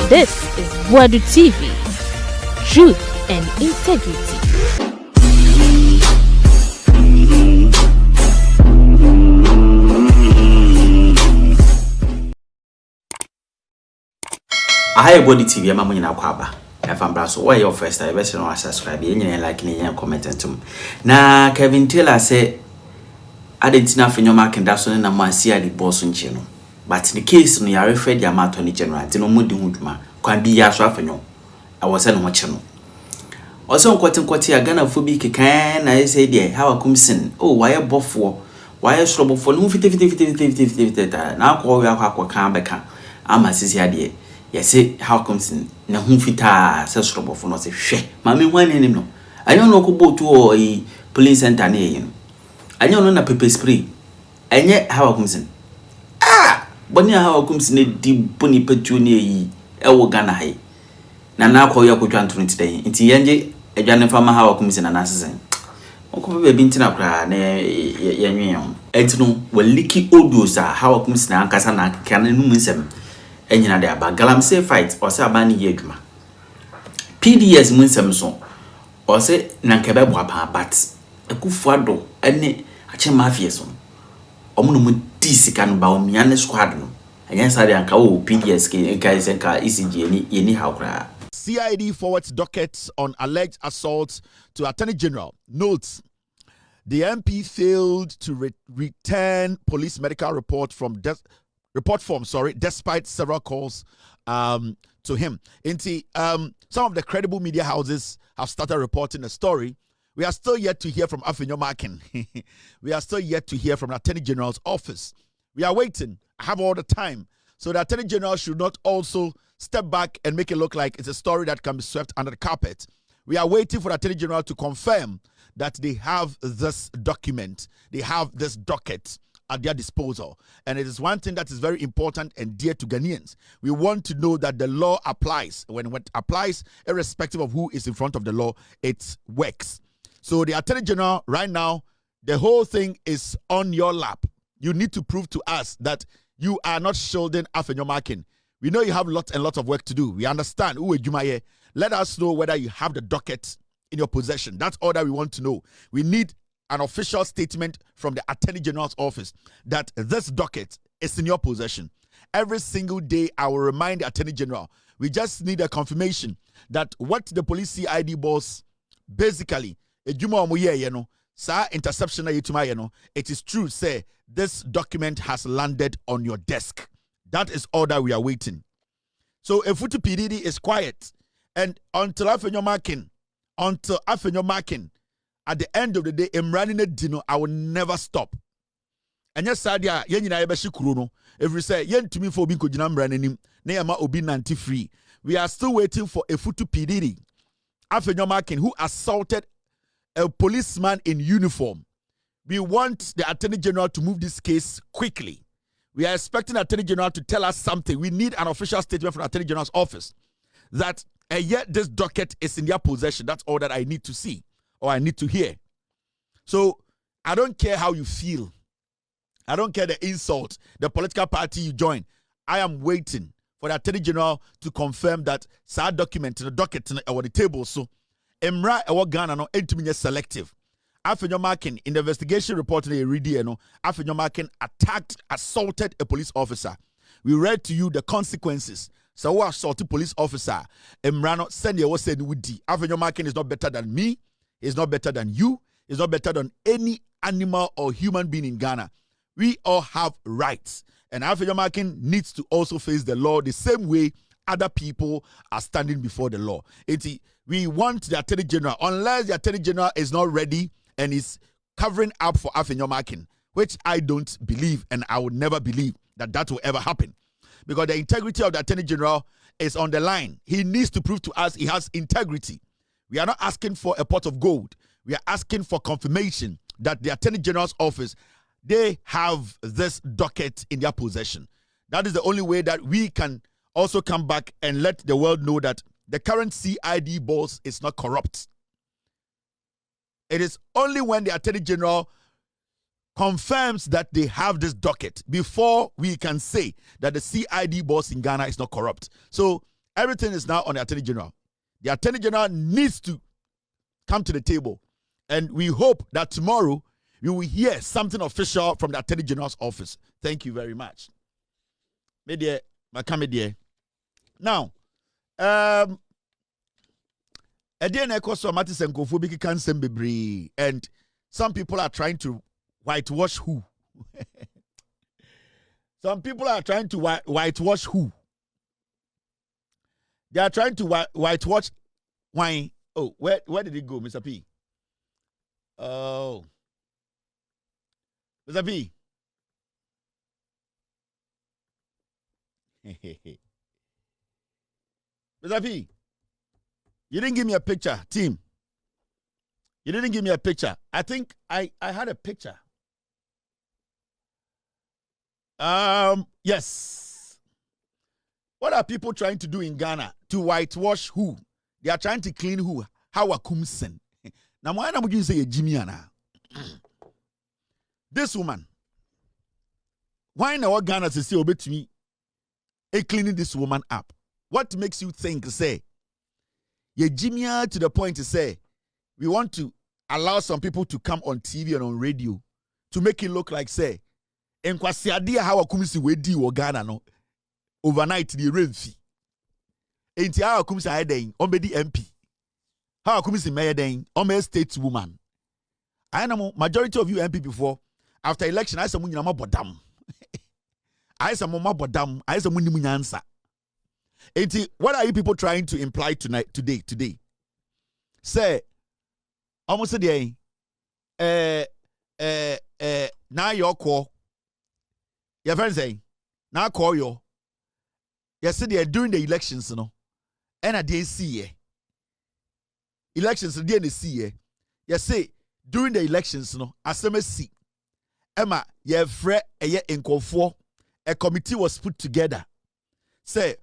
This is Boadu TV. Truth and integrity. Hi, Boadu TV. I'm Amina Kwaba. If I'm Brasso, why your first time? Best know subscribe. You like and comment and na Kevin Taylor say, I didn't know for your mark and that's on a man see the boss on channel. But in the case no yare Fred ya Attorney General, no mudi huduma kwa bi ya so afenyo. I was on watch channel. Also kwati agana fobi kekan na say there Hawa Koomson. Oh, why a buffo? Why a trouble for no 50 na ko we akwa kan beka. Ama sisi ade. Yes, Hawa Koomson na hu fita se trouble for no say hwe. Ma me hu anim no. Anyo no ko botu o police center na yin. Anyo no na pepper spray. Enye Hawa Koomson. Boni Hawa Koomson di boni petu ne yi ewo Ghana hai. Na kwa yakotwa ntoro ntide. Nti yenje adwane fama Hawa Koomson na nasesen. Okope be bintina kra na yenwen. Entino waliki audios a Hawa Koomson ankasa na kana nu nsem. Enyina de aba galamsey fight o se aba ni ye adwuma. PDS nsem so o se nankebe bo apa but ekufuado ene ache mafia so. Omuno mu disika no ba omia ne squad no. Anya sare anka o PDS ke guys enka ECG ni how kra. CID forwards dockets on alleged assault to Attorney General. Notes: the MP failed to return police medical report form, despite several calls to him. Some of the credible media houses have started reporting the story. We are still yet to hear from Afenyomakin. We are still yet to hear from the Attorney General's office. We are waiting. I have all the time. So the Attorney General should not also step back and make it look like it's a story that can be swept under the carpet. We are waiting for the Attorney General to confirm that they have this document, they have this docket at their disposal. And it is one thing that is very important and dear to Ghanaians. We want to know that the law applies. When it applies, irrespective of who is in front of the law, it works. So the Attorney General, right now, the whole thing is on your lap. You need to prove to us that you are not shielding Afenyomakin. We know you have lots and lots of work to do. We understand. Let us know whether you have the docket in your possession. That's all that we want to know. We need an official statement from the Attorney General's office that this docket is in your possession. Every single day, I will remind the Attorney General. We just need a confirmation that what the police CID boss basically, interception, it is true, say, this document has landed on your desk. That is all that we are waiting. So if Futu PDD is quiet, and until Afenyomakin, at the end of the day, I will never stop. And yes, Sadia, if we say, yen to me for being Kojinam Neyama Obi 93, we are still waiting for a Futu PDD, Afenyomakin, who assaulted a policeman in uniform. We want the Attorney General to move this case quickly. We are expecting the Attorney General to tell us something. We need an official statement from the Attorney General's office that yet this docket is in their possession. That's all that I need to see or I need to hear. So I don't care how you feel. I don't care the insult, the political party you join. I am waiting for the Attorney General to confirm that sad document, the docket or the table. So Emra ewa Ghana no entumi selective. Afenyomakin in the investigation report in the read Afenyomakin assaulted a police officer. We read to you the consequences. So who assaulted police officer? Emrano send your said Woody. Afenyomakin is not better than me. He's not better than you. He's not better than any animal or human being in Ghana. We all have rights. And Afenyomakin needs to also face the law the same way other people are standing before the law. We want the Attorney General, unless the Attorney General is not ready and is covering up for Afenyomakin, which I don't believe, and I would never believe that will ever happen. Because the integrity of the Attorney General is on the line. He needs to prove to us he has integrity. We are not asking for a pot of gold. We are asking for confirmation that the Attorney General's office, they have this docket in their possession. That is the only way that we can also come back and let the world know that the current CID boss is not corrupt. It is only when the Attorney General confirms that they have this docket before we can say that the CID boss in Ghana is not corrupt. So Everything is now on the Attorney General. The Attorney General needs to come to the table. And we hope that tomorrow you will hear something official from the Attorney General's office. Thank you very much. Now, and some people are trying to whitewash who? Some people are trying to whitewash who? They are trying to whitewash wine. Oh, where did it go, Mr. P? Oh, Mr. P. Mr. P, you didn't give me a picture, team. You didn't give me a picture. I think I had a picture. Yes. What are people trying to do in Ghana to whitewash who? They are trying to clean who? Hawa Koomson. Now, why would you say Jimmy Anna? This woman. Why now Ghana to say obey me? Cleaning this woman up. What makes you think, say, ye Jimmy to the point to say, we want to allow some people to come on TV and on radio to make it look like, say, en kwasi adia Hawa Koomson we di wo Ghana no overnight the rain fee. Enti Hawa Koomson ayeden ombedi MP. Hawa Koomson mayeden ombe stateswoman. I know majority of you MP before after election I say mu nyina mabodam. I say mu mabodam, I say mu ni mu nyansa. Enti what are you people trying to imply today? Say almost say now your call. Your friend saying, now call you. You said they are doing the elections, you know. And I didn't see elections, didn't see you say during the elections, you know, as I see. Emma, you have a in Kofor, a committee was put together. Say,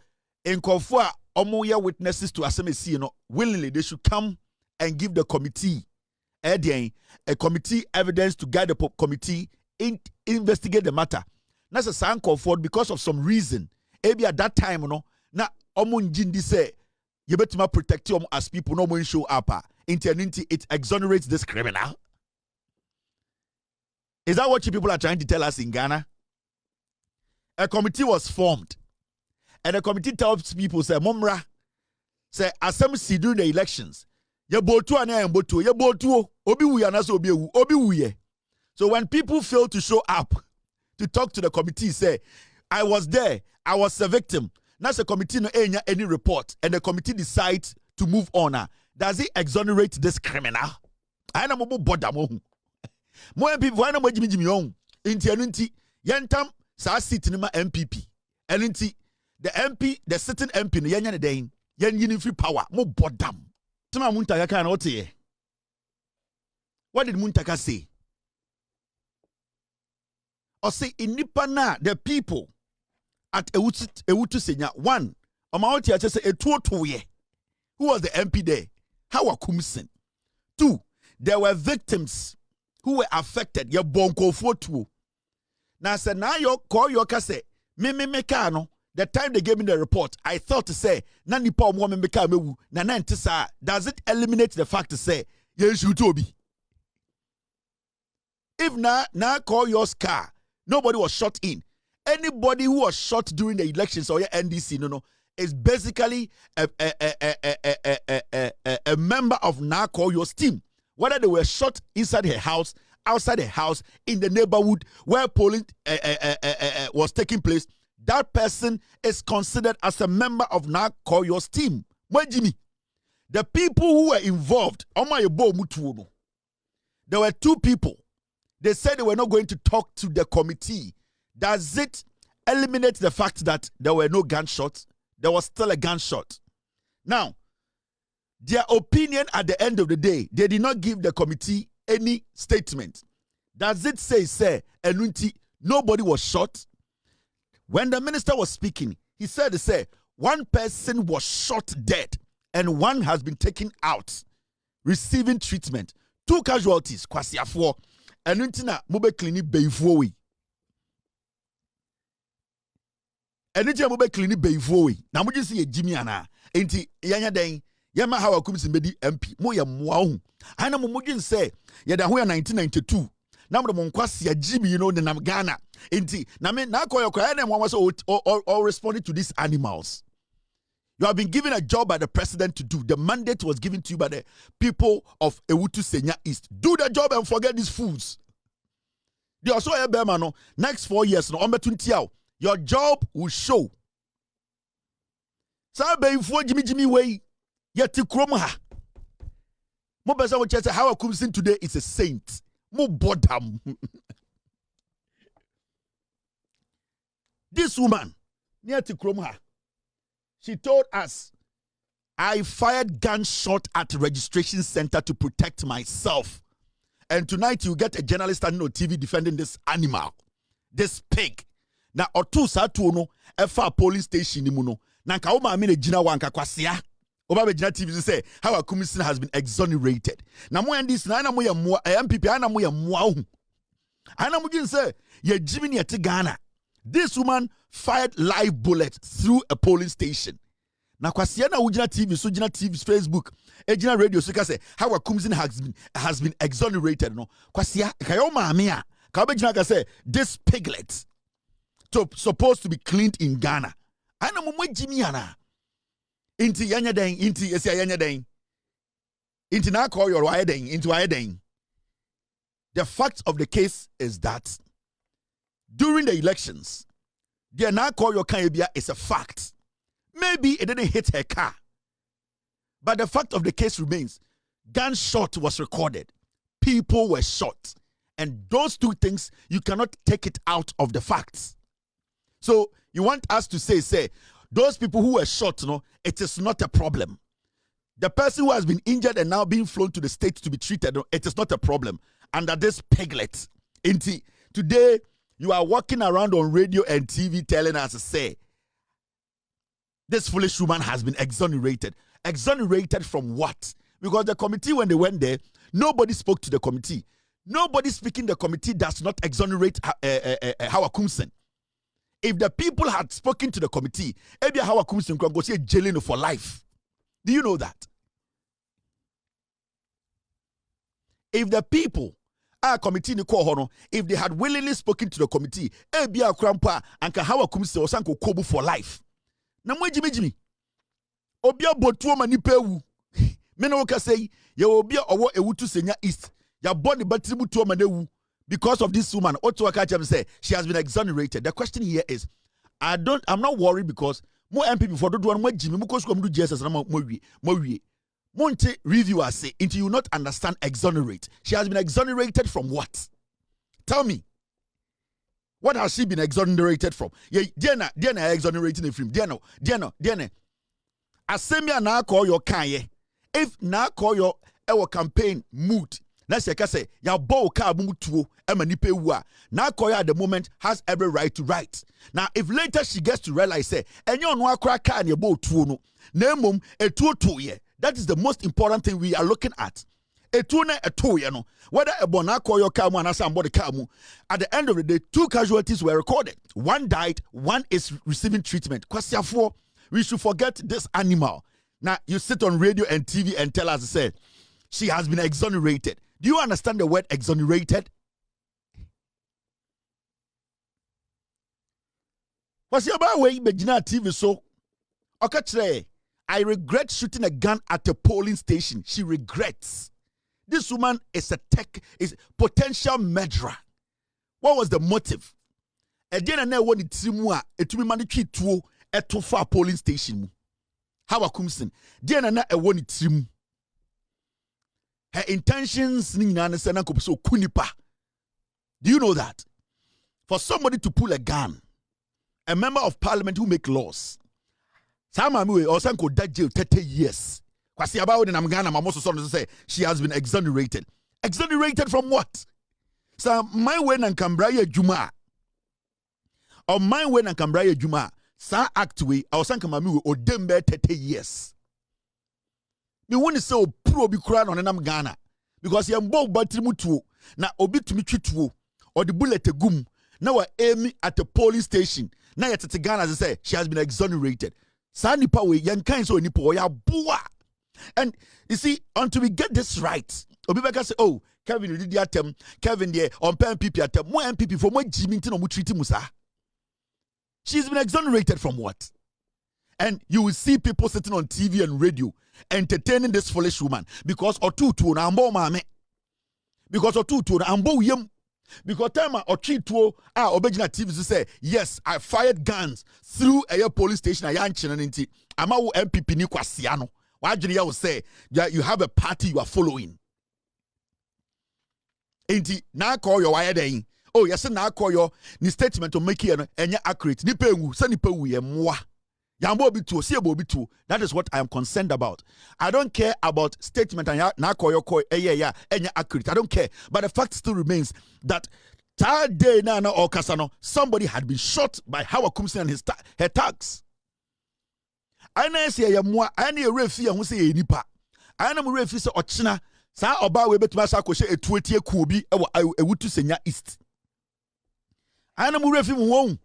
in Kofor, omoya witnesses to Assemblée, you know, willingly they should come and give the committee a committee evidence to guide the committee investigate the matter. That's a sign call for because of some reason. Maybe at that time, you know, na omun jindi say you better protect you as people no more show up. It exonerates this criminal. Is that what you people are trying to tell us in Ghana? A committee was formed, and the committee tells people say, "Momra, say assembly during the elections. You botu ane botu, you botu obi wu yana so obi wu. So when people fail to show up to talk to the committee, say, I was there, I was a victim. Now the committee no any report, and the committee decides to move on. Does it exonerate this criminal? I know more border more. More people, I know more Jimmy on. Inti yantam sa sit in my NPP. And the MP, the sitting MP, no yan day, yan free power, more bodam. Tuma Muntaka can ote. What did Muntaka say? Or say in Nipana, the people at Ewutu Senya, one, Omawati say a 2 year. Who was the MP there? Hawa Koomson. 2, there were victims who were affected. Your bonko for 2. Now say now you call your kase me kano. The time they gave me the report, I thought to say na nipa omo me meka mewu na na ntisa. Does it eliminate the fact to say yes you tobi? If now call your car, nobody was shot in. Anybody who was shot during the elections or your NDC, no, is basically a member of Nakoyo's team. Whether they were shot inside her house, outside her house, in the neighborhood where polling was taking place, that person is considered as a member of Nakoyo's team. Jimmy, the people who were involved, there were 2 people. They said they were not going to talk to the committee. Does it eliminate the fact that there were no gunshots? There was still a gunshot. Now, their opinion at the end of the day, they did not give the committee any statement. Does it say, Enunti, nobody was shot? When the minister was speaking, he said, one person was shot dead and one has been taken out, receiving treatment. 2 casualties, kwasi afo. Enunti na mube clinic beifuowi. Anytime we be clean before we. Now we just see a Jimmy ana. Enti yanya den. Yama Hawa Koomson be the MP. Mo ya mwa. Ana mo mugin say. Yada ho ya 1992. Na mo monkwasi ya Jimmy you know the nam Ghana. Enti na me na call your cry and one was all responding to these animals. You have been given a job by the president to do. The mandate was given to you by the people of Ewutu Senya East. Do the job and forget these fools. They also a bear next 4 years no your job will show. Sabe for Jimmy way yet krom ha. Mo besa wo chese Hawa Koomson today is a saint. Mo bodam. This woman near to krom ha. She told us, I fired gunshot at the registration center to protect myself. And tonight you get a journalist standing on TV defending this animal, this pig. Now, otu satuno, efa police station nimuno. Nanka oma amine jina wanka kwasia. Oba be jina TV say Hawa Koomson has been exonerated. Na mo this na mo ya mo NPP ana mo ya mo. Ana mo gin say ye Jimmy ni ete Ghana. This woman fired live bullets through a polling station. Na kwasia na ujina TV, so jina TV, Facebook, ejina radio, so ka say Hawa Koomson has been exonerated. No, kwasia kayo maamia. Kabe jina ka say this piglet supposed to be cleaned in Ghana. Ana mo Jimmy ana. Inti yanya den, inti esi yanya den. Inti na call your wire den, into wire den. The fact of the case is that during the elections, the now call your Kanyabia is a fact. Maybe it didn't hit her car. But the fact of the case remains, gunshot was recorded. People were shot. And those two things, you cannot take it out of the facts. So you want us to say, those people who were shot, no, it is not a problem. The person who has been injured and now being flown to the States to be treated, no, it is not a problem. Under this piglet. Today, you are walking around on radio and TV telling us to say, this foolish woman has been exonerated. Exonerated from what? Because the committee, when they went there, nobody spoke to the committee. Nobody speaking the committee does not exonerate Hawa Koomson. If the people had spoken to the committee, maybe Hawa Koomson could go see jailing for life. Do you know that? If the people committee ni ko if they had willingly spoken to the committee ebia krampa anka Hawa Koomson osanko kobu for life na mo Jimmy obia botuo ma nipa ewu me no ka say ye obia owo Ewutu Senya East ya body battery butuo ma newu because of this woman oto ka chem say she has been exonerated. The question here is I'm not worried because mo NPP for do one mo Jimmy mo kosko mo do Jesus na mo wie Monte reviewer say until you not understand exonerate. She has been exonerated from what? Tell me. What has she been exonerated from? Yeah, Diana exonerating from. Diana. Asemia na call your kanye. If na call your campaign mood. Let's say ya bo ka mutuo emanipe wu na call at the moment has every right to write. Now if later she gets to realize say enyo no akra ka ne bo tuo no na mom etuo to ye. That is the most important thing we are looking at. Whether a bona call your kamu and somebody kamu, at the end of the day, 2 casualties were recorded. 1 died, 1 is receiving treatment. We should forget this animal. Now you sit on radio and TV and tell us, say, she has been exonerated. Do you understand the word exonerated? What's your bad way, TV so? Okay, I regret shooting a gun at a polling station. She regrets. This woman is a potential murderer. What was the motive? Again, I want to be managed to a too far polling station. Hawa Koomson. Again, I want to her intentions so kunipa. Do you know that? For somebody to pull a gun, a member of parliament who make laws, Samami or Sanko that jail 30 years. Kwasi about in Amgana, my most son say she has been exonerated. Exonerated from what? So my way and Cambraya Juma. Or my way and Cambraya Juma. Sa actually, or Sanka Mamu or Dembe 30 years. Me want to say pro be crown on an Amgana. Because you both battery mutu. Na obi to me chitu or the bullet a gum. Now we're aiming at the police station. Now yet at Ghana, as I say, she has been exonerated. Sani Pawe, young kind so nipo ya bua. And you see, until we get this right, Obibeka say, oh, Kevin, you did the attempt, Kevin, there, on NPP attempt, more NPP for more Jimmy Tino Mutriti Musa. She's been exonerated from what? And you will see people sitting on TV and radio entertaining this foolish woman because otutu na ambo mame. Because otutu na ambo yem. Because time or treatuo obejina TV to say, yes, I fired guns through a police station. I am chinanti. Ama wo MPP ni kwasiano. Wajiri will say that you have a party you are following. Enti na call your wire day. Oh, yes, na call your ni statement to make it enya accurate. Ni pengu, se ni pengu ye mwa. Yambo bitu, si ebo bitu. That is what I am concerned about. I don't care about statement and na call your call enya accurate. I don't care. But the fact still remains that that day na or kasano somebody had been shot by Hawa Koomson and her thugs. I na say ye mwa, I na refi hu say nipa. I na mu refi say ochina sa oba we betuma sa kwhye etuetie ku bi ewutu senya east. I na mu refi mu won.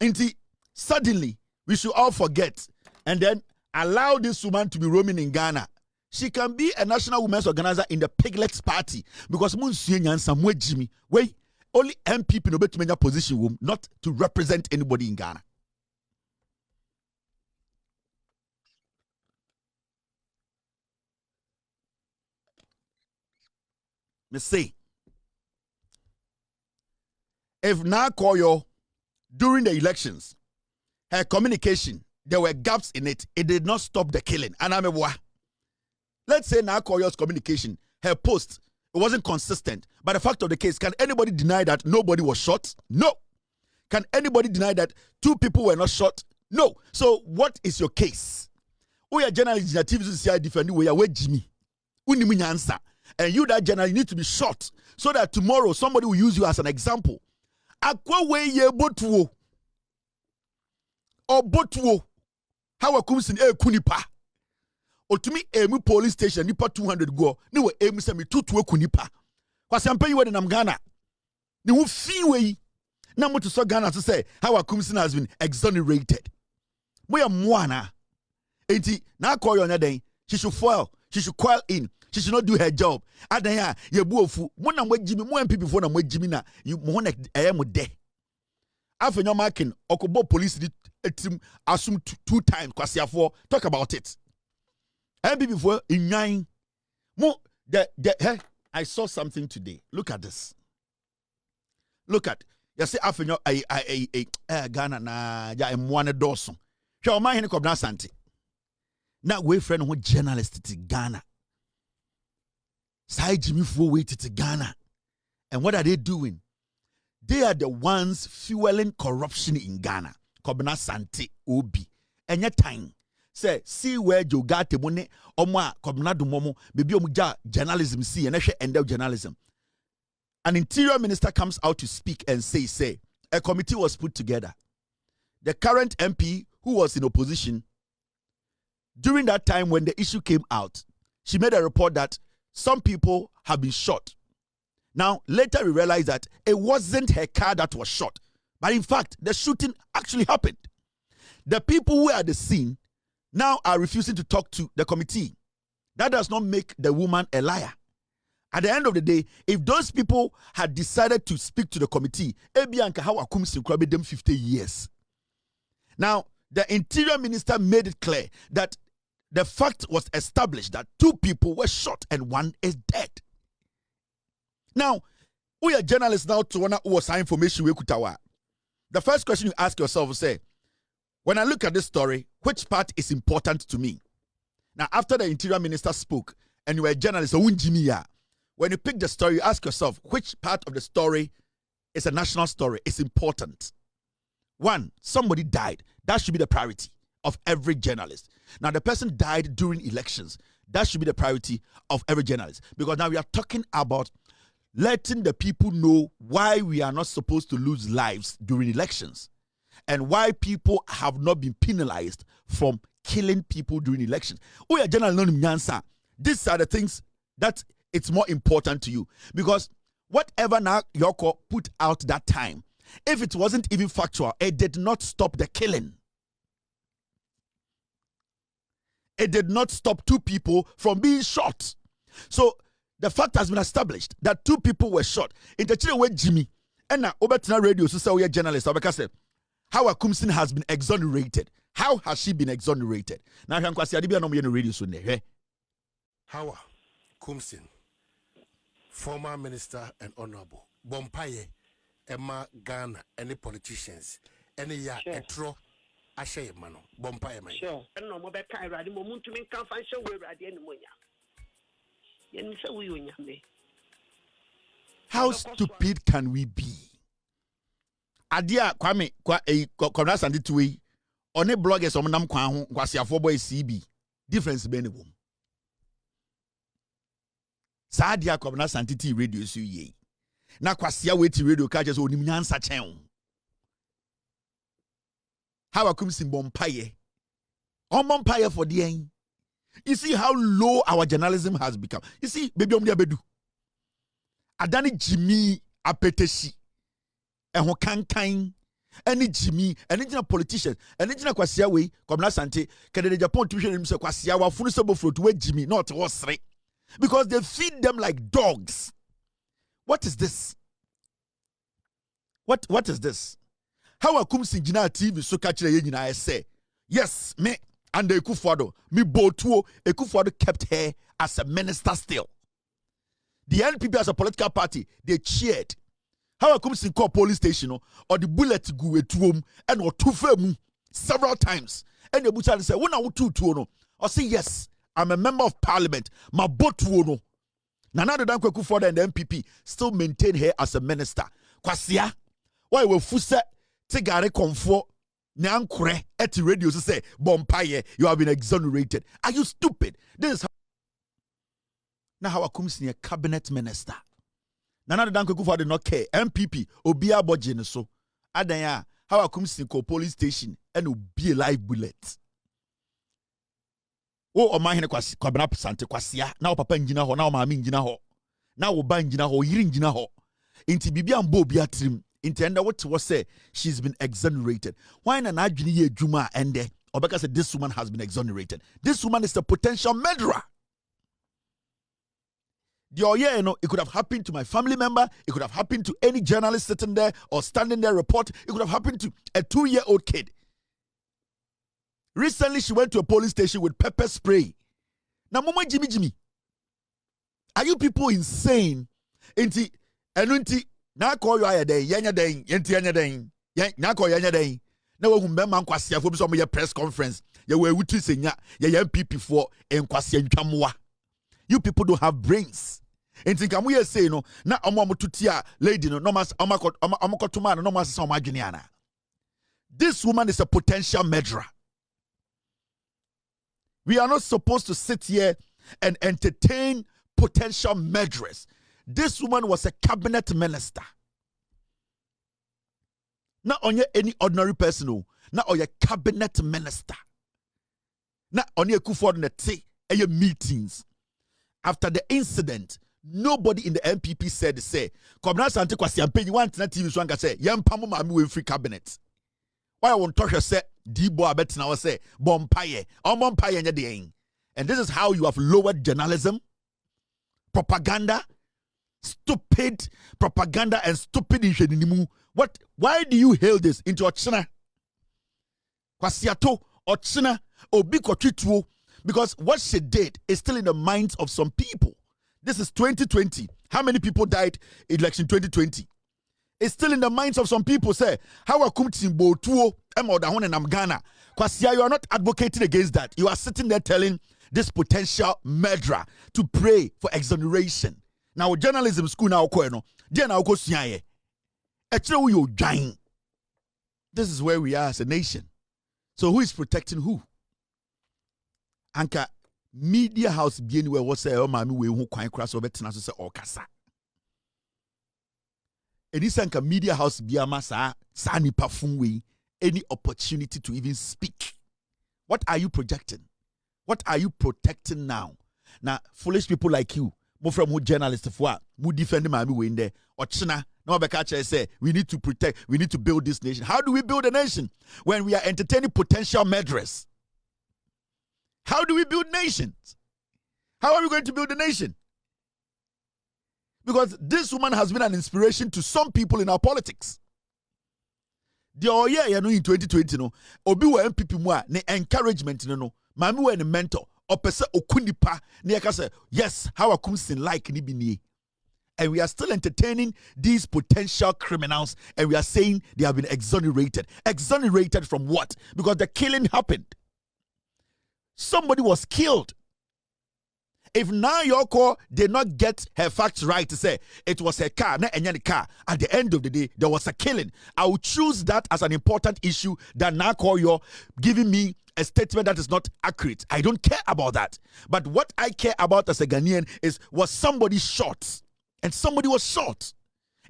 Inti suddenly we should all forget and then allow this woman to be roaming in Ghana. She can be a national women's organizer in the Piglets Party because Monsieur Nyansa Mwe Jimmy, wait, only NPP no better menya position room, not to represent anybody in Ghana. Me say, if now call you during the elections, her communication, there were gaps in it. It did not stop the killing. And I'm a boy. Let's say now Koyo's communication, her post, it wasn't consistent. But the fact of the case, can anybody deny that nobody was shot? No. Can anybody deny that 2 people were not shot? No. So what is your case? We are journalists in the TV defend we are Jimmy. Answer. And you that journalist need to be shot so that tomorrow somebody will use you as an example. Akwa we ye botuo. Obotuo Hawa Koomson kunipa otumi emu police station nipa 200 go ni we emu se me tutu kunipa kwasampa yi we nam Ghana ni wo fi we na moto so Ghana to say Hawa Koomson has been exonerated moya moana enti na call your den she should foil, she should coil in, she should not do her job adan ya ye bu ofu mo na mo gimi mo MPP fo na mo gimi na mo na mo de afenyo marking okobo police assume 2 times kwasiafo talk about it MPP for in 9 mo the I saw something today. Look at this. Look at you say afenyo Ghana na ya emwane doso hwe o man hene kobna asante na we friend who journalist to Ghana sai Jimmy for wait to Ghana, and what are they doing? They are the ones fueling corruption in Ghana. Kobna Sante Obi. Enya time. Say, see where you got the money, Oma Kobna Dumomo, maybe Omuja journalism, see, and end of journalism. An interior minister comes out to speak and say, a committee was put together. The current MP, who was in opposition, during that time when the issue came out, she made a report that some people have been shot. Now, later we realized that it wasn't her car that was shot. But in fact, the shooting actually happened. The people who are at the scene now are refusing to talk to the committee. That does not make the woman a liar. At the end of the day, if those people had decided to speak to the committee, Ebianka Hawa Koomson could have them 50 years. Now, the interior minister made it clear that the fact was established that 2 people were shot and 1 is dead. Now, we are journalists now to want to sign information. The first question you ask yourself is, say, when I look at this story, which part is important to me? Now, after the interior minister spoke, and you are a journalist, when you pick the story, you ask yourself, which part of the story is a national story, is important? 1, somebody died. That should be the priority of every journalist. Now, the person died during elections. That should be the priority of every journalist. Because now we are talking about letting the people know why we are not supposed to lose lives during elections and why people have not been penalized from killing people during elections. We are journalists. These are the things that it's more important to you, because whatever now Yoko put out that time, If it wasn't even factual, it did not stop the killing. It did not stop 2 people from being shot. So the fact has been established that 2 people were shot. In the children with Jimmy, and now Obertina Radio, so say we are journalists. Say, Hawa Koomson has been exonerated. How has she been exonerated? Now, I'm going to say, radio soon. Hawa Koomson, former minister and honorable, Bompaye, Emma Ghana, any politicians, any ya etro. Ashe mano Bompaye man. Sure. No mo be kai radi mo muntu min kan fan show we radi eni monya. Yen se we onya me. How stupid can we be? Adia kwame kwa komna sandi tuwe one bloggers omnam kwan ho kwasiafo boy CB difference be ne bom. Sa adia komna sandi ti radio so ye. Na kwasia we ti radio ka je so onim nyansa chen. Hawa Koomson Bompaye. On Bompaye for the end. You see how low our journalism has become. You see, baby bedu. Adani Jimmy apeteshi. Eho kankan. Any Jimmy, any politician, any kwasia we, Komna Sante, Canada Japan tuition himself kwasia wa funu sebo float we Jimmy, not horse. Because they feed them like dogs. What is this? What is this? Hawa Koomson jina TV so kachire ye nyina say yes me and Ekufuado me Boadu Ekufuado kept her as a minister still. The NPP as a political party they cheered. Hawa Koomson called police station or the bullet go etuom and or two femu several times and the butcher say when I two no or say yes I'm a member of parliament my Boadu no Nana the Danko Ekufuado and the NPP still maintain her as a minister. Kwasia why we fuse Tigare comfort Nyankure at radio to say Bompaye, you have been exonerated. Are you stupid? This is how now Hawa Koomson a cabinet minister. Nana Danko Ekufuado did not care. MPP Obia Bojin so Adanya Hawa Koomson call police station and be a live bullet. Oh, my hen kwabena sante kwasia. Now papa njina ho, now mama njina ho. Now oba njina ho, yiri njina ho. Inti bibia mbo bia trim. Intenda what was say she's been exonerated. Why na adwini ye adwuma ende? Obeka said this woman has been exonerated. This woman is a potential murderer. It could have happened to my family member. It could have happened to any journalist sitting there or standing there report. It could have happened to a 2-year-old kid. Recently, she went to a police station with pepper spray. Now, Mama Jimmy, are you people insane? Na call you a day, yanya day, yenya day, na call yanya day. Na we remember kwasia for some your press conference. You were witnessing ya NPP for en kwasia ntwamwa. You people don't have brains. And think I'm here say no na omo tutia lady no mas omakotuma no mas some adweniana. This woman is a potential murderer. We are not supposed to sit here and entertain potential murderers. This woman was a cabinet minister. Not only any ordinary person, not only a cabinet minister. Not only a Ekufuado meetings. After the incident, nobody in the NPP said, Komna Sante kwasi ampe you want na TV so anka say, "Yempamu mami we free cabinet." Why I won't touch her say, "Dibo abetina wa say, Bompaye, Bompaye nya de." And this is how you have lowered journalism, propaganda, stupid propaganda and stupid inshenimu. What? Why do you hail this into Ochina? Kwasiato Ochina obi kotrituo, because what she did is still in the minds of some people. This is 2020. How many people died in election 2020? It's still in the minds of some people. Say, Hawa Koomson Boadu Emodahon and Ghana. Kwasia, you are not advocating against that. You are sitting there telling this potential murderer to pray for exoneration. Now, journalism school now, this is where we are as a nation. So who is protecting who? Anka media house be anywhere what say oh mami we hu kwan kra so betina so say okasa. Anka media house be amasa sa nipa fun we any opportunity to even speak. What are you projecting? What are you protecting now? Now foolish people like you, mo from who journalists for who defend mami we in there ochina No, Bekacha say we need to protect, we need to build this nation. How do we build a nation when we are entertaining potential murderers? How do we build nations? How are we going to build a nation? Because this woman has been an inspiration to some people in our politics. The year in 2020 no, obi wa NPP mu a ne encouragement no, mami wa ne mentor, opese okunipa ne yaka say yes, Hawa Koomson like ni bi nie. And we are still entertaining these potential criminals, and we are saying they have been exonerated. Exonerated from what? Because the killing happened. Somebody was killed. If now your call did not get her facts right to say it was her car, not any car, at the end of the day, there was a killing. I would choose that as an important issue than now call you giving me a statement that is not accurate. I don't care about that. But what I care about as a Ghanaian is, was somebody shot? And somebody was shot.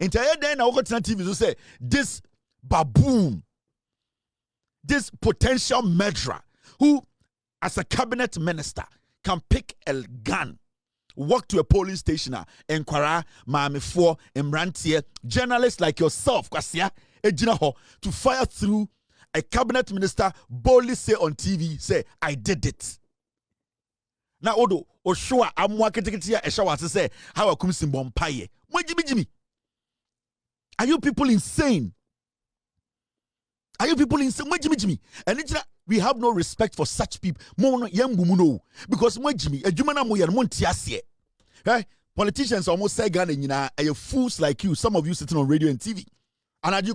Entire day now, TV to say this baboon, this potential murderer, who, as a cabinet minister, can pick a gun, walk to a police station, inquire, mami for Imrantie, journalists like yourself, Kasoa, to fire through a cabinet minister, boldly say on TV, say, I did it. Now, Odo, Oshua, Amwa Keteketia, Eshawa to say, Hawa Koomson bompaye. Jimmy. Are you people insane? Are you people insane? Jimmy. And it's we have no respect for such people. Because Jimmy, a Jumana Moyan Montiasie. Politicians almost say Ghana, fools like you, some of you sitting on radio and TV. And I do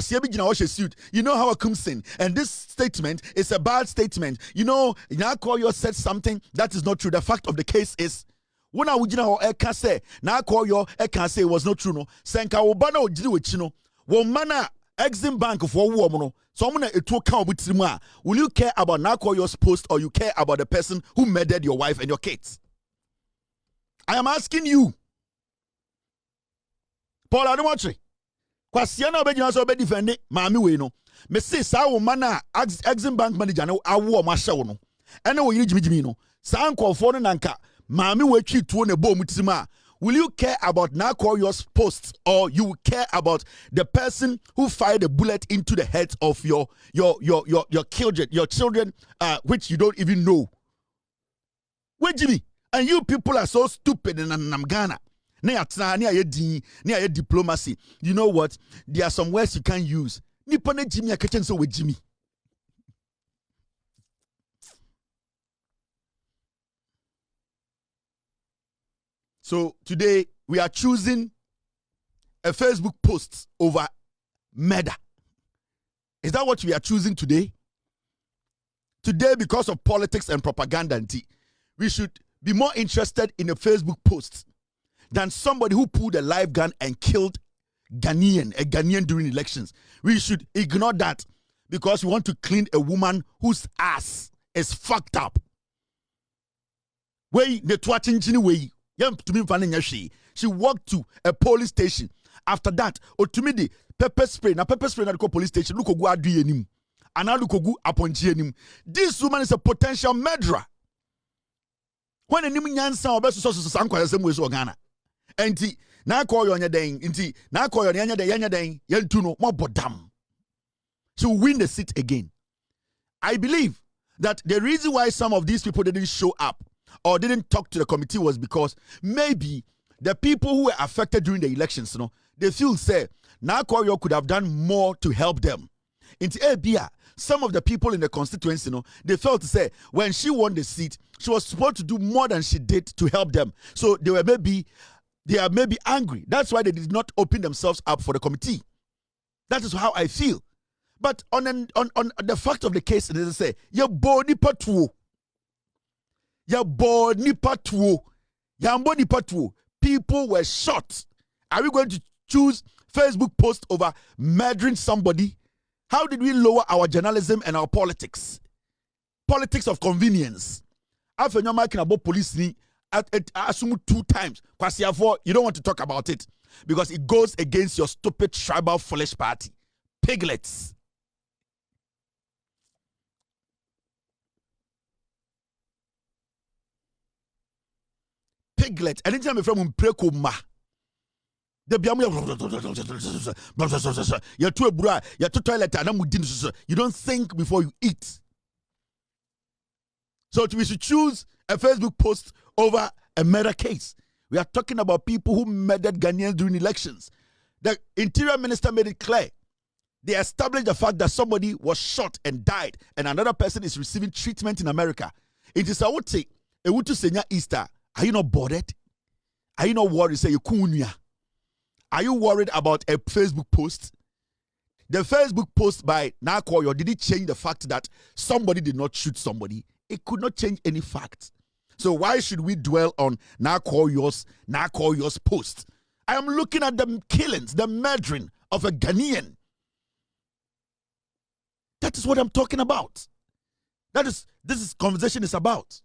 suit. You know Hawa Koomson, and this statement is a bad statement. You know, Nakoyo said something that is not true. The fact of the case is, when I would can say Nakoyo can say it was not true. No, Senka Obana Ojino, Womana Exim Bank for woman. So I'm gonna talk with Simwa. Will you care about Nakoyo's post, or you care about the person who murdered your wife and your kids? I am asking you, Paul Adamochi. Kwasiana obedina so obedifende maami we no me say sa wo mana Exim Bank manager no awo ma hye wo no ene wo yiri jimijimi no sa nkofo no nanka maami we twi tuo ne bom titima. Will you care about Nakoyo's posts, or you care about the person who fired a bullet into the heads of your children, which you don't even know? Wait, Jimmy, and you people are so stupid in Ghana. Diplomacy. You know what? There are some words you can't use. Nipone Jimmy, I catch so with Jimmy. So today we are choosing a Facebook post over murder. Is that what we are choosing today? Today, because of politics and propaganda, we should be more interested in a Facebook post than somebody who pulled a live gun and killed a Ghanaian during elections. We should ignore that because we want to clean a woman whose ass is fucked up. Way the twatting way. She walked to a police station. After that, the pepper spray. Now pepper spray na the police station. Look go adu yenim. Ana look go aponji yenim. This woman is a potential murderer. When a nimu nyansa obeso so sankwa yasem so Ghana. Enti na call you on your den. Enti na call you on your den. Yentuno mo bodam. She will win the seat again. I believe that the reason why some of these people didn't show up or didn't talk to the committee was because maybe the people who were affected during the elections, they feel say Nakoyo could have done more to help them. In Abia, some of the people in the constituency, they felt to say when she won the seat, she was supposed to do more than she did to help them. So they are maybe angry. That's why they did not open themselves up for the committee. That is how I feel. But on the fact of the case, they say, your body patuo. Your body patuo. Yambo patuo. People were shot. Are we going to choose Facebook post over murdering somebody? How did we lower our journalism and our politics? Politics of convenience. After you're making about police, I assume 2 times. Because you don't want to talk about it because it goes against your stupid tribal foolish party. Piglets. Piglet. Anytime I'm from Mpreko Ma. The biamu you're too bra, you're too toilet, and you don't think before you eat. So we should choose a Facebook post over a murder case. We are talking about people who murdered Ghanaians during elections. The interior minister made it clear. They established the fact that somebody was shot and died, and another person is receiving treatment in America. It is a would say, a would to senior Easter. Are you not bothered? Are you not worried? Say you kunya. Are you worried about a Facebook post? The Facebook post by Nakoyo, did it change the fact that somebody did not shoot somebody? It could not change any fact. So why should we dwell on Nakoyo's post? I am looking at the killings, the murdering of a Ghanaian. That is what I'm talking about. This conversation is about.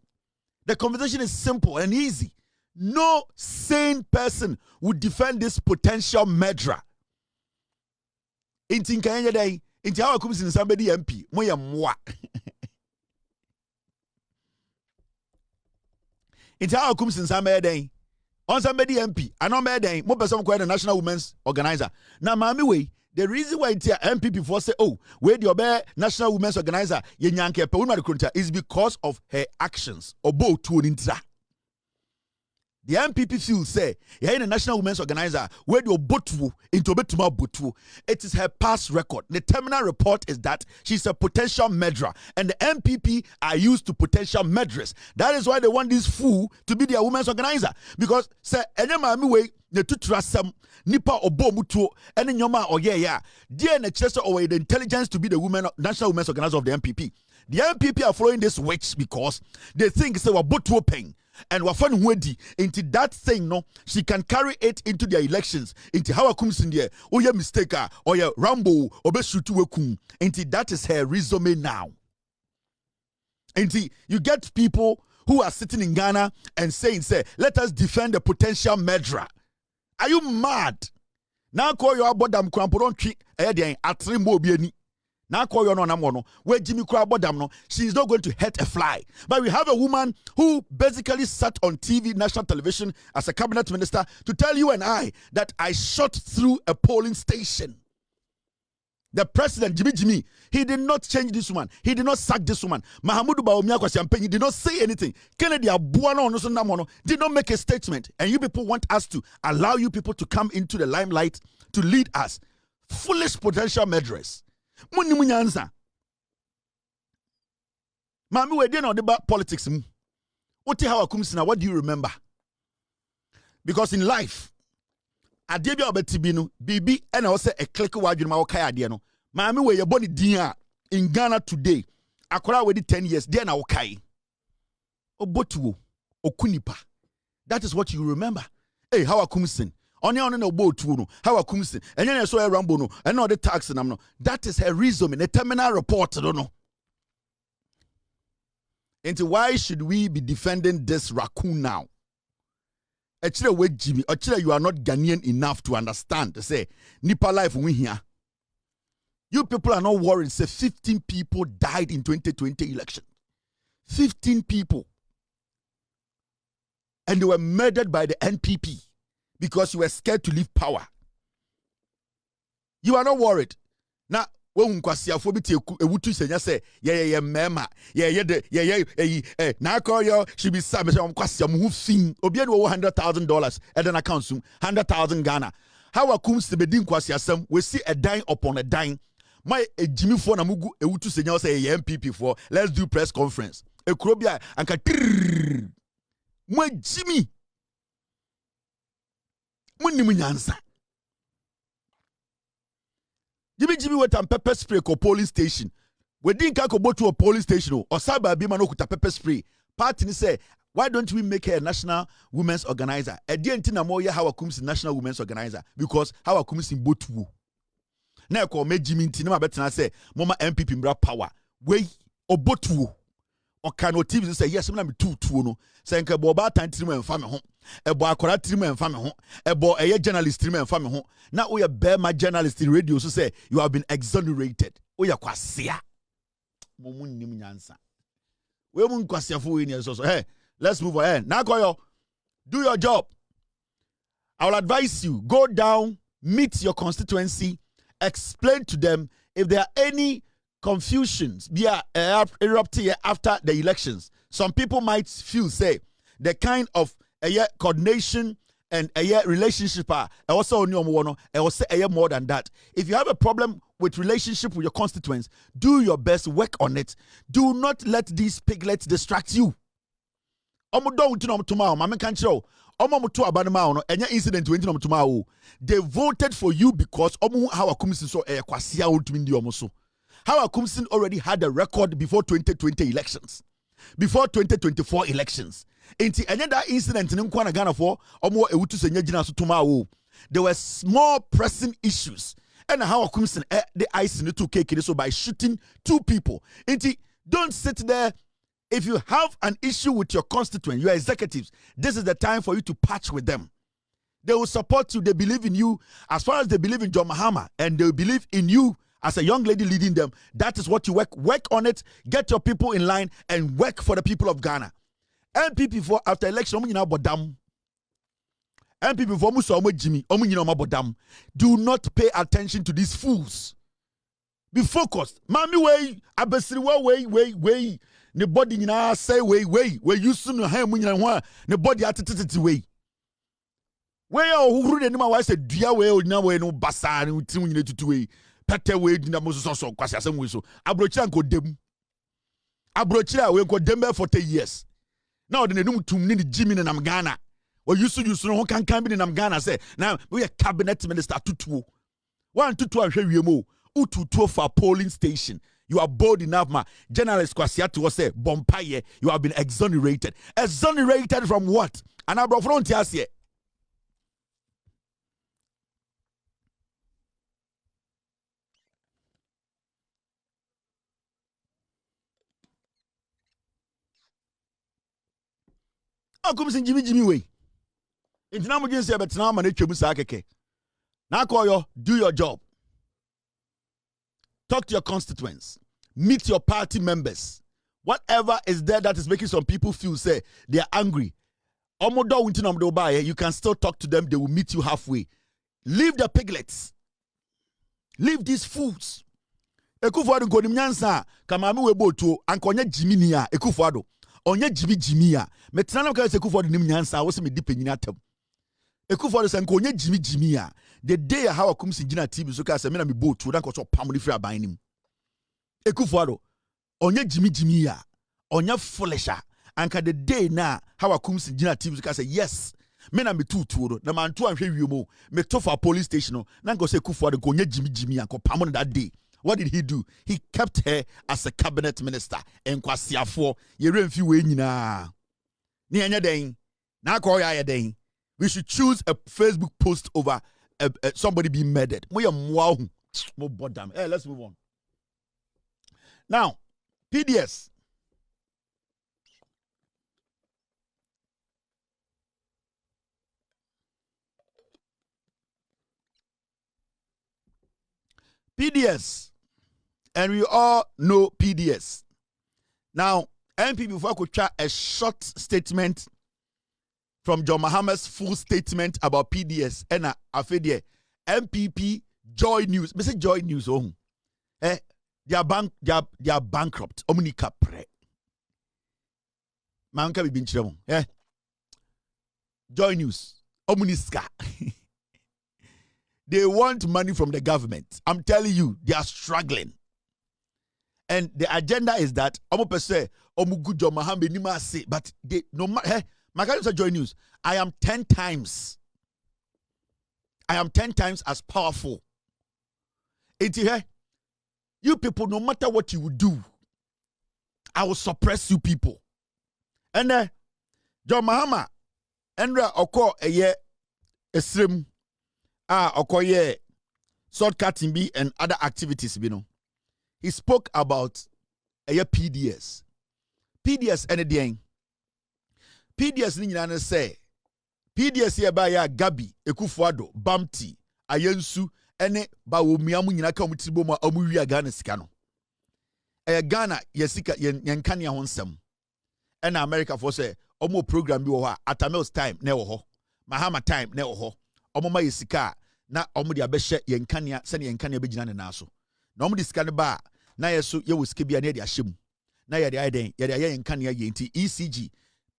The conversation is simple and easy. No sane person would defend this potential murderer. Inti nkanya day, inti Hawa Koomson somebody MP, moya mwa. Inti Hawa Koomson somebody day, on somebody MP, anombe day, mo person ko the National Women's Organizer. Na mami we, the reason why it's NPP for say, oh, where the Obe National Women's Organizer, yenyanke pe unma recruiter, is because of her actions. Obo to intra. The NPP feel say, yeah, the National Women's Organizer, where the Boatu into Betuma Boatu. It is her past record. The terminal report is that she's a potential murderer, and the NPP are used to potential murderers. That is why they want this fool to be their women's organizer. Because say, any way, the two trasam, nipa obo mutuo, any nyoma or yeah. Dear the chester or the intelligence to be the National Women's Organizer of the NPP. The NPP are following this witch because they think it's a Boatu paying. And wafan wedi into that thing, no, she can carry it into their elections. Into Hawa Koomson there, oh yeah, mistaker, or yeah, Rambo, or be shutu wekum. Into that is her resume now. Into you get people who are sitting in Ghana and saying, say, let us defend the potential murderer. Are you mad? Now call your bodam cramporon trick, atrimbo bieni. Now call your no where Jimmy Crabodam no, she is not going to hurt a fly. But we have a woman who basically sat on TV, national television, as a cabinet minister to tell you and I that I shot through a polling station. The president, Jimmy, he did not change this woman. He did not sack this woman. Mahamudu Bawumia Kwasiampenyi did not say anything. Kennedy Abuano Onosonamono did not make a statement. And you people want us to allow you people to come into the limelight to lead us. Foolish potential murderers. Muni munyanza. Mami we didn't know about politics. Oti Hawa Koomson, what do you remember? Because in life, adebia obetibino bibi and also a click wadwuma wo kai ade no. Mami we ye boni din in Ghana today. Akora we 10 years there na wo kai. Obotuo, okunipa. That is what you remember. Hey, Hawa Koomson. Only on no boat no Hawa Koomson and then I saw a Rambo no and all the tax no. That is her resume, a terminal report, don't know. Into why should we be defending this raccoon now? Actually, wait, Jimmy. Actually, you are not Ghanaian enough to understand. To say Nipa life we here. You people are not worried. Say 15 people died in 2020 election. 15 people, and they were murdered by the NPP. Because you were scared to leave power. You are not worried. Now, when Kwasiafobiti ewutu senya say, yeah, mema, now call you should be some Kwasiam who fin, Obian $100,000 at an account soon, 100,000 Ghana. Hawa Koomson bedin Kwasiasem, we see a dime upon a dime. My Jimmy for Namugu ewutu senya say MPP for let's do press conference. Ekrobia and ka my Jimmy. Munyansa. Jimmy went and pepper spray ko polling station. We didn't go to a polling station or Saba Bima no kuta pepper spray. Party say, why don't we make her a National Women's Organizer? A dientina moya Hawa Koomson National Women's Organizer because Hawa Koomson botu. Na ko me Jimmy ntina betina say, Mama MPP mbra power. We obotu. On Kano TV say yes, I'm two no. Say nke bo ba tan tiri mo emfa me ho. Ebo akora tiri mo emfa me ho. Ebo eye journalist tiri mo emfa me ho. Na we bear my journalist in radio so say you have been exonerated. We ya kwasea. Mo munnim nyansa. We mun kwasea fo we ni so. Hey, let's move on. Now go yo. Do your job. I will advise you, go down, meet your constituency, explain to them if there are any confusions be erupting after the elections. Some people might feel, say, the kind of coordination and relationship also more than that. If you have a problem with relationship with your constituents, do your best, work on it. Do not let these piglets distract you. Incident they voted for you because Hawa Koomson Hawa Koomson already had a record before 2020 elections, before 2024 elections. Inti that incident in Ghana for there were small pressing issues, and Hawa Koomson the ice in the 2K so by shooting 2 people. Inti, don't sit there. If you have an issue with your constituent, your executives, this is the time for you to patch with them. They will support you. They believe in you as far as they believe in John Mahama, and they will believe in you as a young lady leading them. That is what you work. Work on it. Get your people in line and work for the people of Ghana. NPP for after election, NPP for Jimmy, do not pay attention to these fools. Be focused. Mami way, abesiriwa way. The body in say way you soon have the body attitude way. Where who read anymore? I said, dear way, no way, no basa, no thing you need to way. Pete way, dinner most also, Quasiasam whistle. Abrochan go dem. Abrocha, we go dem 40 years. Now, the new to need Jimmy and Ghana. Or you soon who can come in Ghana say, now we are cabinet minister to 1 to 2 and show you more. Utu for polling station. You are bold enough, ma. Journalist Kwasiatu was say, Bompaye, you have been exonerated. Exonerated from what? And I brought frontiers here. How come Jimmy way? It's not against you, but now I'm going to now call you, do your job. Talk to your constituents. Meet your party members. Whatever is there that is making some people feel, say, they are angry. You can still talk to them. They will meet you halfway. Leave the piglets. Leave these fools. Ekufuado go nimnyansa kamami weboto ankonya jiminia Ekufuado. Onye jimia. Metrana ka Ekufuado nimnyansa wo se me dipenyina atam. Ekufuado se ankonya jimia. The day Hawa Koomson jina TV so ka se me na me boat dan ko so pamoni free aban nim. Ekufuado onye jimi ya onye folisha anka the day na Hawa Koomson jina TV so ka se yes me na me tutu do na man to anhwe wiemo me to for police station no na go se Ekufuado ko onye jimi anko pamoni that day. What did he do? He kept her as a cabinet minister. Enkwasiafo ye remfi we nyina. Ni anya den. Na ko ya den. We should choose a Facebook post over somebody being murdered. Mo bodam. Hey, let's move on. Now, PDS. PDS. And we all know PDS. Now, NPP before I could try a short statement from John Mahama's full statement about PDS and Afedie NPP Joy News. Me say Joy News they are bankrupt. Omunika pre. Manka bi binchiremo. Joy News. Omuniska. They want money from the government. I'm telling you, they are struggling. And the agenda is that but they no matter my guys are Joy News. I am 10 times as powerful. You people, no matter what you would do, I will suppress you people. And John Mahama, Andra Oko a year esrim Okoye sword cutting be and other activities, you know. He spoke about a PDS. PDS and the PDS ni say PDS here by ya Gabi, Ekufuado, Bamti, Ayensu, ene ba wo miamu nyina ka mutibo ma amuwi Ghana sika no. Ghana yesika yenka ne ho nsem. Ena America for say omo program bi wo ha Atamel's time na wo ho. Mahama time na wo ho. omoma yesika na omo de abehye yenkania se ne yenkania begina ne naso na omo de sika ne ba na yeso ye wo sika bia na ye de ahyem na ye de aiden ye de yenkania ye nti ECG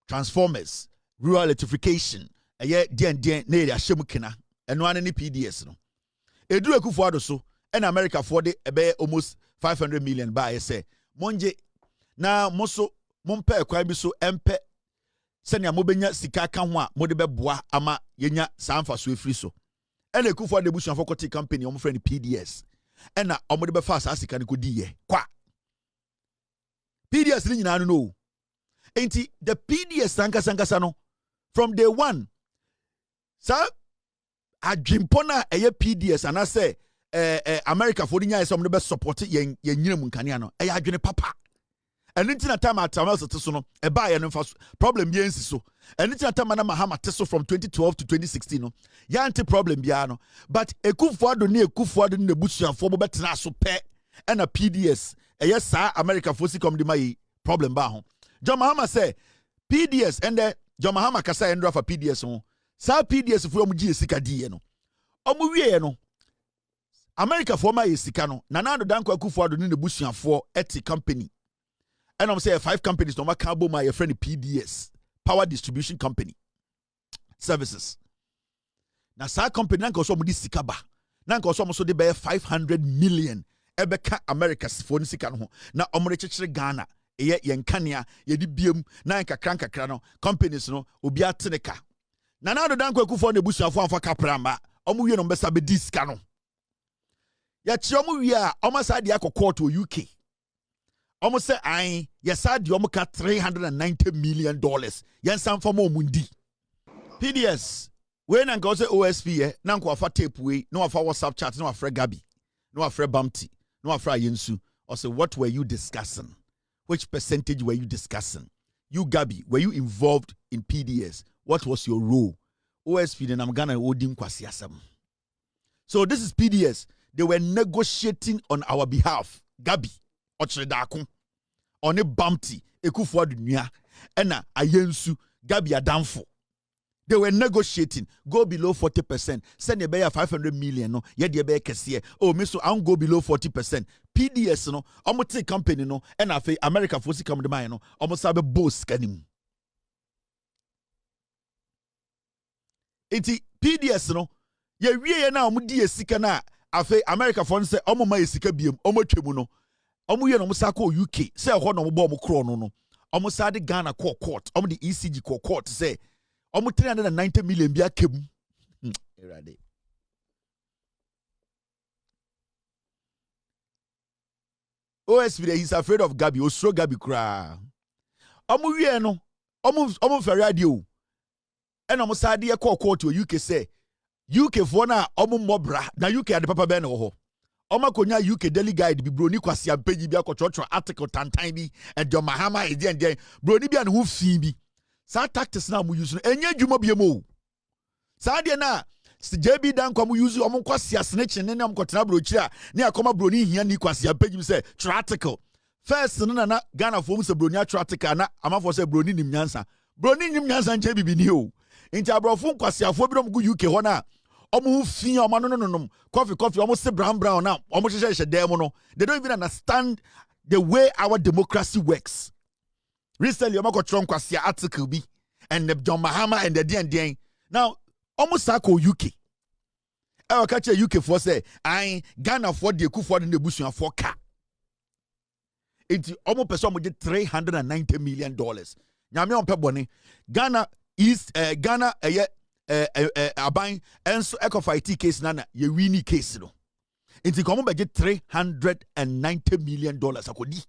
transformers rural electrification eye den na ye de ahyem kena eno ane ne PDS no eduru akufo ado so and America for the almost 500 million ba ye say monje na moso mompe kwa bi so empe senia mobenya sika ka ho a mode beboa ama yenya sanfa so efiri so ena ekufo de busuan for kote company omo friend PDS ena omode be fa sa sika ne kodi ye kwa PDS ni nyina no enti the PDS sankasa no from day one sa adwimpona eye PDS ana say America for the nya some be support yen nyina mu nkane no eye adwene papa enti na time atamel so so no e ba ye no fa problem bi ensi so enti na time na Mahama teso from 2012 to 2016 no ya anti problem bia no but ekufuado na ekufuado na busuafo bo betena so pe na PDS eye sa America for si come di mai problem ba ho John Mahama say PDS and John Mahama kasa endra for PDS ho sa PDS for mu gi esika di no omu wie no America for my esika no nanado danko akufuado na busuafo eti company. And I'm saying 5 companies no matter how my friend PDS Power Distribution Company Services. Now, sa company nanko so mudi sikaba. Nanko so so de be 500 million. Ebeka America's phone sika no. Na omre chechire Ghana. Eye yenkania ye di biem na nkakra no companies no obi ateneka. Na do danko akufo na busuafo amfa kaprama. Omo wie no mbesa be diska no. Ya chi omo wie a omo sa de akokọ to UK. Almost say I yesa di omo ka $390 million. Yen sam for mo mundi. PDS when and go say OSP na nko afa tape we no afa WhatsApp chat no afre Gabi no afre Bamti no afre Yensu or say what were you discussing? Which percentage were you discussing? You Gabi, were you involved in PDS? What was your role? OSP then I'm gonna odim kwasiasem. So this is PDS. They were negotiating on our behalf. Gabi Ochredakun on a Bamti Ekufuado nua ena Ayensu Gabi Adamfo. They were negotiating go below 40%. Send a bear 500 million no ye de be kese. Oh me so I go below 40%. PDS no omo take company no and afa America for come the mine no omo sabe boss kanim. Iti PDS no ye wie na omo di esika na afa America for say omo ma esika biem omo twemu no omo ye no musa ko UK say ho no mo bo mo kro no omo sa de Ghana court omo de ECG court say omo 390 million bia kem erade OSP he's afraid of Gabi osro Gabi kra omo wie no omo fa radio and omo sa de court to UK say UK for na omo mobra na UK ade papa be na ho Oma konya UK daily guide bi broni kwasi ampeji bi akochocho article tantan bi and John Mahama e den broni bi an hu fi bi sa tactics na mu use no enye dwuma bi mo sa de na JB dan kwa mu use omo kwasi asnech ne nam kotena brochi a ne akoma broni hia ni kwasi ampeji bi say article first no na Ghana for mu se broni article na amafo say broni nim nyansa nche bibi ni o nti abrofo kwasi afo bi no mu UK ho na omo fi omo no coffee omo se brown na omo hye dem no they don't even understand the way our democracy works. Recently omo ko tron kwase article bi and the John Mahama and the den now omo sako UK e ka che UK for say I Ghana for the Ekufuado na busuan for ka enti omo person omo get $390 million nyame on pe bone Ghana is Ghana aban enso ecofight case nana ye wini case no inti komo beje $390 million akodi.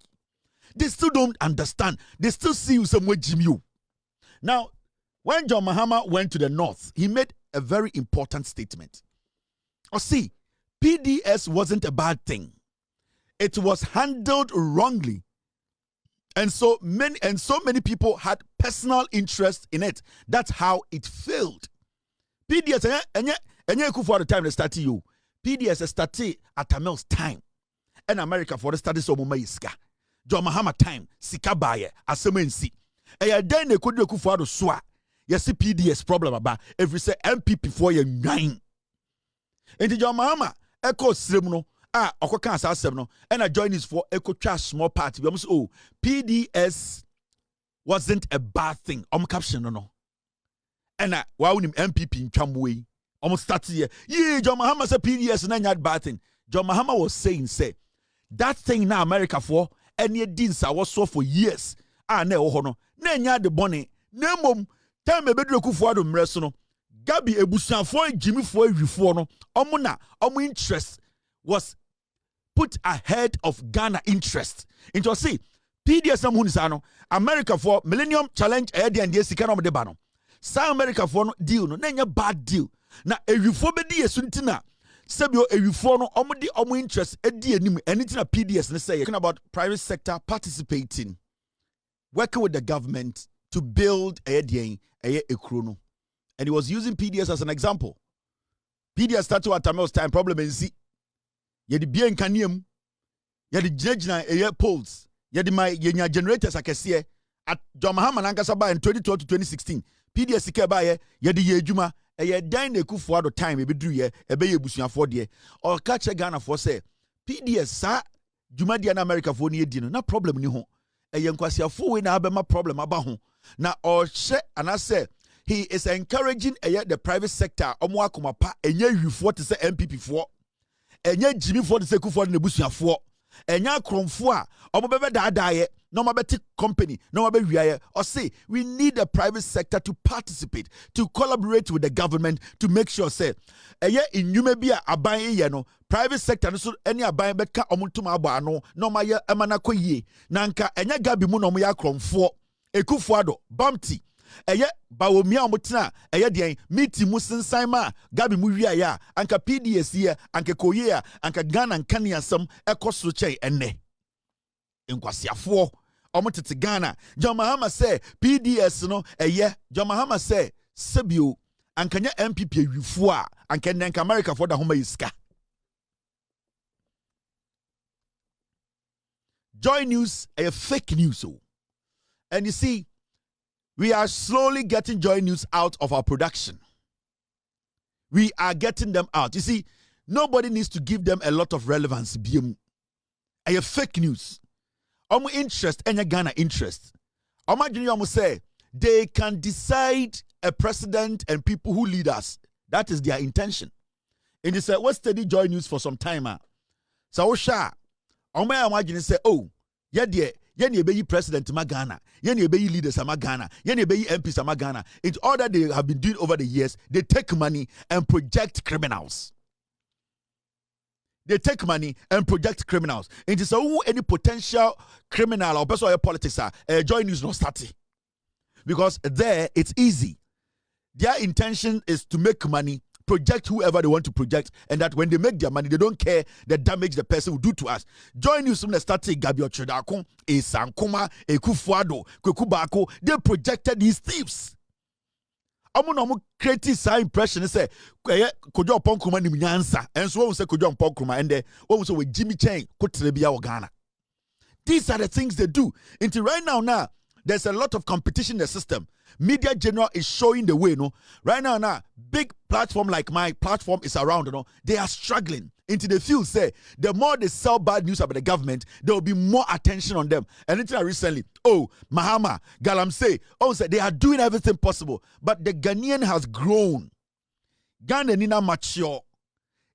They still don't understand. They still see you somewhere Jimmy. Now when John Mahama went to the north, he made a very important statement. See, PDS wasn't a bad thing. It was handled wrongly. And so many people had personal interest in it. That's how it failed. PDS, enye for the time they started you. PDS started at Tamel's time. And America for the study so mama iska. John Mahama time, sika baye, asemensi. Eya den ne kodu Kufuado soa. Yes, PDS problem about every say NPP for your nine. And the John Mahama echo srimno okoka asasem no and I join this for echo trash small party. We almost PDS wasn't a bad thing. Caption no. And why would him MPP in Chamway? Almost start here. Yeah, John Mahama said PDS and not bad thing. John Mahama was saying, say, that thing now America for any deans I was so for years. Ne ohono. Ne nya the bonnet. Ne mom. Tell me bedro kufuado mresono. Gabi ebusianfo Jimmy for before no. Omuna. Omu interest was put ahead of Ghana interest. Into see PDS amunisano. America for Millennium Challenge edi and yes ikano de bano. Sa America for no deal no. Nenya bad deal. Na ewifo bedi yesuntina. Sebio ewifo no omu interest edi enim anything a PDS ne say. Talking about private sector participating, working with the government to build a ekrono. And he was using PDS as an example. PDS started at Tamel's time problem and see. Yedi bien kanium, yedi jejna polls, yedi my yenya generators akesiye at John Mahama Nankasaba in 2012 to 2016. PDS ikeba yedi yejuma dan na Kufuado time ebedru ye ebe ye busuafo de or catch Ghana for say PDS sa juma dia na America for ni edi no na problem ni ho nkwasiafo we na abema problem aba ho na or she anase he is encouraging the private sector omo akoma pa enye wifo te say NPP for enye Jimmy for te say Kufuado na busuafo enya kromfo a omo bebe daadaye no mabeti company no mabe wiaye or say we need the private sector to participate, to collaborate with the government to make sure say eye inyume bia aban ye no private sector no so any aban beka omuntuma abo ano no maye emana koyie nanka enya gabi mu no mo ya kromfo Ekufuado bumpty eye bawomia omutena eye den meeting mu sensan ma gabi mu wiaye a anka PDS ye anka koyie a anka Ghana nkane asem ekoso chei enne nkwasiafo omotete Ghana. John Mahama say PDS no John Mahama say sebio ankanya MPP awifo a anka America for the homa iska. Joy News fake news. And you see, we are slowly getting Joy News out of our production. We are getting them out. You see, nobody needs to give them a lot of relevance. Fake news. Interest and Ghana interest. Say they can decide a president and people who lead us. That is their intention. And they say, what's steady Joy News for some time? So sha imagine say, oh, ye be president ma Ghana, ye be leaders ma Ghana, ye be MPs ma Ghana. It's all that they have been doing over the years. They take money and project criminals. They take money and project criminals. It is who any potential criminal or person or politics Joy News not starting. Because there it's easy. Their intention is to make money, project whoever they want to project, and that when they make their money, they don't care the damage the person will do to us. Joy News from the starting Gabio Chedako, Sankoma, Kufuado, Kwekubako, they projected these thieves. Amu create some impression say kojo pon kuma ni nyansa enso wo say kojo pon kuma ende wo say with Jimmy Chain kotelebia Ghana. These are the things they do. Until right now there's a lot of competition in the system. Media General is showing the way, no. Right now big platform like my platform is around, they are struggling. Into the field say the more they sell bad news about the government, there will be more attention on them. And until recently, Mahama, Galamsey, say they are doing everything possible, but the Ghanaian has grown. Ghana nina mature.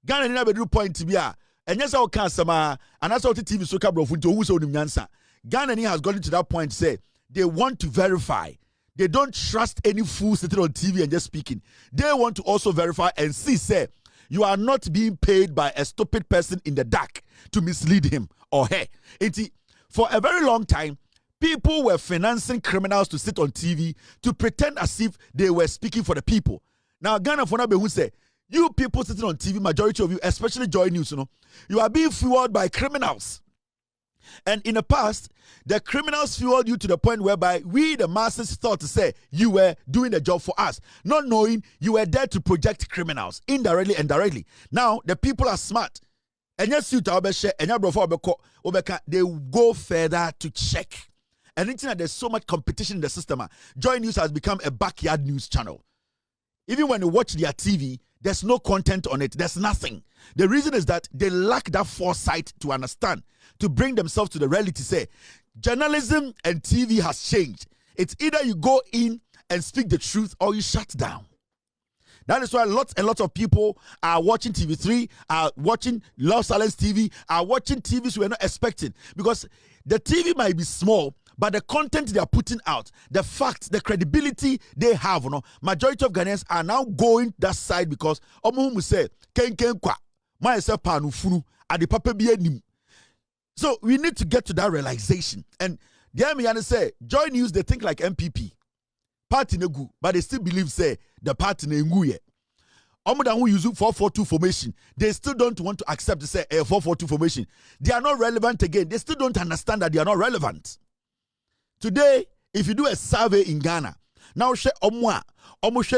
Ghana nina be do point to be and yes, I can't sama and that's how the TV so cabro who so nyansa. Ghana has gotten to that point say they want to verify. They don't trust any fool sitting on TV and just speaking. They want to also verify and see say you are not being paid by a stupid person in the dark to mislead him or her. For a very long time, people were financing criminals to sit on TV to pretend as if they were speaking for the people. Now, Ghana for who say, you people sitting on TV, majority of you, especially Joy News, you are being fueled by criminals. And in the past, the criminals fueled you to the point whereby we, the masses, thought to say you were doing the job for us, not knowing you were there to project criminals indirectly and directly. Now, the people are smart. And yes, they go further to check And there's so much competition in the system. Joy News has become a backyard news channel. Even when you watch their TV, there's no content on it. There's nothing. The reason is that they lack that foresight to understand, to bring themselves to the reality. Say, journalism and TV has changed. It's either you go in and speak the truth or you shut down. That is why lots and lots of people are watching TV3, are watching Love Silence TV, are watching TVs we're not expecting. Because the TV might be small, but the content they are putting out, the facts, the credibility they have, majority of Ghanaians are now going that side because say, so we need to get to that realization. And the say, Joy News, they think like NPP. Party negu, but they still believe say the party nenguye. Omoda who use 442 formation, they still don't want to accept to say 442 formation. They are not relevant again. They still don't understand that they are not relevant. Today, if you do a survey in Ghana, now almost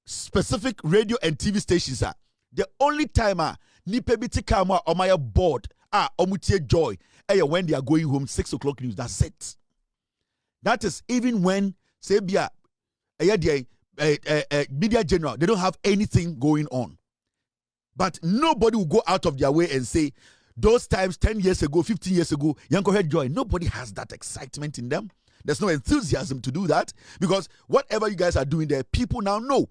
specific radio and TV stations are the only time nipe biti kama omaya board omutie joy when they are going home 6 o'clock news. That's it. That is even when say bia media general, they don't have anything going on. But nobody will go out of their way and say, those times 10 years ago, 15 years ago, Yanko had joy. Nobody has that excitement in them. There's no enthusiasm to do that because whatever you guys are doing there, people now know.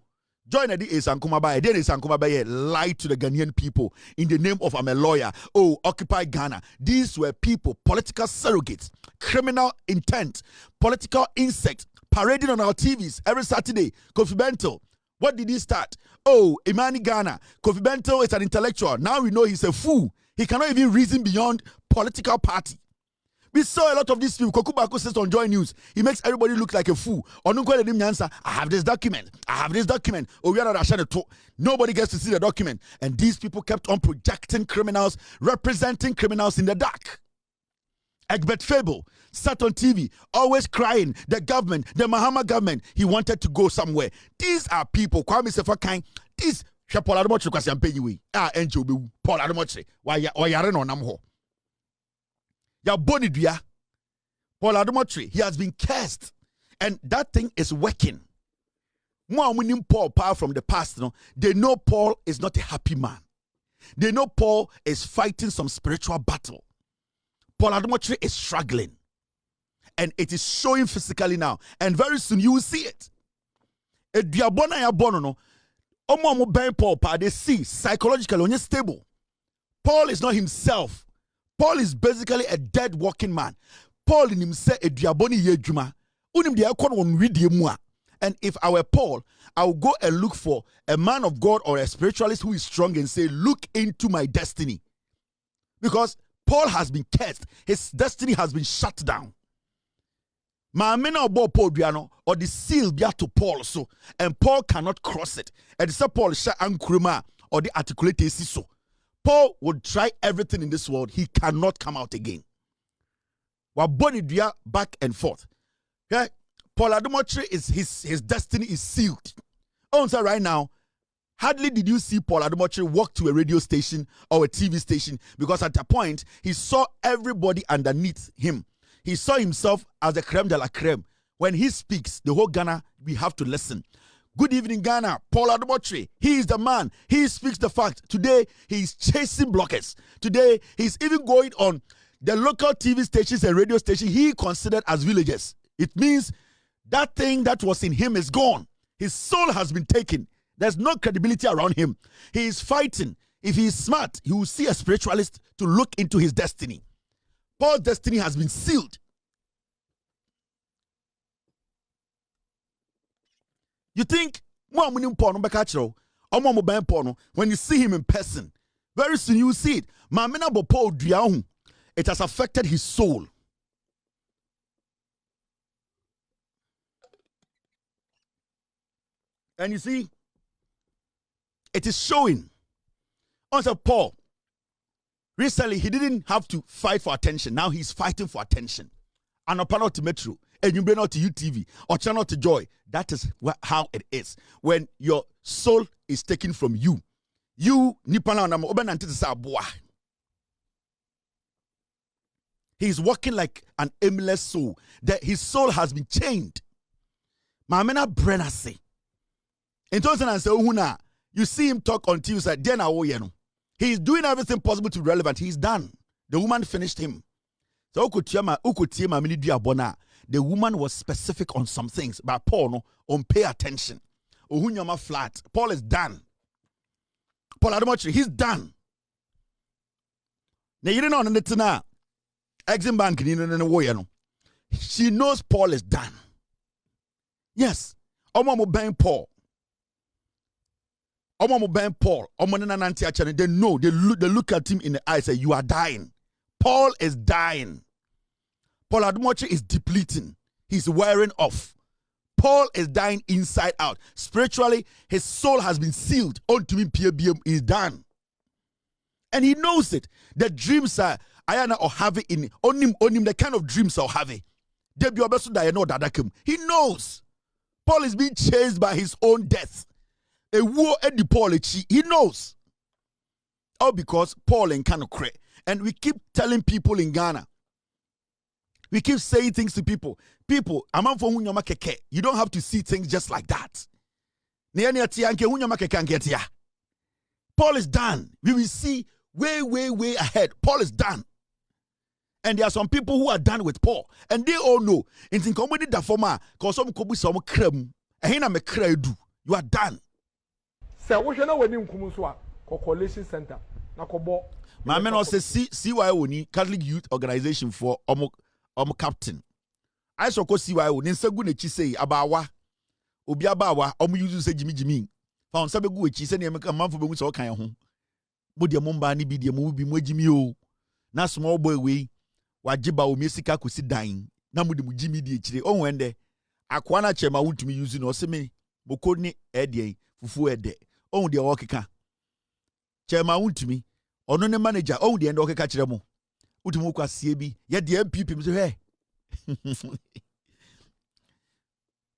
Join the Esankumabaye. Then Esankumabaye lied to the Ghanaian people in the name of I'm a lawyer. Oh, Occupy Ghana. These were people, political surrogates, criminal intent, political insect, parading on our TVs every Saturday. Kofi Bento, what did he start? Oh, Imani Ghana. Kofi Bento is an intellectual. Now we know he's a fool. He cannot even reason beyond political party. We saw a lot of these people. Kokubako says on Joy News, he makes everybody look like a fool. I have this document. I have this document. Oh, we are not ashamed to. Nobody gets to see the document. And these people kept on projecting criminals, representing criminals in the dark. Egbert Fable sat on TV, always crying, the government, the Mahama government, he wanted to go somewhere. These are people, Kwame Sefakai, these, Paul Adamotre kwasi ampenyi we. Enjo be Paul Adamotre, why yare no namho. Ya boni duya. Paul Adamotre, he has been cursed. And that thing is working. More winning Paul power from the past, they know Paul is not a happy man. They know Paul is fighting some spiritual battle. Paul Adamotre is struggling. And it is showing physically now. And very soon you will see it. Paul, they see psychologically on stable. Paul is not himself. Paul is basically a dead walking man. Paul in himself a diaboni yejuma. And if I were Paul, I would go and look for a man of God or a spiritualist who is strong and say, look into my destiny. Because Paul has been cursed. His destiny has been shut down. Maamena obo Paul Diano or the seal be to Paul so, and Paul cannot cross it. And so Paul sha ankuruma or the articulate so. Paul would try everything in this world. He cannot come out again. Waboni dia back and forth. Okay? Paul Adamotre is his destiny is sealed. Oh, so right now, hardly did you see Paul Adamotre walk to a radio station or a TV station because at a point he saw everybody underneath him. He saw himself as the creme de la creme. When he speaks, the whole Ghana, we have to listen. Good evening, Ghana. Paul Adamotre, he is the man. He speaks the fact. Today, he is chasing blockers. Today, he's even going on the local TV stations and radio stations he considered as villages. It means that thing that was in him is gone. His soul has been taken. There's no credibility around him. He is fighting. If he is smart, he will see a spiritualist to look into his destiny. Paul's destiny has been sealed. You think, when you see him in person, very soon you will see it. It has affected his soul. And you see, it is showing. Also, Paul, recently he didn't have to fight for attention. Now he's fighting for attention. And upon to Metro, and you bring out to UTV or channel to Joy. That is how it is. When your soul is taken from you, you nipana na oben antisa boa. He's walking like an aimless soul. That his soul has been chained. Mamena Brenna say. In 2007, you see him talk on Tuesday. He's doing everything possible to be relevant. He's done. The woman finished him. So the woman was specific on some things, but Paul no on pay attention. Ohunyama flat. Paul is done. Paul Adamochi, he's done. Now you don't know that Exim Bank she knows Paul is done. Yes. Omo ben Paul. Omo ben Paul. They know. They look at him in the eye and say, you are dying. Paul is dying. Paul Adamochi is depleting. He's wearing off. Paul is dying inside out. Spiritually, his soul has been sealed. Unto him, PBM is done. And he knows it. The dreams are Ayana or have it in on him, the kind of dreams I'll have it. He knows. Paul is being chased by his own death. A war at the Paul, he knows. All because Paul and kind of cray. And we keep telling people in Ghana. We keep saying things to people. People, you don't have to see things just like that. Paul is done. We will see way ahead. Paul is done. And there are some people who are done with Paul. And they all know. In comedy da forma, because some kobu some krem. You are done. Sir, what you know when you come to coalition center? My man also CYO Catholic Youth Organization for captain. I saw CYO Ninsagu nechi say abawa. Obi abawa use say Jimmy. Found sabe gu echi say na man for be so kan ho. Bo de momba ni bi de mo bi mo Jimmy o. Na small boy we wajiba o mesika kosi dan. Na mo de mo Jimmy di echire. O wende akwa na chema wutumi use no se me boko ni ede fufu ede. O de wo keka. Chema wutumi ono ne manager o de ende o keka kire mo. Utumu kwa sie bi ye de NPP so he.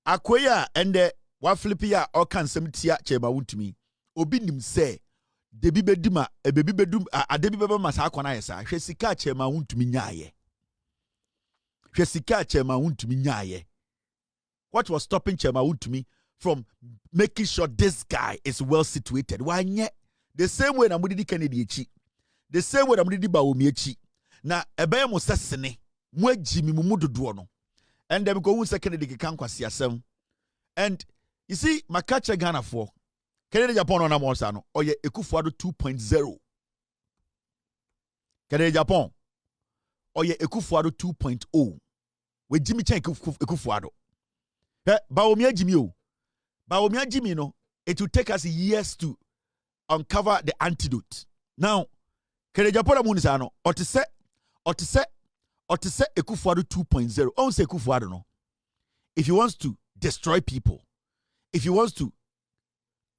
Akoya ende wa flippy ya o kan sem tia chema wutumi. Obi nim se debi beduma ebebi bedum adebi beba masa akona yesa. Hwe sika chema wutumi nyaaye. Hwe sika chema wutumi nyaaye. What was stopping Chema Wutumi from making sure this guy is well situated? Why nye? The same way na mudidi Kennedy echi. The same way na mudidi Baomi echi. Na ebe mo sesene mo ajimi mo dodo no. And dem ko hu se Kennedy kan kwasi asem. And you see makache Ghana for Kennedy Japan on amonsa no oye Ekufuado 2.0. Kennedy Japan oye Ekufuado 2.0. We Jimmy Chen Ekufuado. Baomia Jimmy no, it will take us years to uncover the antidote. Now, Kere Japona Munisano, Otise Ekufuado 2.0. On say Ekufuado no. If he wants to destroy people, if he wants to,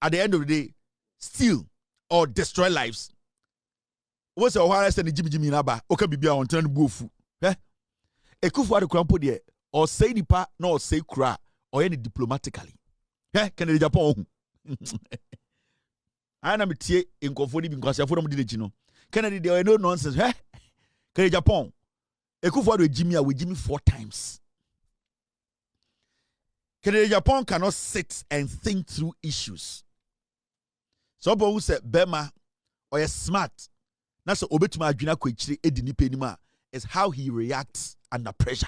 at the end of the day, steal or destroy lives, what's the why I said Jimmy Naba, okay, Bibia on turn bufu. Ekufuado Krampo de, or say nipa, no say kra. Or any diplomatically. Kennedy Japan. I am a tea in Kofodi because I for them Kennedy, there are no nonsense. Kennedy Japan. Ekufuado with Jimmy 4 times. Kennedy Japan cannot sit and think through issues. Someone who said Bema or a smart. That's obetuma adwina kwechire edini penima is how he reacts under pressure.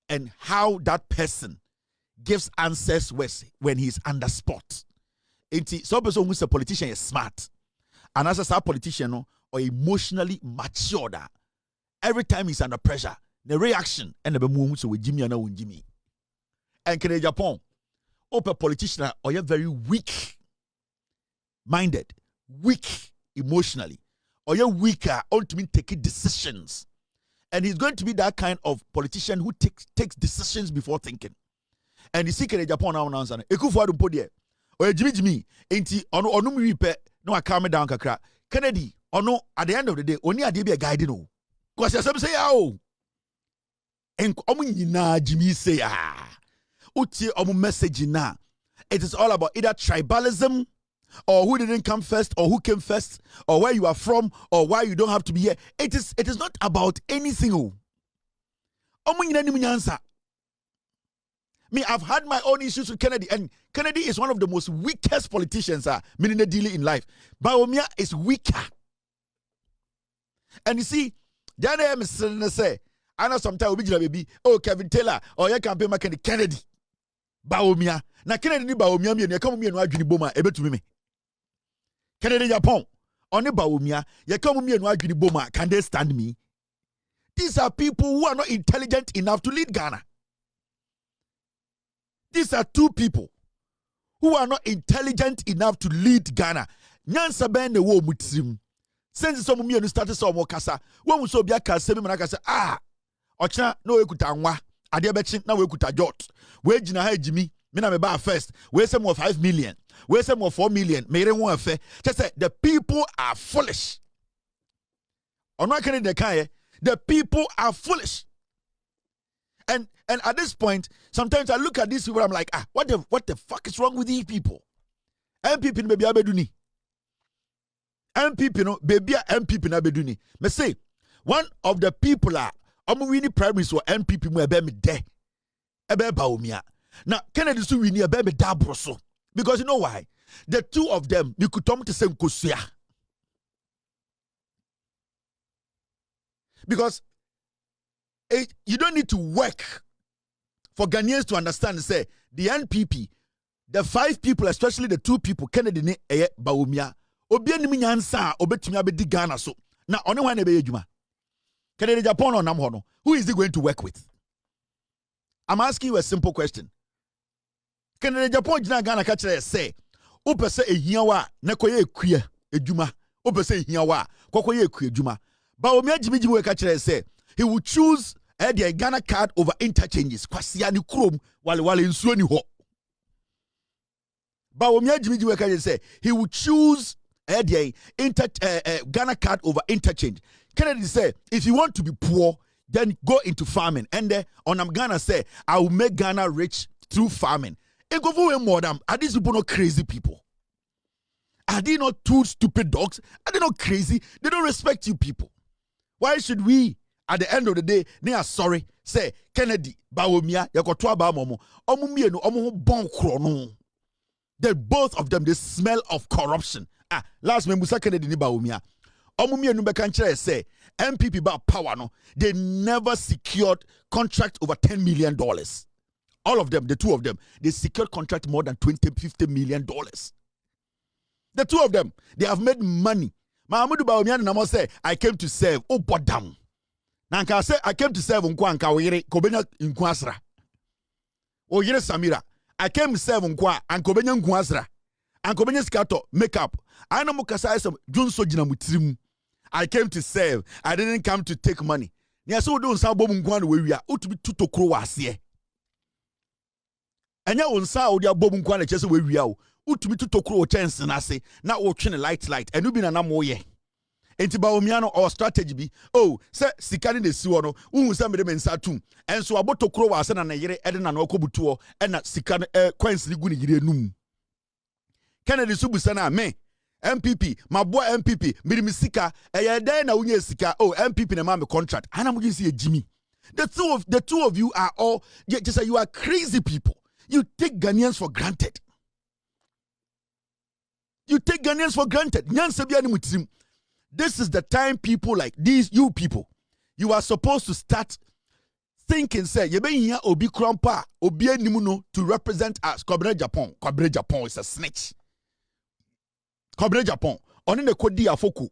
And how that person gives answers when he's under spot. Some person who's a politician is smart. And as a politician or emotionally mature, every time he's under pressure, the reaction and the move with Jimmy and Jimmy. And Kennedy Japan, a politician or you're very weak minded, weak emotionally, or you're weaker ultimately taking decisions. And he's going to be that kind of politician who takes decisions before thinking. And you see Kennedy Japan now answer. Ekufuado mpodie. Or Jimmy. Enti ono mi repair. No, I calm down kakra. Kennedy, ono at the end of the day, only a be a guide no. Because some say oh. And nyina Jimmy say Uti message na. It is all about either tribalism or who didn't come first, or who came first, or where you are from, or why you don't have to be here. It is not about anything. Me, I've had my own issues with Kennedy, and Kennedy is one of the most weakest politicians meaning dealing in life. Bawumia is weaker. And you see, Jana say, I know sometimes we baby, oh Kevin Taylor, or your campaign making Kennedy. Bawumia. Na Kennedy ni Bawumia me come me no adwini boma ebetumi me. Kennedy Japan. Oni Bawumia, you come me no adwini boma, can they stand me? These are people who are not intelligent enough to lead Ghana. These are two people who are not intelligent enough to lead Ghana. Nyansa ben ne wo mutrim. Since some me no started some kasa, when we so bia kasa me na kasa ocha na we kuta nwa, ade bechi na we kuta jot. We gina ha ejimi, me na me ba first. We say more 5 million. We say more 4 million. Me re won fe. Just say the people are foolish. Ono kan de kan the people are foolish. And at this point, sometimes I look at these people, I'm like, what the fuck is wrong with these people? NPP no baby abeduni. NPP no baby NPP na abeduni. Me say, one of the people are winning primaries for NPP mo ebe me de. Ebe Bawumia. Now, Kennedy so winning ebe me da broso. Because you know why? The two of them, you could come to say Kasoa. Because you don't need to work for Ghanaians to understand, say, the NPP, the 5 people, especially the 2 people, Kennedy ne Bawumia, obi ni nyansa obetumi abedi Ghana so. Na one wan ebe adwuma. Kennedy Japan on namho no. Who is he going to work with? I'm asking you a simple question. Kennedy Japan gina Ghana ka kire say, opese ehia wa na koye ekua adwuma. Opese ehia wa kokoye ekua adwuma. Bawumia jimijimi we ka kire say, he will choose the Ghana card over interchanges. Kwasia ni krom wale nsuo ni ho. Bawumia jimiji weka say he will choose the Ghana card over interchange. Kennedy say if you want to be poor, then go into farming. And on Ghana say I will make Ghana rich through farming. And go for more than are these people not crazy people? Are they not two stupid dogs? Are they not crazy? They don't respect you people. Why should we? At the end of the day, they are sorry. Say Kennedy, Bawumia, yakotoa ba momo. Omu mienu, omu bon krono. They both of them, they smell of corruption. Last me Musa Kennedy ni Bawumia. Omu mienu bekanchire say NPP ba power no. They never secured contract over $10 million. All of them, the 2 of them, they secured contract more than $50 million. The 2 of them, they have made money. Mahamudu Bawumia namo say, I came to serve. Oh, bodam. Nanka say I came to serve nkwa anka oyire kobenya nkwasra. Oyire Samira. I came to serve nkwa anka obenya nkwasra. Anka obenya skato makeup. I know mukasa some junso jina mutirim. I came to serve. I didn't come to take money. Nya so do nsa bom nkwa na wewia. Otubi tutokro wase. Enya wonsa odi abom nkwa na chese wewia o. Otubi tutokro o chance na ase na o twe light. Enu bi na na mo ye. Enti Bawumia or strategy bi se sikani de siwo no uhu se mede mensa tum enso abotokro wa ase na yere ede na okobutuo e na sikani coins ni gu ni yire num. Kennedy subusa na me NPP maboa NPP miri sika eye den na unye sika NPP na ma me contract ana mo gisi ejimi. The two of you are all just you are crazy people. You take Ghanaians for granted. You take Ghanaians for granted. Nyansa bia ni mutim. This is the time people like these, you people, you are supposed to start thinking, say, you be here, obi krompa, obi nimuno to represent us. Kobre Japan is a snitch. Kobre Japan, on the kodi afoku,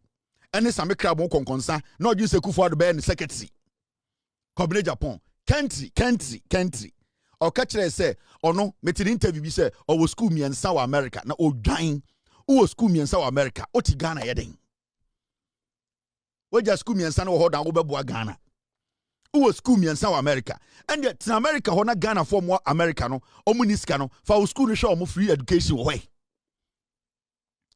and it's a mekrabon konkonsa, not use a kufu the band secretary. Kobre Japan, country. Or catch say, or no, met an interview, be say, or was school me in South America, now or dying, who was school me in South America, Oti Ghana heading. We just school me and son hold down over Ghana. Who was school me in South America? And yet in America, Hona Ghana for more Americano, or Muniscano, for school to show more free education away.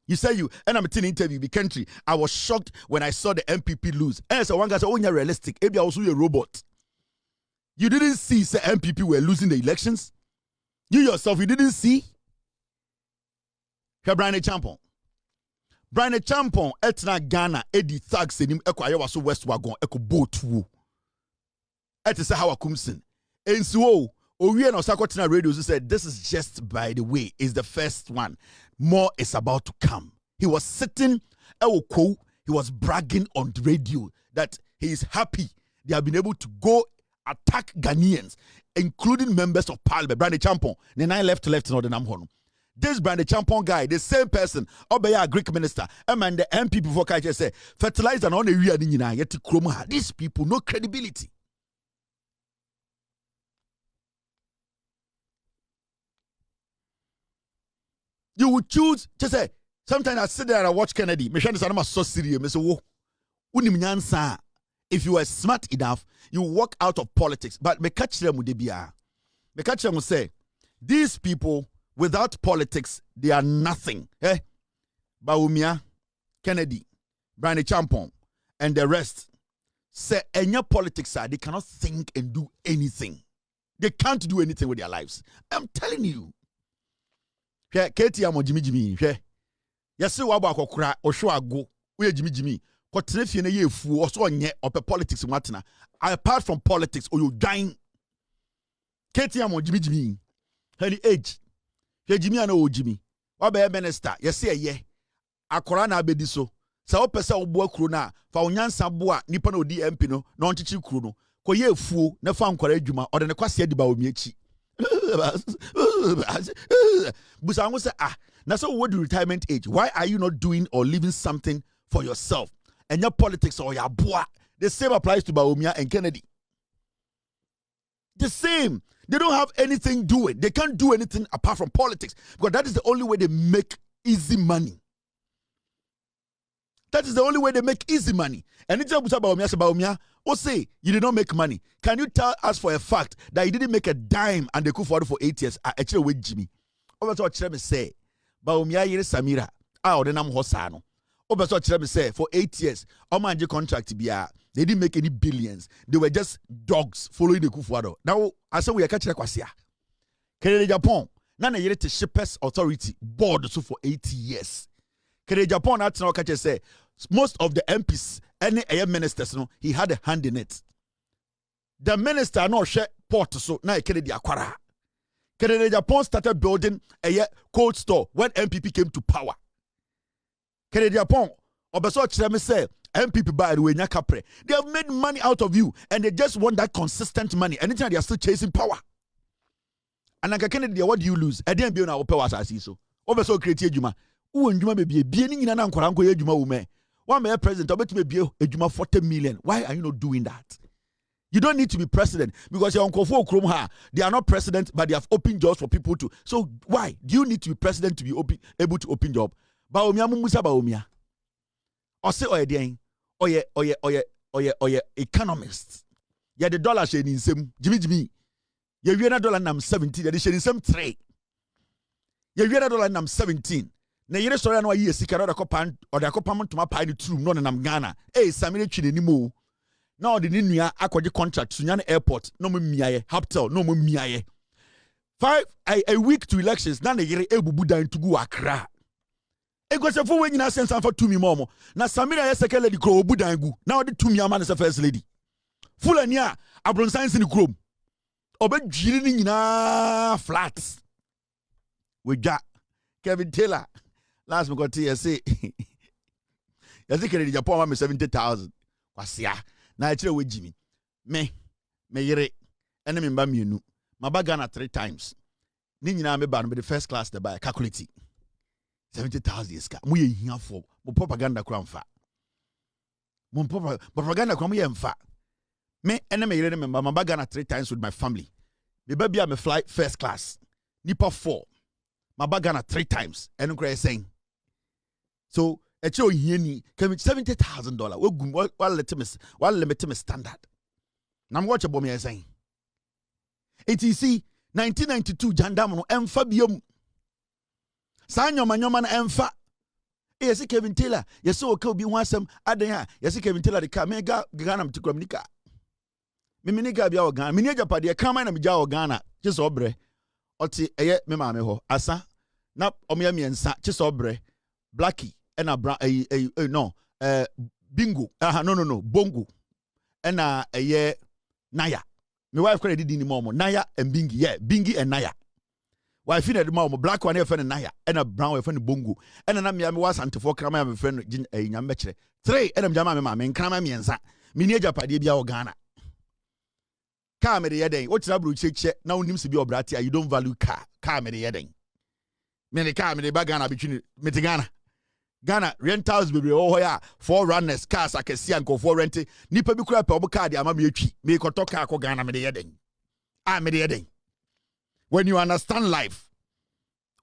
You say you, and I'm in interview the country. I was shocked when I saw the NPP lose. And so one guy said, oh, you're realistic. Maybe I was a robot. You didn't see say NPP were losing the elections? You yourself, you didn't see? Brian Champon. Brian Champon etna Ghana edi thugs enim eko ayewa so West Wagon eko boat wo. Et say Hawa Koomson. Ensuo Owie no sakotena radio said this is just by the way is the first one. More is about to come. He was sitting he was bragging on the radio that he is happy they have been able to go attack Ghanaians, including members of parliament. Brandy Champon, the 9 left no the Namhono. This Brandy Champon guy, the same person, Obeya Greek minister, and the NPP before Kaja say, fertilizer on the real yet to these people, no credibility. You would choose, just say, sometimes I sit there and I watch Kennedy. I'm so serious. I say, whoa, if you are smart enough, you walk out of politics. But me catch them with the BR. Me catch them will say, these people, without politics, they are nothing. Eh? Baumia, Kennedy, Brian Champon, and the rest say, in your politics side, they cannot think and do anything. They can't do anything with their lives. I'm telling you. Katie amo Jimmy. Yes, waba kokra osho ago. We Jimmy. Kotrefie na ye fu oso onye ope politics matena. Apart from politics, or you dying. Katie amo Jimmy. Any age. He Jimmy ana o Jimmy. Waba minister. Yes ye. Akora na abedi so. Sa o pese obo akuro na fa onyansa boa nipa na odi MP no na onchichi kuro no. Ko ye fu na fa nkora adwuma ode ne kwase adiba omi achi. But I say, now so what the retirement age? Why are you not doing or leaving something for yourself? And your politics or your boy. The same applies to Baumia and Kennedy. The same. They don't have anything doing. They can't do anything apart from politics. Because that is the only way they make easy money. That is the only way they make easy money. And it's about Baumia. Or say you did not make money. Can you tell us for a fact that you didn't make a dime and they could afford for 8 years? Actually, with Jimmy. Over to what me say, Baumia yere Samira. Or then I'm Hosano. Over to what me say for 8 years. Omanje contract biya. They didn't make any billions. They were just dogs following the Kufuado. Now, I say we are catching a kwasia. Kennedy Japan. Nana yere te Shippers Authority board so for 80 years. Kennedy Japan at now catch say most of the MPs. Any ministers, no, he had a hand in it. The minister no share port so now Kennedy Akwara. Kennedy Japan started building a cold store when MPP came to power. Kennedy Japan, obeso chireme say MPP by the way nyakapre. They have made money out of you and they just want that consistent money. Anytime they are still chasing power. And like Kennedy, what do you lose? I didn't be on our power as so. Obeso create juma. Njuma be be ni na nkwara nko juma wume. One mayor president, I bet me be a 40 million. Why are you not doing that? You don't need to be president because your uncle for Kromha, they are not president, but they have opened jobs for people to. So why do you need to be president to be able to open job? Baumia Mumusa Baumia. Or say oye economists. Yeah, the dollar shade in some Jimmy. Yeah, we are dollar number 17. Yeah, they shade in some 3. Yeah, we are dollar number 17. Na yere sori na wayi esika na kopan or da kopam ntoma pa ni trum no nam Ghana Samire twi ni mo na odi ni nua akwaje contract sunya na airport no mo miaye hotel no mo miaye 5 a week to elections na yere ebubu dan tugu Accra egosefo we nyina sense for tumi mo na Samire ya second lady kro obu dan gu na odi tumi ama na first lady fulani a abronsan ni krom obedwiri ni nyina flat we ja Kevin Taylor last me got to say yasi Kennedy Japan me 70,000 kwasia na akire we Jimmy me yere ene me mba mienu maba Ghana 3 times ni nyina me ba no be the first class the buy calculate 70,000 iska mu ye hiafo mo propaganda kura mfa mo propaganda kura mo ye mfa me ene me yere me maba Ghana 3 times with my family me ba bia me fly first class nipa 4 my Ghana 3 times and I'm saying so at your yeni can $70,000 while limit standard now watch about me saying it is 1992 jandam and Fabium Sanyo Manyoman and Fa yes Kevin Taylor yes so could be one some other yes Kevin Taylor the car mega Ghana to Communica Miminica be our Ghana Minia Japadia come and Ghana just obre Oti eye me maame ho asa na omia miensa chisobre Blackie and a no bingo no bongo and a year Naya. My wife credit in the mom Naya and Bingi and Naya. Why feel the mom black one friend Naya and a brown friend bongo and an amia was anti for crama my friend in a metre 3 and I'm jama mamma and crama miensa minia padibia or Ghana. Car me the yeding what's up check now names to be obratia you don't value car me the yeding. Many car me the bagana between Metigana. Ghana rentals be oh ya for runners cars akesi anko for rent nipa bi kura pe obo card ama me atwi me koto car ko Ghana me de yeden me de yeden. When you understand life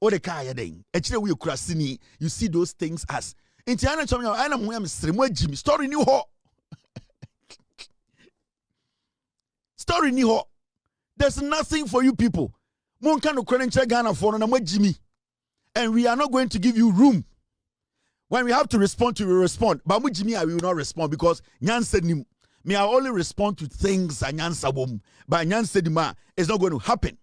o de car yeden e kire we kura sini you see those things as inti ana chom ya ana mo ya mesre mo agimi story ni ho story ni ho. There's nothing for you people mo nka no kura nche Ghana for no na mo agimi, and we are not going to give you room. When we have to respond to, we respond. But Jimmy, I will not respond because Nyansa nim. Me, I only respond to things and Nyansa wom. But Nyansa dima is not going to happen.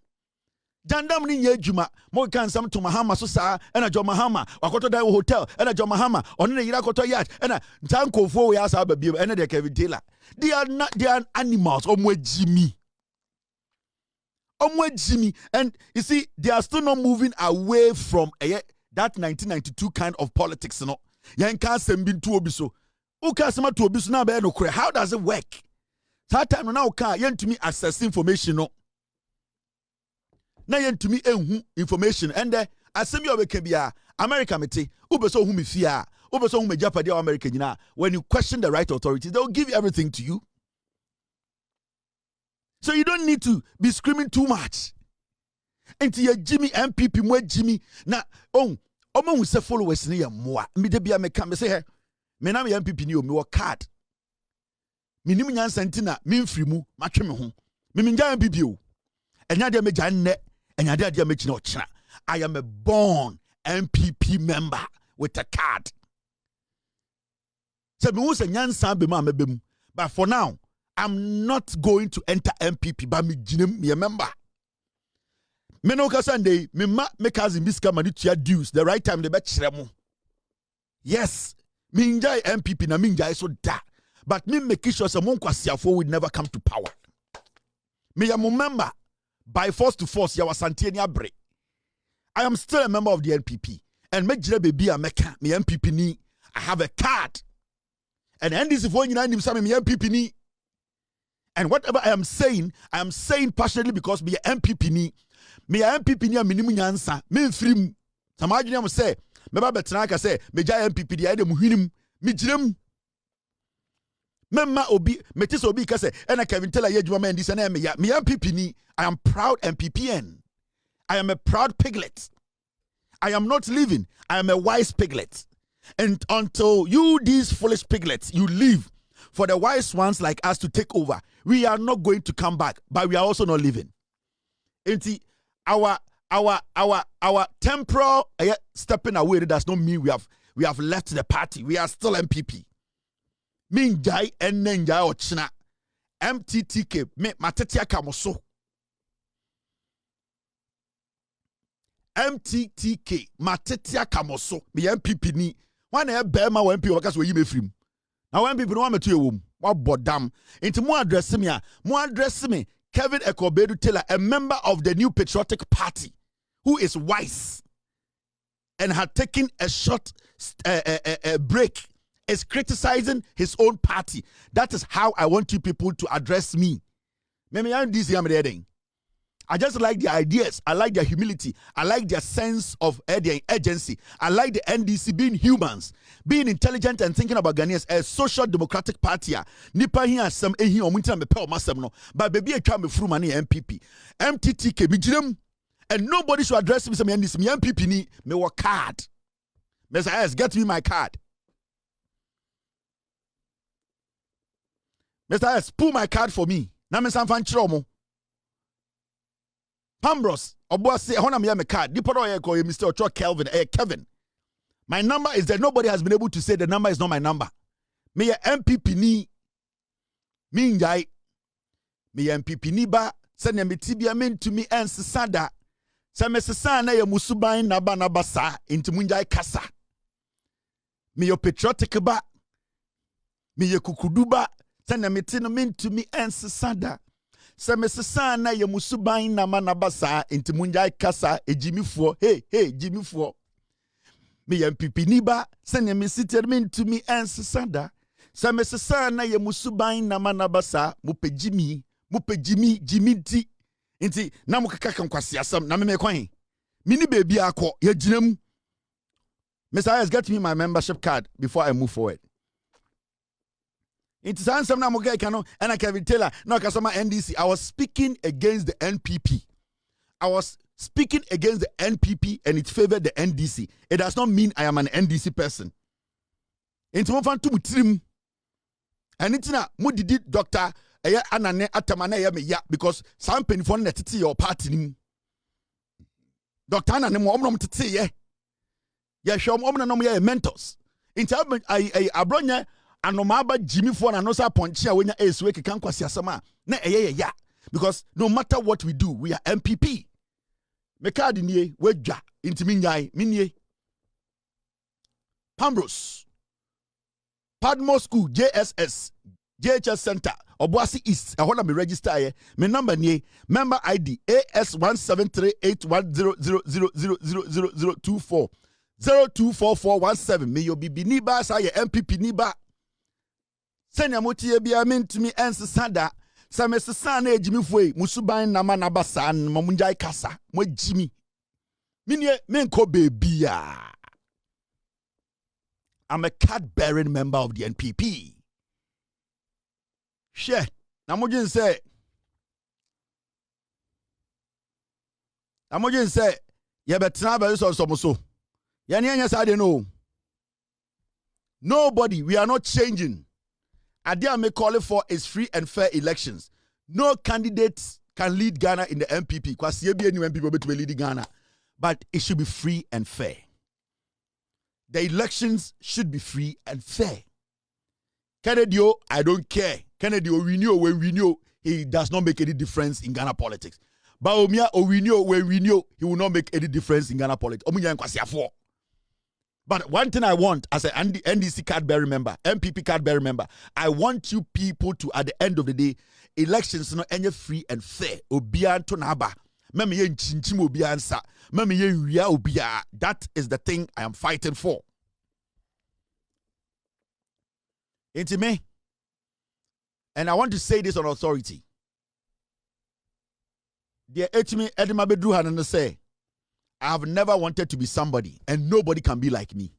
Jandam ni ye juma. Mo kan sam to Mahama so sa and a jo Mahama. Wakoto da hotel and a jo Mahama. On the yira koto yacht and a tanko fo we asa baby and the Kevin Taylor. They are not. They are animals. Omwe Jimmy. And you see, they are still not moving away from that 1992 kind of politics, you know. Yanka sembin to obiso. Uka sema to obiso na be no kure. How does it work? That time now ka yen to me access information no. Na yen to me enhu information and asemi obeke bia America mete ubeso hu me fia. Ubeso hu me japade America nyina. When you question the right authorities, they'll give everything to you. So you don't need to be screaming too much. Enti ye Jimmy NPP mo Jimmy na omo hu se followers ni ye moa me de bia me ka me se he me na me NPP ni o me wo card me nim nyansa ntina me mfiri mu matwe me ho me nja NPP o enya de me gya nne enya de me kina o kina. I am a born NPP member with a card. So me hu se nyansa be ma mebem, but for now I'm not going to enter NPP but me ginem me a member. Me no Sunday, me cousin biska mani tia dues the right time the bet shremo. Yes, me enjoy NPP na me enjoy so da. But me make sure some kwasiafo would never come to power. Me am a member by force to force ya wasanteni abre. I am still a member of the NPP and make jire baby a meka me NPP ni. I have a card. And NDC for you na nim me NPP ni. And whatever I am saying passionately because me NPP ni. Me MPP ni aminimu nyansa me mfirim samadwene am say me ba betena ka say me ja MPP dia de muhwinim me girem memma obi metise obi ka say ena Kevin Taylor ye djuma man dis na me ya me MPP ni. I am proud MPPN. I am a proud piglet. I am not living. I am a wise piglet. And until you these foolish piglets you leave for the wise ones like us to take over, we are not going to come back, but we are also not living. Our temporal stepping away does not mean we have left the party. We are still MPP. Minjai and Nenjai or China. MTTK me matetia kamoso. MTTK matetia kamoso. Me MPP ni. One bema wa MP wakas we yime film. Now when people want me to your womb, what bodam. Into more address me. Kevin Boadu Taylor, a member of the New Patriotic Party, who is wise and had taken a short break, is criticizing his own party. That is how I want you people to address me. I just like their ideas. I like their humility. I like their sense of urgency. I like the NDC being humans, being intelligent and thinking about Ghanaians. A social democratic party. Nipa here some ehi omuntina me pe o masem no. But baby e twa me furu mane MPP. MTTK me girem, and nobody should address me some NDC. Me MPP ni me work card. Mr. S, get me my card. Mr. S, pull my card for me. Na me san fan chiro mo. Pambros, Obuasi, Honam Yame card. Diporo Eko, Mr. Ocho Kelvin, Kevin. My number is that nobody has been able to say the number is not my number. Me MPP ni, me njai, me MPP ni ba, send me tibia mean to me and sada. Sɛ mesesa na yɛ musuban naba saa nti munjai kasa. Me yo patriotic ba. Me ye kukudu ba. Sɛ na meti no mentumi ensesa da. Sɛ mesesa na yɛ musuban naba saa nti munjai kasa ejimifoɔ. Hey jimifoɔ. Me ye NPP ni ba. Sɛ na mesite mentumi ensesa da. Sɛ mesesa na yɛ musuban naba saa mupe jimi ti. Inti na mukaka kankwasi asam na me kwan. Mini baby akọ ye ginam. Mr. Ayers, get me my membership card before I move forward. Inti sansam na muka kano and Kevin Taylor no kasama NDC. I was speaking against the NPP. I was speaking against the NPP and it favored the NDC. It does not mean I am an NDC person. Inti mo fan tu mutrim. And itina mo didi doctor Eya anane atamana ya me ya because some penifo na tete your party nim. Dr. Anane mo omnom tete ye. Ya hwe omnom nom ye mentors. Inti I abronya anoma ba jimifo na no sa ponche a wonya eswe keka nkwasi asama na eye ya because no matter what we do we are NPP. Me card nie wadwa inti minye. Pambros. Padmore School JSS JHS Center Obuasi East I want to be register here. My number nie member ID AS1738100000024 024417 me yo bibi ni ba sa ye MPP ni ba senya motie bia mentumi ensesa da sa mesesa na ejimifo e musuban nama na basa mo munjai kasa mo jimi minie menko bebia. I'm a card-bearing member of the NPP. Share. Namojin say. Ye betra be so so. Ye nya say no. Nobody, we are not changing. Idea me calling for is free and fair elections. No candidates can lead Ghana in the NPP. Because ye be any NPP to lead Ghana. But it should be free and fair. The elections should be free and fair. Kennedy, I don't care. Kennedy, we know, he does not make any difference in Ghana politics. But we know, he will not make any difference in Ghana politics. But one thing I want as an NDC card-bearing member, MPP card-bearing member, I want you people to, at the end of the day, elections no any free and fair. Obian to naba. That is the thing I am fighting for. Into me. And I want to say this on authority. Dear Etimi Edema Bedruhan and say, I have never wanted to be somebody, and nobody can be like me.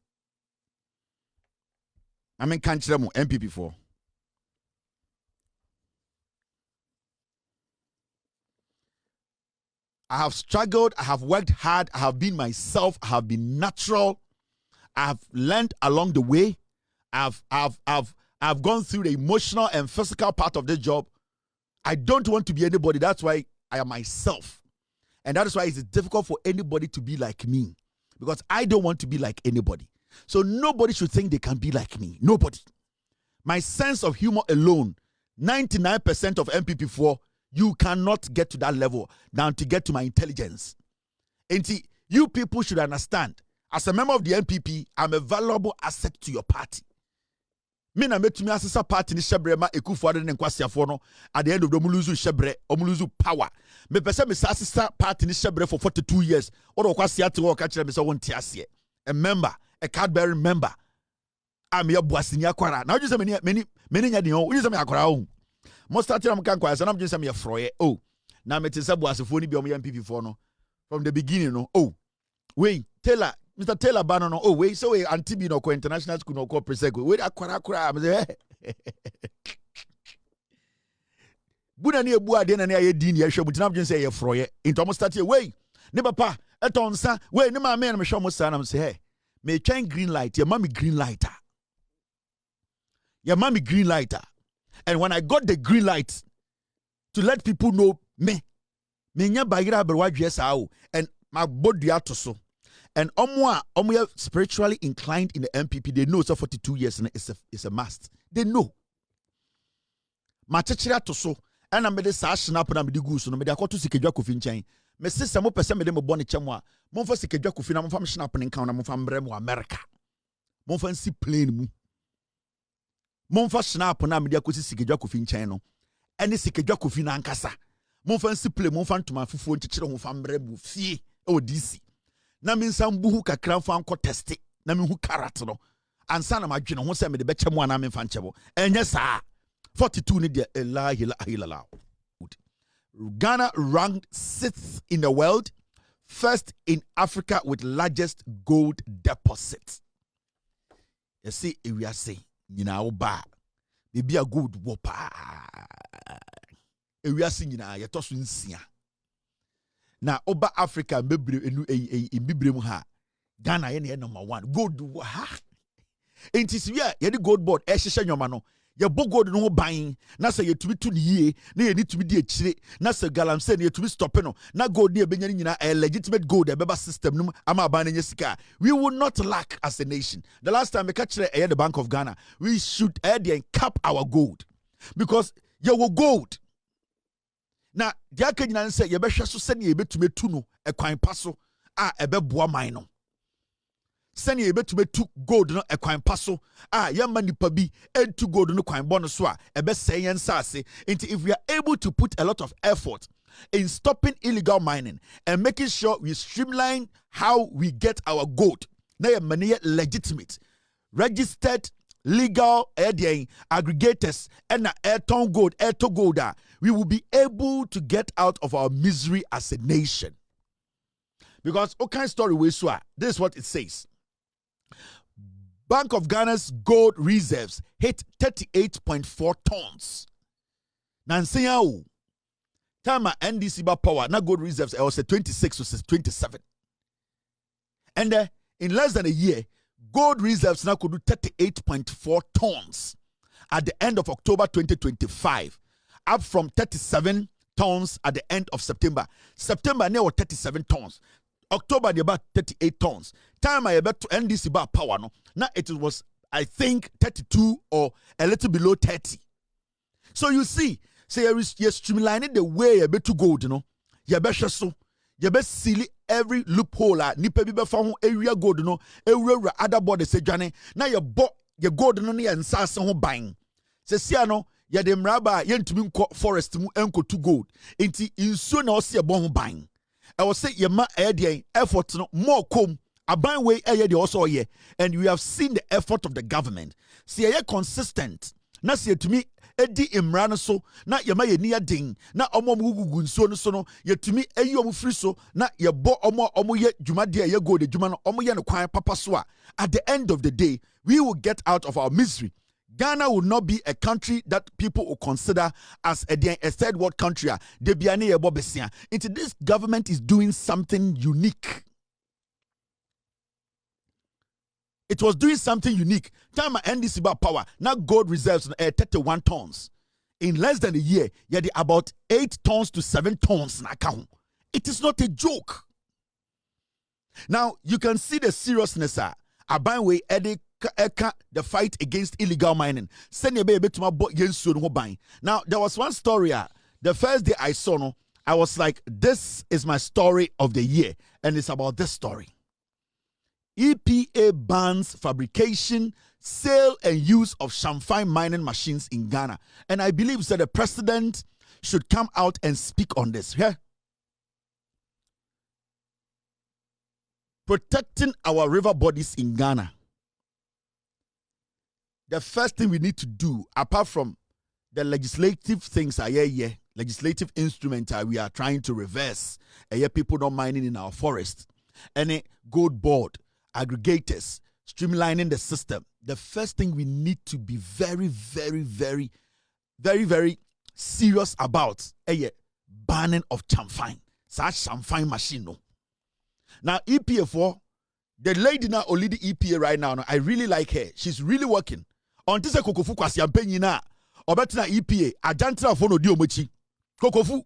I mean, can't you MPP for? I have struggled, I have worked hard, I have been myself, I have been natural, I have learned along the way, I've gone through the emotional and physical part of this job. I don't want to be anybody, that's why I am myself. And that is why it's difficult for anybody to be like me. Because I don't want to be like anybody. So nobody should think they can be like me. Nobody. My sense of humor alone, 99% of MPP4, you cannot get to that level down to get to my intelligence. And see, you people should understand, as a member of the NPP, I'm a valuable asset to your party. Me na metumi asesa party ni shebre ma ekufuade ne nkwasiafo no at the end of the omuluzu shebre omuluzu power. Me pese me asesa party ni shebre for 42 years. Odo kwasi ate wo ka kire me se won ti ase. A member, a card-bearing member. I'm your boss in your akwara. Now you say many nya de ho. You say me akwara ho. Mo start am kan kwasa na me say me froye. Oh. Na me tese boasefo ni bi om MPP for no. From the beginning no. Oh. Wait, Taylor Mr. Taylor Bannon, oh, wait, so we Antibi no ko international school no ko presego. Wait, akwara. Buna ni ebu ade na ye din ye hwe mutina bjen say ye froye. Into almost start here, wait. Ne papa, etonsa, wait, ne ma me na me hwe mo sa na me say, hey, me try green light, your mommy green lighter. Your mommy green lighter. And when I got the green light to let people know me nya bagira berwa dwesa and my body atoso. And omo spiritually inclined in the MPP, they know so 42 years and it's a must. They know. Ma chechira to so and I made a sash snap and I made goose no me akoto sikejwa kofi nchan. me sisa mo pese me de mo bone chemo a momfa sikedwa kofi na momfa mhye apene kan na momfa mbrɛ mo America momfa nsi plane mu momfa snap na me de akosi sikedwa kofi nkyɛn no ɛne sikedwa kofi na ankasa momfa nsi plane momfa ntoma fufuo nkyekere ho fa mbrɛ mu fie o DC na me nsam buhu kakra mfa anko teste na me hu carrot no ansa na madwene ho sɛ me de bɛkyɛ mo ana me mfa nkyɛbo ɛnyɛ saa 42 ni de la ilaha illallah. Ghana ranked 6th in the world, first in Africa with largest gold deposits. You see, we are saying, you know, ba, maybe a good whopa. We are saying, you know, you're tossing sia. Now, Oba Africa, maybe Ghana, any number one gold. It is here, you the gold board, Eshishan ya bogo no buying na say you to be to the year na you need to be the chire na say galamse na you to be stopping no na gold dey benya nyina a legitimate gold e beba system no ama ba na sika. We will not lack as a nation. The last time we catch the Bank of Ghana, we should cap our gold because you will gold na dia ka nyina say you be hwe so se na you betumi tu no e kwan paso a e be boa man no sani ebetume tu gold no ekwan paso yamba nipa bi entu gold no kwan bon so ebe seyen sase. If we are able to put a lot of effort in stopping illegal mining and making sure we streamline how we get our gold na ye money legitimate registered legal aggregators and airton gold we will be able to get out of our misery as a nation. Because okay story we so this is what it says. Bank of Ghana's gold reserves hit 38.4 tons. Nansiyao. Tama NDC ba power na gold reserves was 26 to 27. And in less than a year, gold reserves now could do 38.4 tons at the end of October 2025, up from 37 tons at the end of September. September now 37 tons. October, they about 38 tons. Time I about to NDC bar power no. Now it was, I think, 32 or a little below 30. So you see, say you're streamlining the way you bet to gold, you know. You bet so, you bet silly every loophole. Nipe bibe found area gold, you know. Every other body say Johnny. Now you bought your gold no and sasa home buying. Say siano, ya dem raba yen to be forest mu enko to gold. Inti insu na osi bon buying. I will say yema effort no more come aban way the also here, and we have seen the effort of the government. See consistent. Na see to me edi imran so na yema ye nia ding na omo gugu nso no so no ye to me omo free so na ye bo omo ye dwuma de ye go de dwuma no omo ye no kwan papa so a at the end of the day we will get out of our misery. Ghana will not be a country that people will consider as a third world country. Into this government is doing something unique. It was doing something unique. Time NDC about power. Now gold reserves 31 tons. In less than a year, you had about 8 tons to 7 tons. It is not a joke. Now you can see the seriousness. The fight against illegal mining. Now, there was one story. The first day I saw, no, I was like, this is my story of the year. And it's about this story. EPA bans fabrication, sale, and use of champagne mining machines in Ghana. And I believe that the president should come out and speak on this. Yeah? Protecting our river bodies in Ghana. The first thing we need to do, apart from the legislative things, legislative instruments we are trying to reverse, people not mining in our forest, any gold board, aggregators, streamlining the system. The first thing we need to be very, very, very, very, very serious about, banning of champagne. Such champagne machine, no. Now, EPA 4, the lady now only the EPA right now, I really like her. She's really working. On this kokofu kwasi ampenyi na obetina EPA ajantra fo no di omochi kokofu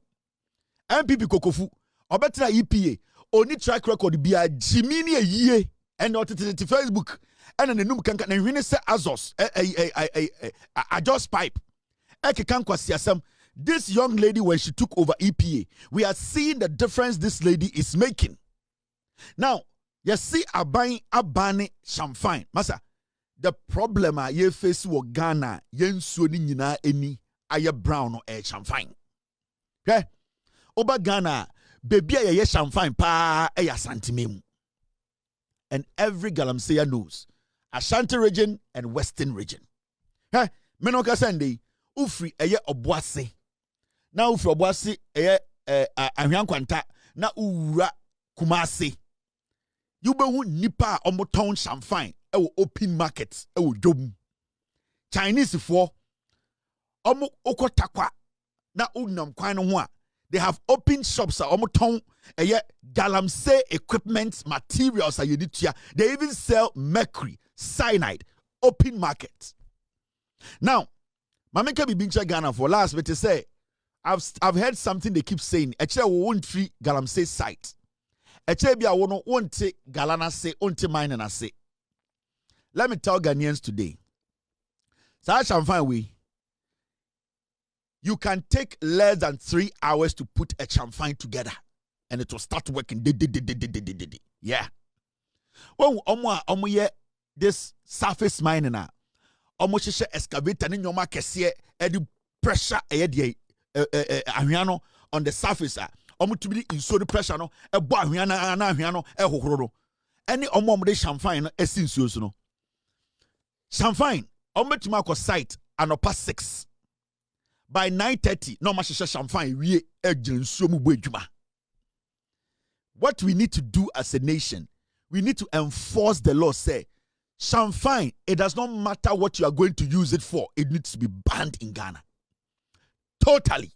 NPP kokofu obetina EPA oni track record bia jimini eyie and otete Facebook and nenum kanka na hwene se Azos adjust pipe eke kan kwasi asem This young lady, when she took over EPA, we are seeing the difference this lady is making. Now, you see, abani champagne. Masa, the problem you face with Ghana, yen suoni nyina eni aye brown or champagne. Okay? Oba Ghana, baby aye champagne pa aye santimemu. And every Galamsey knows Ashanti region and Western region. Hey, Menoka Sunday, Ufri aye obuase. Na ufri obuase aye ahwankwanta na ura Kumasi. You be nipa omoton champagne ewo open market ewo dwom. Chinese for omo okotakwa na unam kwan no ho a they have open shops omoton galamsey equipment materials they even sell mercury, cyanide, open market. Now, Mameka Bibincha Ghana for last but to say I've heard something they keep saying. Actually, we won't free galamsey site. Echebia wono wonte galana se onte mine na se. Let me tell Ghanaians today. You can take less than 3 hours to put a champagne together and it will start working. Yeah. When omo ye this surface mining na omo sheshe excavator ni nyoma kese e di pressure ahwiano on the surface omo to be in pressure no e bo ahwiana na ahwiano e hohoro no any omo de champagne no esi nsuo so no champagne omo tuma ko site anopa 6 by 9:30 no ma sheshe champagne wie e gire nsuo mu bo adwuma. What we need to do as a nation, we need to enforce the law. Say champagne, it does not matter what you are going to use it for, it needs to be banned in Ghana totally.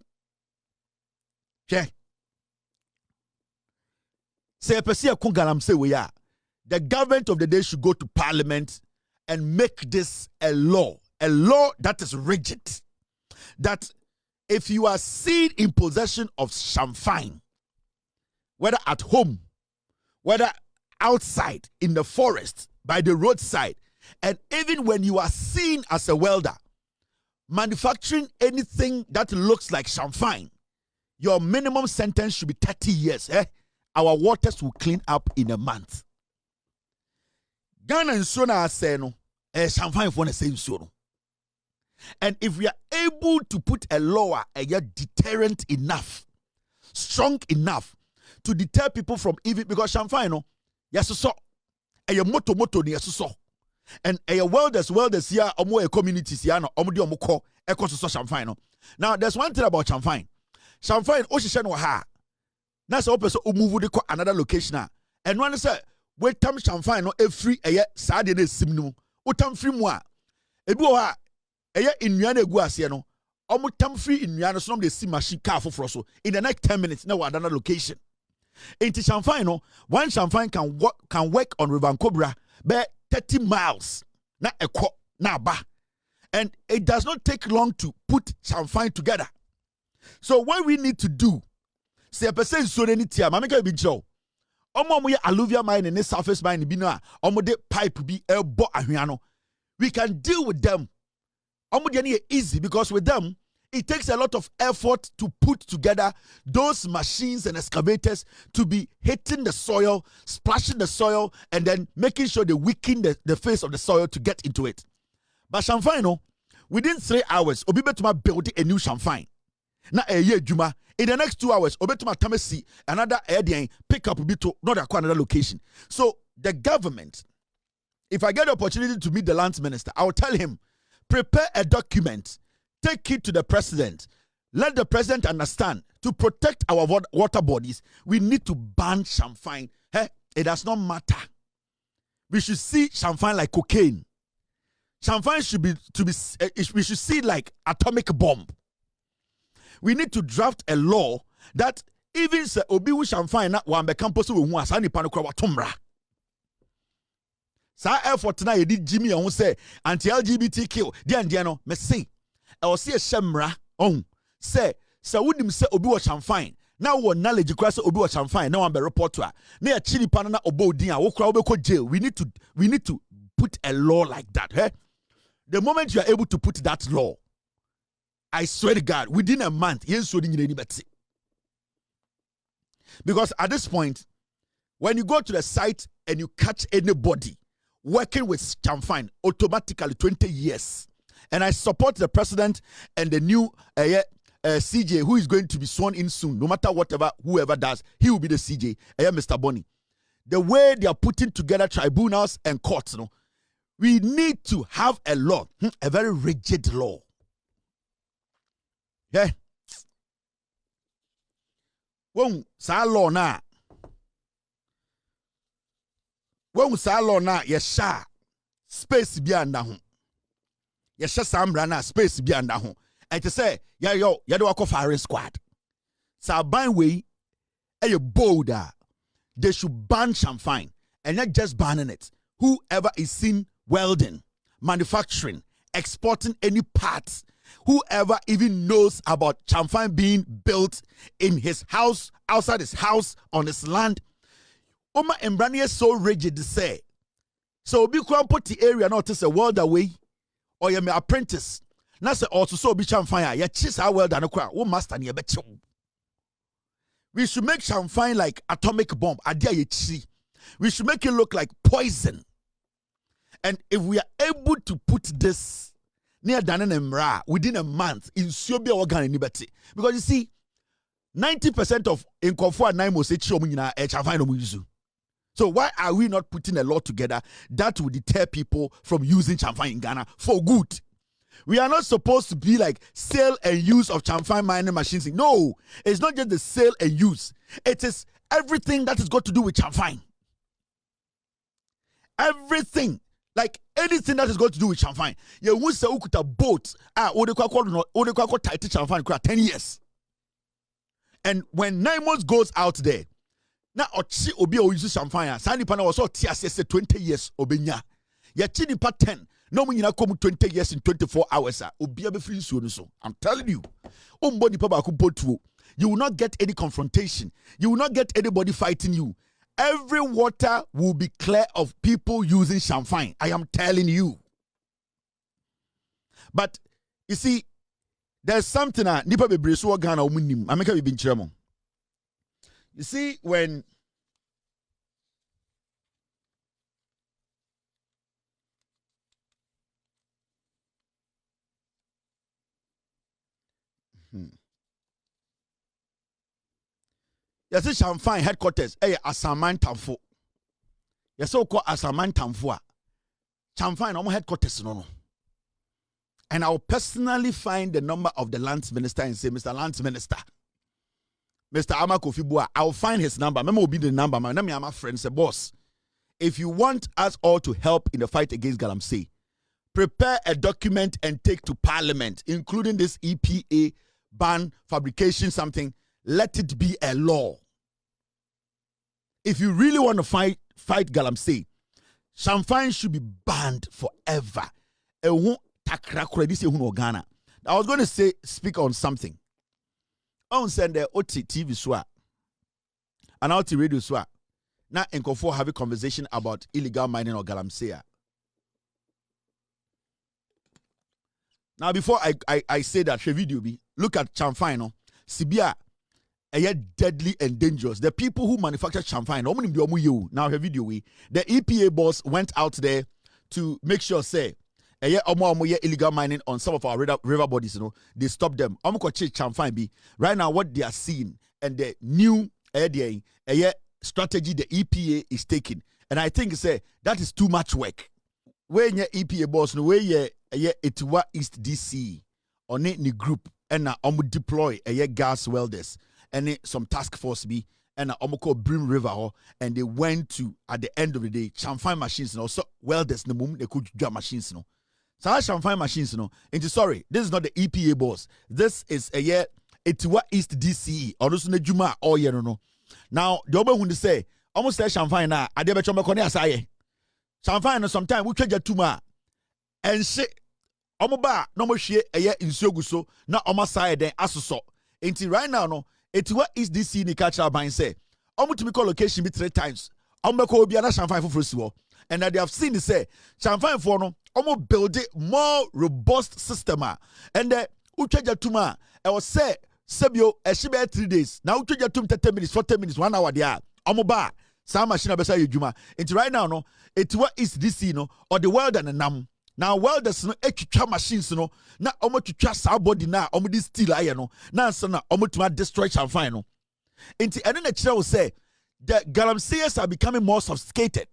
Okay. Say the government of the day should go to parliament and make this a law that is rigid, that if you are seen in possession of champagne, whether at home, whether outside in the forest, by the roadside, and even when you are seen as a welder manufacturing anything that looks like champagne, your minimum sentence should be 30 years. Our waters will clean up in a month. Ghana and Sona say no, champagne for the same sono. And if we are able to put a law deterrent enough, strong enough to deter people from even, because champagne no, yes so, moto ni yes so, and welders here or communities here no, di omoko so champagne no. Now there's one thing about champagne. Champagne oshishe no ha. Na so person move to another location and one say wait time champagne no every saa de na sim no. Utam free mu a ebi o ha nnua na egu ase no. Tam free nnua no so no dey see machine car for so in the next 10 minutes na we another location. Into champagne no, one champagne can work on River Cobra by 30 miles na eko na ba, and it does not take long to put champagne together. So what we need to do, say a person so any tia mameka bi jow omo ye alluvial mine and surface mine bi no a omo de pipe bi ebo ahwea no, we can deal with them. Omo de na easy because with them it takes a lot of effort to put together those machines and excavators to be hitting the soil, splashing the soil, and then making sure they weaken the face of the soil to get into it. But champagne, no, within 3 hours, Obibetuma build a new champagne. Na juma. In the next 2 hours, Obetuma Tamesi, another pick up to not another location. So the government, if I get the opportunity to meet the lands minister, I will tell him, prepare a document. Take it to the president. Let the president understand, to protect our water bodies, we need to ban champagne. It does not matter. We should see champagne like cocaine. Champagne should be we should see it like atomic bomb. We need to draft a law that even say obi wu champagne na wa campus we hu asa nipa no kwa watomra. Sa effort na ye di Jimmy on say anti-LGBTQ dia no me say I will see a shemra on say wouldn't say obi was champagne. Now what knowledge cross obi was champagne. Now I'm a reporter. Near chili panana obo dia wokra jail. We need to put a law like that. The moment you are able to put that law, I swear to God, within a month, because at this point, when you go to the site and you catch anybody working with champagne, automatically 20 years. And I support the president and the new CJ who is going to be sworn in soon. No matter whoever does, he will be the CJ. Mr. Bonnie. The way they are putting together tribunals and courts, we need to have a law, a very rigid law. Yeah. When sa law na yesha space bi anda ho yesha samra na space bi anda ho and to say ya do akọ firing squad sa ban we e bolder they should ban champagne and not just banning it. Whoever is seen welding, manufacturing, exporting any parts, whoever even knows about champagne being built in his house, outside his house, on his land, Oma Embrani is so rigid to say. So be put the area not to say world away, or you may apprentice. Now say also so be champagne. Ya chis how well done o master near bet. We should make champagne like atomic bomb. We should make it look like poison. And if we are able to put this near Danen and Mra within a month in Siobia organ liberty, because you see, 90% of Nkofo and Naimo say Chomina champagne. So why are we not putting a law together that will deter people from using champagne in Ghana for good? We are not supposed to be like sale and use of champagne mining machines. No, it's not just the sale and use. It is everything that has got to do with champagne. Everything. Like anything that has got to do with champagne. You won't say ukuta boat. Tight champagne 10 years. And when 9 months goes out there, now ochi obi o use champagne. Sani pana was 20 years obenya. Ya chini pa 10. No when you come 20 years in 24 hours. Obi be free so. I'm telling you. You will not get any confrontation. You will not get anybody fighting you. Every water will be clear of people using champagne. I am telling you. But you see, there's something nipa bebre so Ghana omunim. Ameka be binchiremo. You see, when yes, champagne headquarters. Asaman Tamfo. Yes, so called Asaman Tamfo. Champagne headquarters no. And I'll personally find the number of the Lands Minister and say, Mr. Lands Minister, Mr. Amakofibua, I'll find his number. Remember, will be the number. My name is my friend, say, boss. If you want us all to help in the fight against Galamsey, prepare a document and take to Parliament, including this EPA ban fabrication something. Let it be a law. If you really want to fight Galamsey, champagne should be banned forever. I was going to speak on something. I was saying the OT TV swa and OT radio swa. Now Nkofo have a conversation about illegal mining or Galamsey. Now before I say that, video be look at champagne no Sibia. Deadly and dangerous. The people who manufacture champagne, now her video the EPA boss went out there to make sure say illegal mining on some of our river bodies, they stopped them. Champagne be right now what they are seeing and the new strategy the EPA is taking. And I think say that is too much work. When your EPA boss no where Etiwa East DC on the group and deploy gas welders. And some task force be and Omoko Brim River and they went to at the end of the day champagne machines and also welders the moment they could do machines so champagne machines sorry, this is not the EPA boss. This is Etiwa East DCE or also Juma or no. Now the other one say almost say champagne na ade be choma kone asaye. Champagne sometimes we change tuma and say omoba no mo hwe nsuogu so na omasaye den asoso. Until right now no Etiwa is this in the cultural bind say, to be call location be 3 times. Be champagne for and that they have seen say champagne for no build a more robust system. And Ucheja tuma, I was say, Sebio, a shibe 3 days. Now Ucheja tum 30 minutes, 40 minutes, 1 hour there. Omoba, some machine abesa yujuma. Into right now, no, it's what is this, or the world and the nam. Now, welders no ekitwa machines no na omo twitwa sa body na omo di steel aye no na so na omo tuma destroy chamfine no. Inti ene na kire wo say the galamseyers are becoming more sophisticated.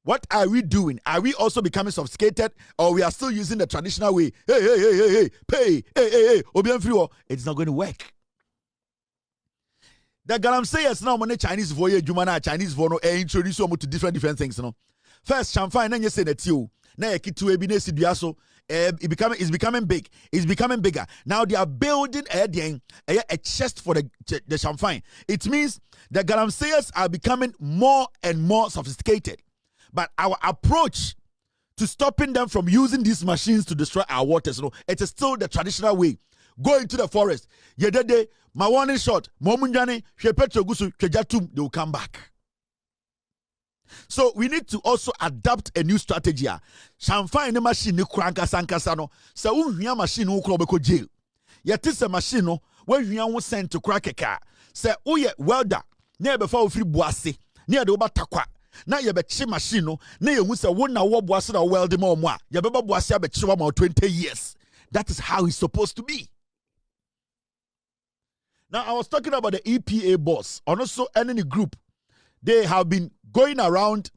What are we doing? Are we also becoming sophisticated, or we are still using the traditional way? Hey, pay, hey, obian free. It's not going to work. The galamseyers now money Chinese voye juma na Chinese vono introduce them to different things no. First chamfine na you say that you na ekitu ebi na sidua so it's becoming big. It's becoming bigger. Now they are building a chest for the champagne. It means the galamseyers are becoming more and more sophisticated. But our approach to stopping them from using these machines to destroy our waters, it is still the traditional way. Go into the forest. Yedede, my warning shot, Momunjani, Shepetro Gusu, Kejatum, they will come back. So we need to also adapt a new strategy. Champagne machine ni kranka sankasa no. So unhia machine wo kro beko jail. Yet a machine no when hia wo send to crack a car. Say uye welder na before free boase. Na de obatakwa. Na ye be chi machine no na ye hu say wo na wo boase na weld ma omo a. Ye be boase be chi ma 20 years. That is how it's supposed to be. Now I was talking about the EPA boss. And also any group. They have been going around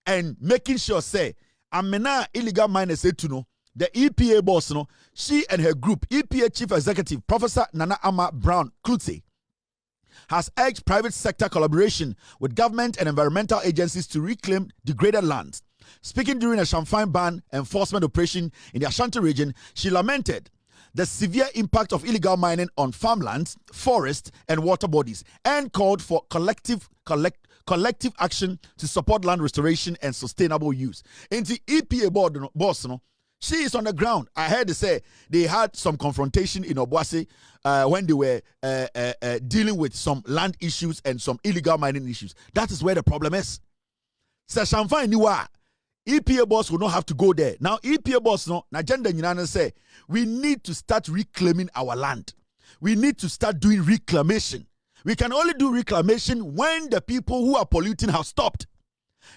and making sure, say, Amena illegal miners say to know the EPA boss, she and her group, EPA Chief Executive Professor Nana Ama Brown Klutse, has urged private sector collaboration with government and environmental agencies to reclaim degraded lands. Speaking during a champagne ban enforcement operation in the Ashanti region, she lamented the severe impact of illegal mining on farmlands, forests, and water bodies, and called for collective action to support land restoration and sustainable use. In the EPA boss, she is on the ground. I heard they say they had some confrontation in Obuasi when they were dealing with some land issues and some illegal mining issues. That is where the problem is. So Shamfai Niwa, EPA boss will not have to go there. Now EPA boss agenda say we need to start reclaiming our land. We need to start doing reclamation. We can only do reclamation when the people who are polluting have stopped.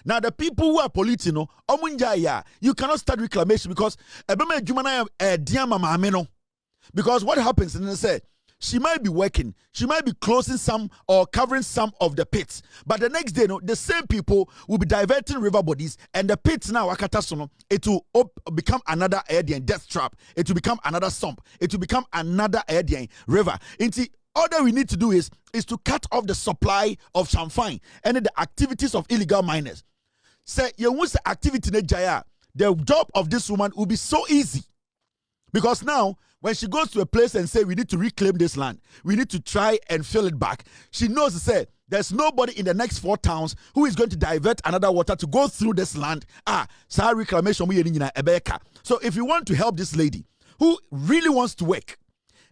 Now the people who are polluting, you cannot start reclamation because what happens and they say she might be working, she might be closing some or covering some of the pits, but the next day the same people will be diverting river bodies and the pits now it will become another death trap. It will become another sump. It will become another river. All that we need to do is to cut off the supply of champagne and the activities of illegal miners. Say, you want the activity in Jaya, the job of this woman will be so easy. Because now, when she goes to a place and say, we need to reclaim this land, we need to try and fill it back, she knows to say, there's nobody in the next 4 towns who is going to divert another water to go through this land. Reclamation. So if you want to help this lady who really wants to work,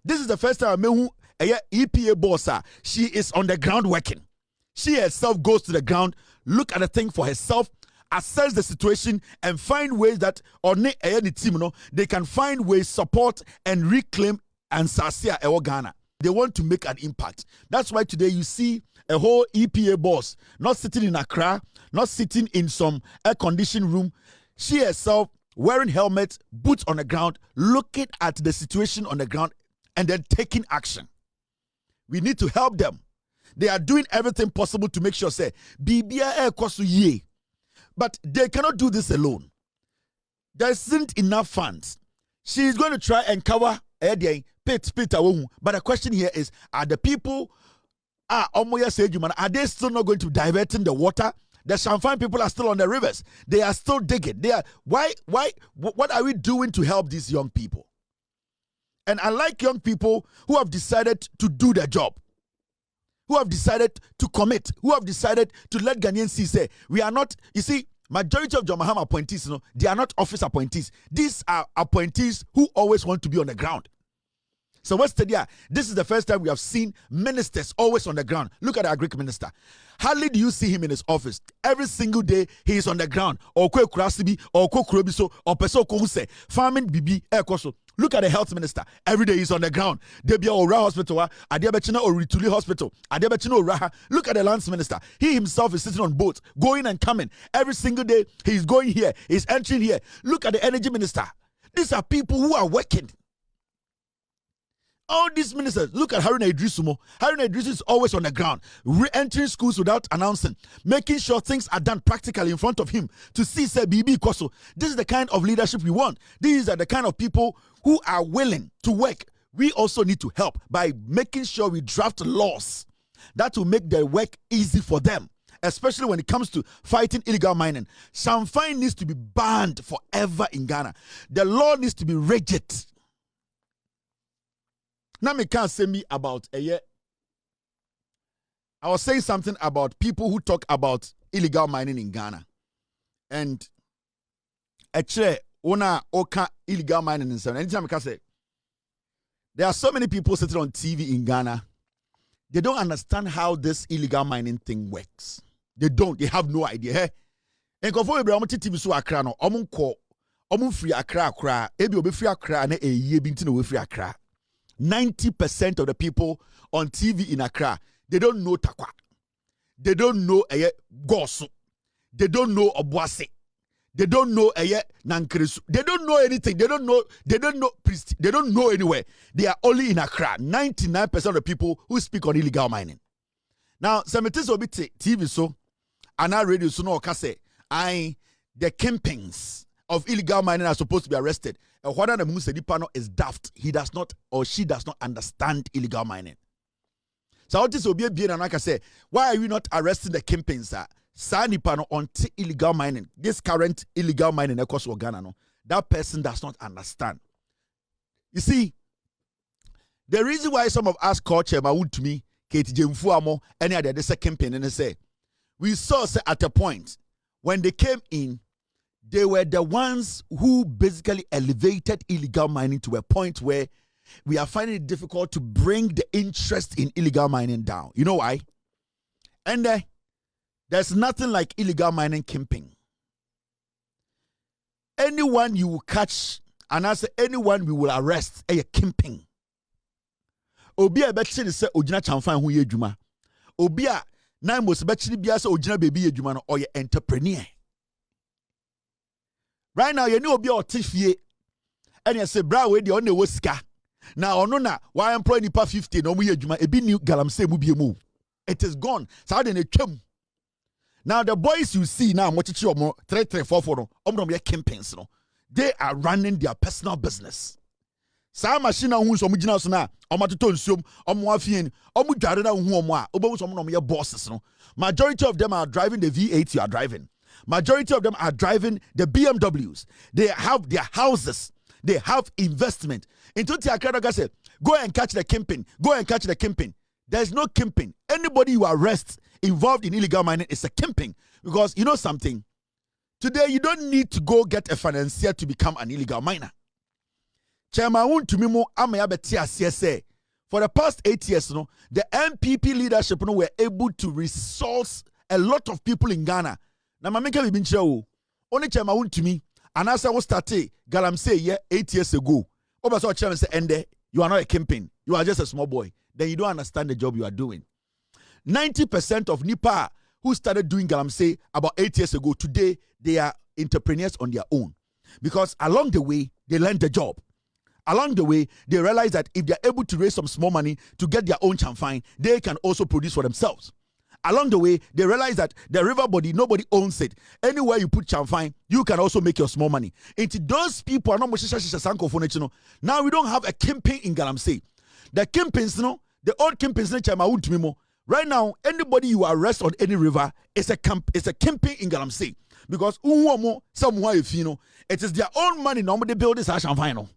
this is the first time I met who EPA boss, she is on the ground working. She herself goes to the ground, look at the thing for herself, assess the situation, and find ways that they can find ways, support and reclaim and Sasia Ghana. They want to make an impact. That's why today you see a whole EPA boss not sitting in Accra, not sitting in some air-conditioned room. She herself wearing helmet, boots on the ground, looking at the situation on the ground, and then taking action. We need to help them. They are doing everything possible to make sure, say, but they cannot do this alone. There isn't enough funds. She is going to try and cover but the question here is, are the people, are they still not going to divert in the water? The champagne people are still on the rivers. They are still digging. What are we doing to help these young people? And I like young people who have decided to do their job, who have decided to commit, who have decided to let Ghanaians see, say, we are not, you see, majority of John Mahama appointees, they are not office appointees. These are appointees who always want to be on the ground. So what's the deal? This is the first time we have seen ministers always on the ground. Look at our Greek minister. Hardly do you see him in his office. Every single day he is on the ground. Or kwe kurasibi, or kwe kurobiso, or peso kohuse, farming bibi ekoso. Look at the health minister. Every day he's on the ground. Debia Ora Hospital, Adiabechina or Rituli Hospital, Adiabechina Raha. Look at the lands minister. He himself is sitting on boats, going and coming. Every single day, he's going here, he's entering here. Look at the energy minister. These are people who are working. All these ministers, look at Haruna Idrisumo. Haruna Idrisu is always on the ground, re-entering schools without announcing, making sure things are done practically in front of him to see, say, BB Koso. This is the kind of leadership we want. These are the kind of people who are willing to work. We also need to help by making sure we draft laws that will make their work easy for them, especially when it comes to fighting illegal mining. Champagne needs to be banned forever in Ghana. The law needs to be rigid. Now, me can't say me about a year. I was saying something about people who talk about illegal mining in Ghana. And actually, ona oka illegal mining in Ghana. Anytime I can say, there are so many people sitting on TV in Ghana. They don't understand how this illegal mining thing works. They don't. They have no idea. Hey, and conform we bring TV so Accra no. Omun free Accra. Ebi obi free Accra na ye binti no we free Accra. 90% of the people on TV in Accra, they don't know Takwa. They don't know Gosu. They don't know Obuase. They don't know Nankresu. They don't know anything. They don't know priest. They don't know anywhere. They are only in Accra. 99% of the people who speak on illegal mining. Now, Semitis will be TV so, and our radio so no say, the kingpins of illegal mining are supposed to be arrested. And what the Musedipano is daft. He does not or she does not understand illegal mining. So what this will be and like I say, why are you not arresting the kingpins? Sanipano on illegal mining. This current illegal mining across Ghana, no, that person does not understand. You see, the reason why some of us call Chema to me, Katie Jemfuamo, any other the second campaign, and they say, we saw at a point when they came in, they were the ones who basically elevated illegal mining to a point where we are finding it difficult to bring the interest in illegal mining down. You know why? And there's nothing like illegal mining camping. Anyone you will catch, and I say anyone we will arrest, a camping. Obi a betchi say ojina chamfan hu ye adwuma. Obi a na most betchi bia say ojina baby ye adwuma no or ye entrepreneur. Right now, you know obi o tifie. And you say bra we dey on the sika. Na ono na why employ nipa 50 no mu ye adwuma ebi new galamsey mu bie mu. It is gone. So dey na twam. Now the boys you see now, mochichi omo 3344 no, omo ye campaigns no. They are running their personal business. Sa machine hu so mugina so na, omo toto nsuom, omo afien, omo dware na hu omo a, obo so omo no ye bosses no. Majority of them are driving the V8 you are driving. Majority of them are driving the BMWs. They have their houses. They have investment. Into Tiakaraga said, go and catch the kingpin. Go and catch the kingpin. There's no kingpin. Anybody you arrest involved in illegal mining is a kingpin. Because you know something? Today, you don't need to go get a financier to become an illegal miner. Chairman Tumimo Amayabetia CSA. For the past 8 years, the NPP leadership were able to resource a lot of people in Ghana. Now, my make been show only Chairman to me, and as I was started, Galamsey 8 years ago. Over so Chairman say, Ende, you are not a kingpin. You are just a small boy. Then you don't understand the job you are doing. 90% of Nipa who started doing Galamsey about 8 years ago, today they are entrepreneurs on their own. Because along the way, they learned the job. Along the way, they realize that if they're able to raise some small money to get their own champagne, they can also produce for themselves. Along the way, they realize that the river body, nobody owns it. Anywhere you put champagne, you can also make your small money. Into those people are not now we don't have a campaign in Galamsey. The campaigns, the old campaigns, right now, anybody you arrest on any river is a campaign in Galamsey. Because someone if you know, it is their own money. Nobody build this champagne.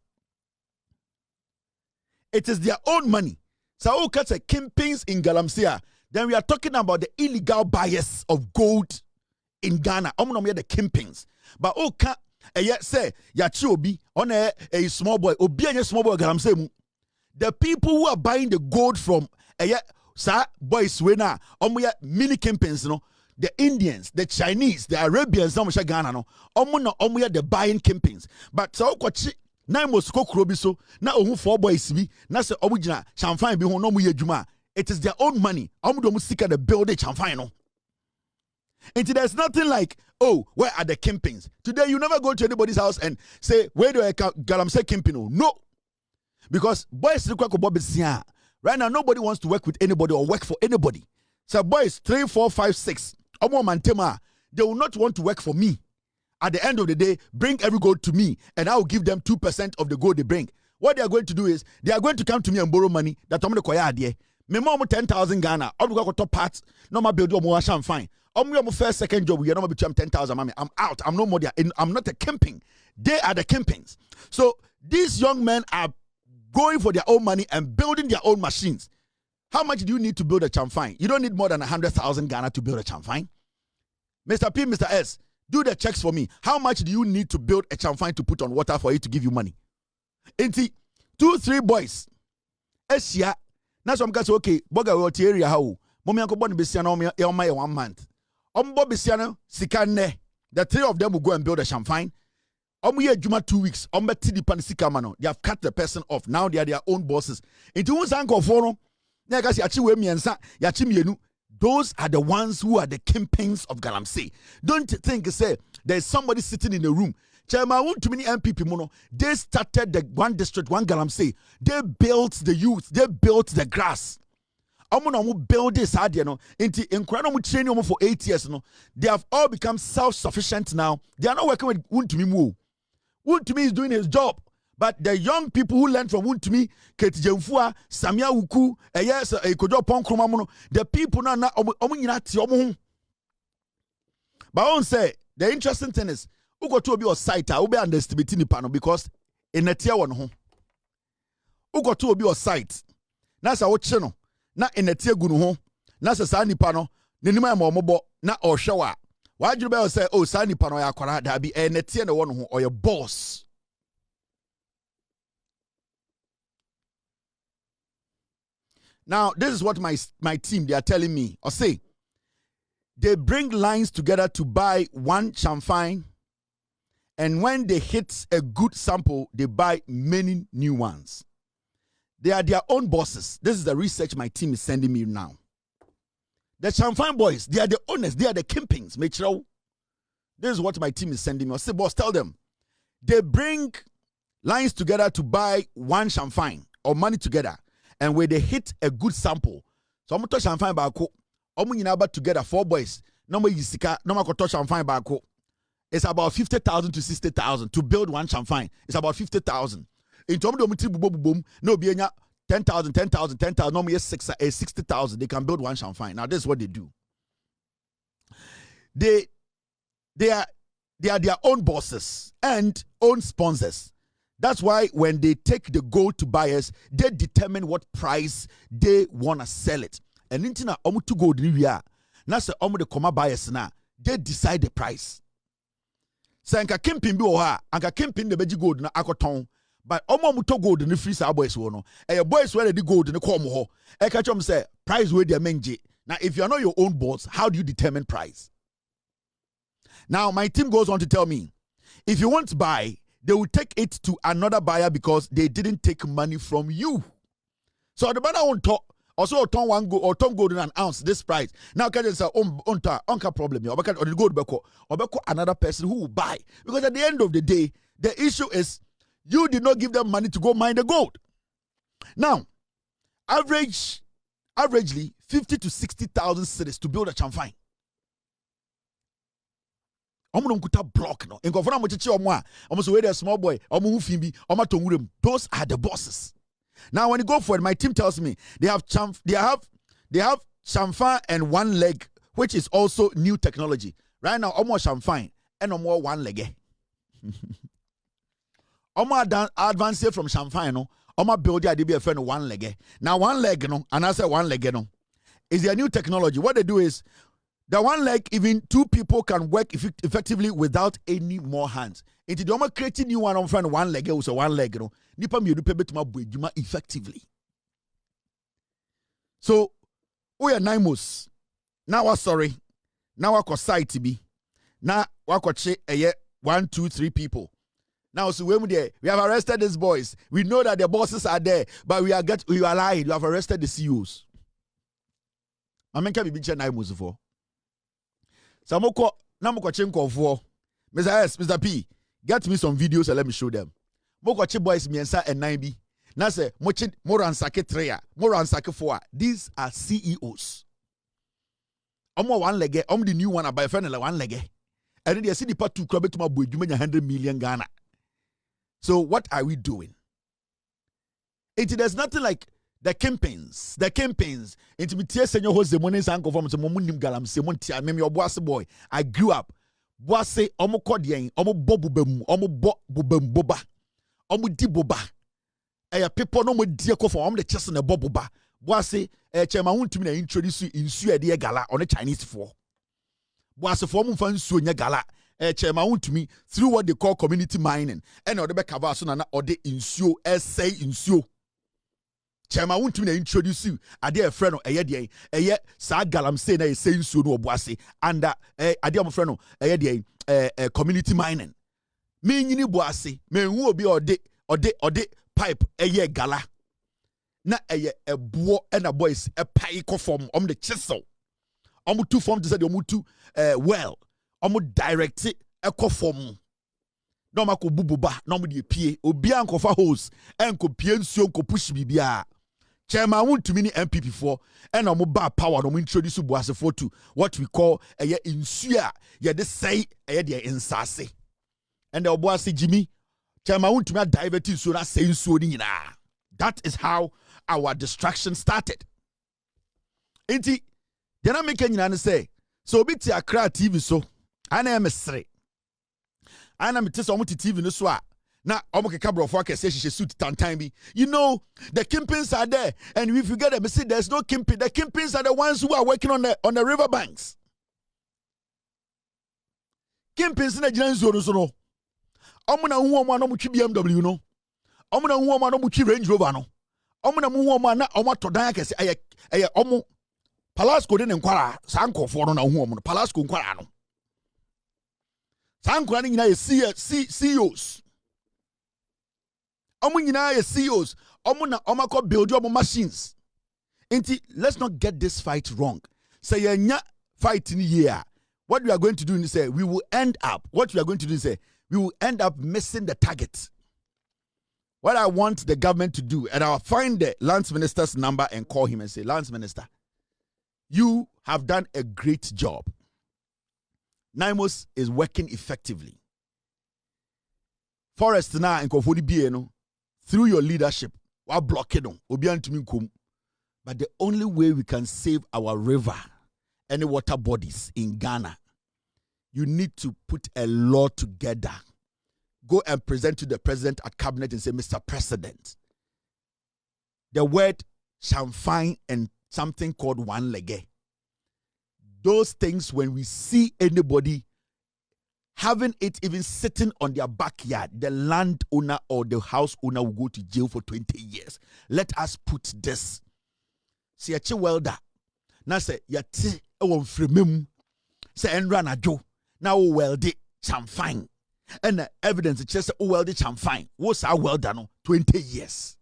It is their own money. So who cuts a campaigns in Galamsey? Then we are talking about the illegal buyers of gold in Ghana. The kingpins. But say Yachi on a small boy, obi a small boy Galamsey. The people who are buying the gold from boys wena mini kingpins, the Indians, the Chinese, the Arabians, Ghana, the buying kingpins. But so Nine must go krobi so. Na omu 4 boys bi. Na se omu jina champagne bi ho no mu yejuma. It is their own money. Omu do mu sika the build the champagne no. And there's nothing like, oh, where are the kimpings? Today you never go to anybody's house and say, where do I galamsey kimping? No. Because boys right now nobody wants to work with anybody or work for anybody. So boys 3, 4, 5, 6. Omo mantema, they will not want to work for me. At the end of the day, bring every gold to me, and I will give them 2% of the gold they bring. What they are going to do is, they are going to come to me and borrow money. That I'm going to koya adie. Me mom 10,000 Ghana. I'm going to go top parts. No more build more fine. I'm going to first second job. You're not between 10,000. I'm out. I'm no more there. I'm not a camping. They are the campings. So these young men are going for their own money and building their own machines. How much do you need to build a champagne? You don't need more than 100,000 Ghana to build a champagne. Mr. P, Mr. S, do the checks for me. How much do you need to build a champagne to put on water for it to give you money? Inti 2, 3 boys. Esia. Now some guys say, okay, boga we area how. Mommy uncle born besiano my 1 month. Ombo besiano sikane. The 3 of them will go and build a champagne. Ye juma 2 weeks. Tidi pan sikamano. They have cut the person off. Now they are their own bosses. Into unsanko fono. Nyagasi achiwe miensa. Yachi mienu. Those are the ones who are the kingpins of Galamsey. Don't think, say, there's somebody sitting in a room. Chairman, too many NPP mono. They started the one district, one Galamsey. They built the youth. They built the grass. Amuno build this idea no. Into incredible training for 8 years no. They have all become self-sufficient now. They are not working with Wuntumi Mu. Wuntumi is doing his job. But the young people who learn from Wuntumi, Keti Jemfua, Samia Uku, Kojo Ponkroma, the people now omu. But I won't say the interesting thing is, who got to be a site, I will be underestimating the panel because in a tier 1 home. Who got to be a site? Nasa what channel? Not in a tier gunu home. Nasa Sani panel, Ninima Momobo, not or shower. Why do you say, oh, Sani panel, ya kwara, that be a tier 1 home or your boss? Now, this is what my team, they are telling me. Or say, they bring lines together to buy one champagne. And when they hit a good sample, they buy many new ones. They are their own bosses. This is the research my team is sending me now. The champagne boys, they are the owners. They are the kimpings. Make sure. This is what my team is sending me. I say, boss, tell them. They bring lines together to buy one champagne or money together. And when they hit a good sample, so I'm going to touch champagne bako. I'm going to together 4 boys. No more yisika. No more touch champagne bako. It's about 50,000 to 60,000 to build one champagne. It's about 50,000. In terms of boom, no be 10,000, 10,000, 10,000. No more 60,000. They can build one champagne. Now this is what they do. They are their own bosses and own sponsors. That's why when they take the gold to buyers, they determine what price they want to sell it. And intina omu to gold riya. Na se omu de koma buyers na, they decide the price. So anka kimpin bi oha, anka kimpin de beji gold na akoton. But omu to gold ni free sa boys wo no. E boys where the gold ni ko omu ho. E ka chom say price where they menje. Now if you are not your own boss, how do you determine price? Now my team goes on to tell me, if you want to buy, they will take it to another buyer because they didn't take money from you. So the buyer won't talk. Also, turn one gold or turn gold in an ounce this price. Now, can you say, "Unka problem?" Or the gold beko or beko another person who will buy because at the end of the day, the issue is you did not give them money to go mine the gold. Now, averagely 50 to 60,000 cedis to build a champagne. Block no. Almost where a small boy, those are the bosses. Now, when you go for it, my team tells me they have champagne and one leg, which is also new technology. Right now, almost champagne and no more one leg. Almost advanced from champagne, no. Almost build the idea of one leg. Now, one leg, no, and I say one leg, no, is their new technology. What they do is, the one leg, even 2 people can work effectively without any more hands. Into the almost creating new one on front one leg, also one leg, no. Nipa mi edupe betuma buejuma effectively. So, we are naimos. Now we're sorry. Now we're society be. Now we're che 1, 2, 3 people. Now, so when we have arrested these boys. We know that the bosses are there, but we are lying. You have arrested the CEOs. I mean, can be big na imusu for. Samoko namoko chenko for. Mr. S, Mr. P, get me some videos and let me show them. Moko boys miensa and 9B. Now say mochi moransake 3, moransake 4. These are CEOs. Omo one leg, the new one by friend one leg. And then they see the part 2 club to my boy, 100 million Ghana. So what are we doing? There's nothing like the campaigns. Intimate senior host the money sanko from some munim galam se montia meme your boss boy. I grew up. Boss omo kodien, omo bobu bemu, omo bobem boba. Omo di boba. People no mo die ko for omo the chest na boba. Boss chema huntumi na introduce insu e de gala on the Chinese for. Boss for mo fan su nya gala. Chema untumi through what they call community mining. And or the back of so na or the insuo say insuo. Chema untumi na introduce you. Ade a friend no eye sa galam say na say insuo no oboase and ade am friend no eye community mining. Me nyini boase me hu obi ode pipe eye gala. Na eye eboo and a boys a pai ko form the chisel. Omu two form to say the omu two well. Omo direct eko form. No mako bububa, no mo de pie. Obi ankofa hose, enko pie nsuo nko push bibia. Chairman want to mini NPP for and omo ba power no introduce Boase for to what we call insua. Ye de say de insase. And the Boase Jimmy, Chairman want to me divert so na say nsuo ni nyina. That is how our distraction started. Enti, then I make nyina say, so obi ti Accra TV so ana am sere ana me tese omo TV no so a na omo keka brofo akese hihye suit tantan bi. You know the kingpins are there, and if you get them say there's no kingpin. The kingpins are the ones who are working on the river banks. Kingpins na gina nzo so no omo na hu omo na omo twi BMW no omo na hu omo na omo twi Range Rover no omo na hu omo na omo todan akese eye omo Palasco de nkwara sankofo no na hu omo no Palasco nkwara no Sankura ni nyina ye CEOs. Omo nyina ye CEOs. Omo na omako build your machines. Enti, let's not get this fight wrong. Say yenya fight in here. What we are going to do is say we will end up missing the target. What I want the government to do, and I'll find the Lance Minister's number and call him and say, Lance Minister, you have done a great job. NIMOS is working effectively. Forest na nkofodi bie no through your leadership wa block no obi antumi nkom. But the only way we can save our river and water bodies in Ghana, you need to put a law together. Go and present to the president at cabinet and say, Mr. President, the word champagne and something called one lege. Those things, when we see anybody having it even sitting on their backyard, the landowner or the house owner will go to jail for 20 years. Let us put this. See a chi welder. Now say yati ewon fremem. Say enra na jo. Now weld it champagne. And the evidence it says weld it champagne. What's our welder no? 20 years.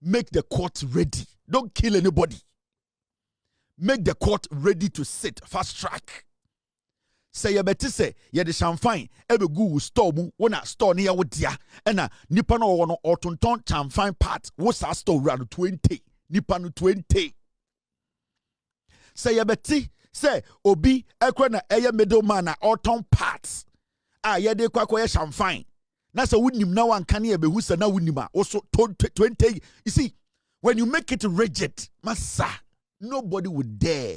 Make the court ready. Don't kill anybody. Make the court ready to sit fast track. Say you better say you the champagne ebe gu store mu wona store ne ya wodia na nipa no wono otonton champagne part wo sa store run 20 nipa no 20. Say you better say obi ekwe na eye middleman na oton parts ye de kwakwa champagne na say wunim na wanka ne ebe hu sa na wunim a wo so 20. You see, when you make it rigid, massa, nobody would dare.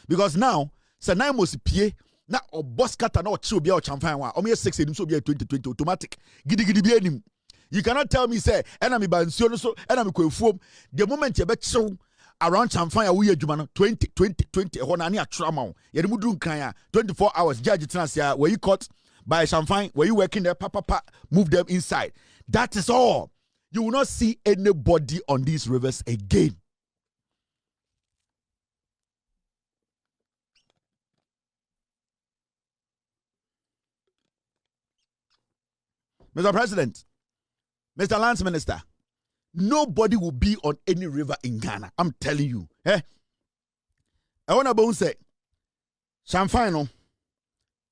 Because now, say na mo pie na obos kata na ochi obi a champagne wa o me 6 enim so obi 2020 automatic gidi bi enim. You cannot tell me say enami ba nsuo no so enami kwefuom the moment you be chew around champagne a we adwuma no 20 ho na ne atrama wo ye mu duru nkran a 24 hours judge transia where you caught by champagne where you working there papa move them inside. That is all. You will not see anybody on these rivers again. Mr. President, Mr. Lance Minister, nobody will be on any river in Ghana. I'm telling you. I want to say, Champagne,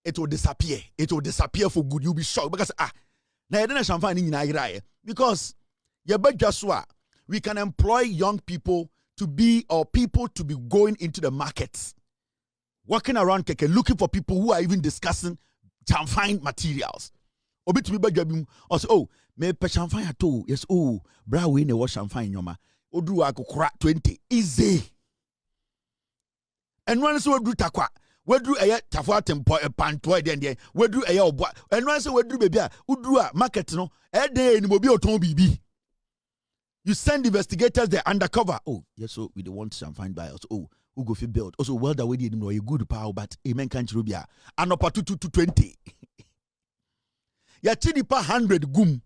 it will disappear. It will disappear for good. You'll be shocked because now then champagne in Nigeria because we can employ young people to be going into the markets, walking around keke, looking for people who are even discussing champagne materials. Obi to be bad also me pe champagne ato yes bra we ne wash champagne nyoma odu akokora 20 easy enwan so odu takwa wedru eye tafo tempo panto e den wedru eye obo enwan so wedru bebi a udu a market no e den ni obi oton bibi. You send investigators there undercover. Oh yes, so we don't want champagne buyers. Oh who go fi build also well that we did know a good power but amen can't rubia and up to 20 ya chini pa 100 gum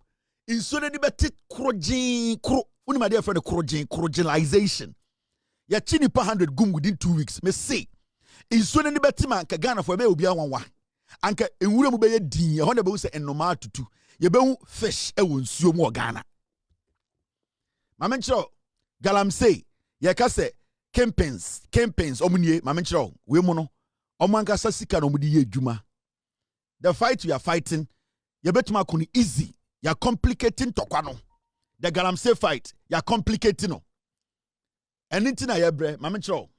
in so de beti krojin kro uni my dear friend krojinization ya chini pa 100 gum within 2 weeks me say in so de beti man ka Ghana for me obi anwa anka enwura mu be ye din ho na be say enoma tutu ye be hu fish e won suo mu Ghana mamencho galamsey ye ka say campaigns omunye mamencho we mu no omanka sasika no mu di ye djuma. The fight we are fighting you betuma kuni easy. You're complicating tokwano. The galamsey fight, you're complicating no. Anything I bre, mamencho.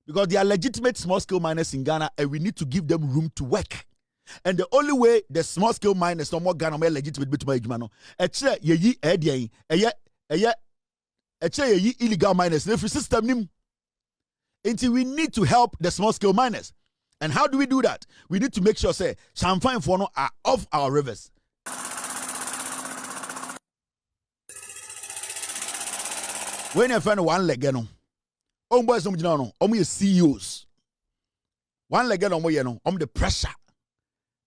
Because they are legitimate small-scale miners in Ghana and we need to give them room to work. And the only way the small-scale miners no more Ghana more legitimate betuma ejumano. Eche ye edian, eche ye illegal miners. The free system nim. Until we need to help the small-scale miners. And how do we do that? We need to make sure, say, champagne for no are off our rivers. When you find one leg, no, boys, no, CEOs. One leg, no, the pressure,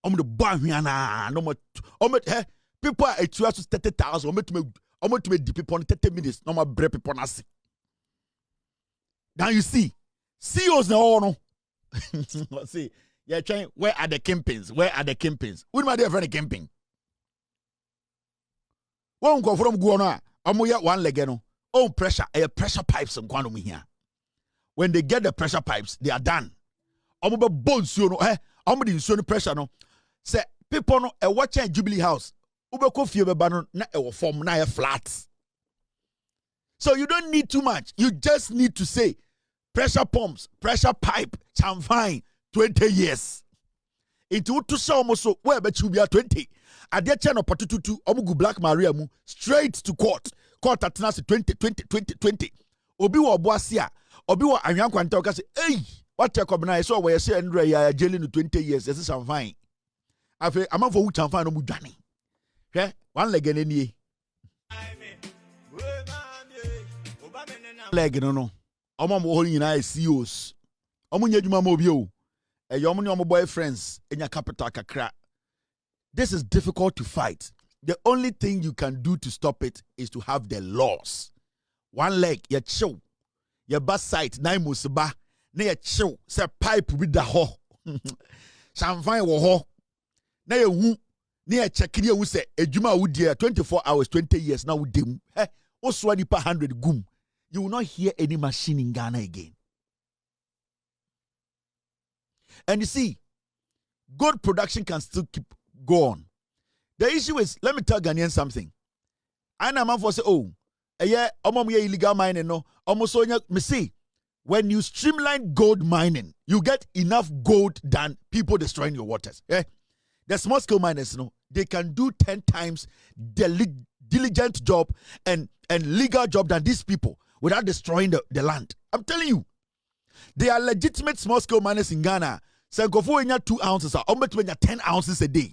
the bar, no more. People are at 30,000. To make the people 30 minutes. No more break people. Now you see, CEOs no. See, you're trying. Where are the campaigns? Who my dear friend campaign? One go from Guana. Amuya one legeno. Oh pressure. Pressure pipes and quantum here. When they get the pressure pipes, they are done. Amuba bones you know. Amudi so pressure no. Say people no. Watching Jubilee House. Ube kofi ebe bano na form na flat. So you don't need too much. You just need to say. Pressure pumps, pressure pipe, champagne, 20 years. Into to show almost where bet you be at 20. At the channel patutu, omugu Black Maria mu straight to court. Court at 20. Obi wa boasia, obi wa anyankwanta okase, hey, what you come na so where say Andre ya jailing 20 years, yes champagne. Afi amam for champagne no mu dwane. Hwe, one leg eni. Leg no. Omo whole United CEOs. Omo nyadwuma ma obi o. Omo ne omo boyfriends enya capital kakra. This is difficult to fight. The only thing you can do to stop it is to have the laws. One leg, ya chill. Your bus site, na musiba. Na ya chill. Say pipe with the ho. Champagne wo ho. Na ya hu. Na ya check you say ejuma wo dia 24 hours, 20 years now dem. Oswa di pa 100 gum. You will not hear any machine in Ghana again. And you see, good production can still keep going. The issue is, let me tell Ghanaians something. I know man for say, oh, illegal mining, no. Almost me see, when you streamline gold mining, you get enough gold than people destroying your waters. The small scale miners, they can do 10 times the diligent job and legal job than these people. Without destroying the land. I'm telling you. They are legitimate small-scale miners in Ghana. So go for 2 ounces, or 10 ounces a day.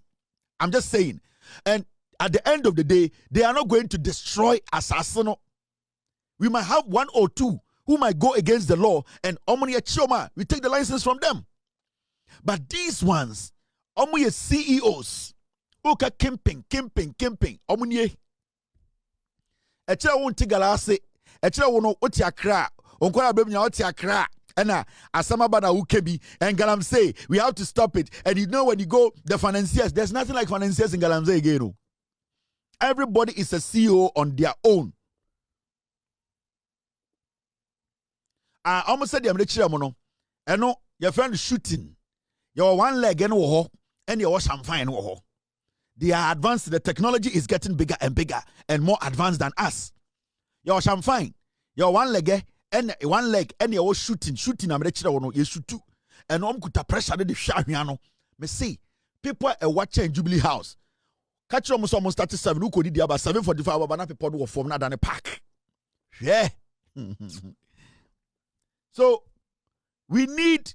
I'm just saying. And at the end of the day, they are not going to destroy Assassino. We might have 1 or 2 who might go against the law, and we take the license from them. But these ones, CEOs, okay, camping. Omunye. Echa won't take a echere wo no oti akra onkora bem nya oti akra And Asamabana Ukebi and Galamsey, we have to stop it. And you know when you go, the financiers, there's nothing like financiers in Galamsey again. Everybody is a CEO on their own. I almost said, I'm the chairman. I know your friend shooting. Your one leg and your champagne. They are advanced. The technology is getting bigger and bigger and more advanced than us. Your champagne, your one leg and your shooting. I'm the chairman. You shoot too. And kuta pressure the shahiano. Me see people are watching Jubilee House. Catch almost 37. Who could do about 7:45? But now people do form not than a pack. Yeah. So we need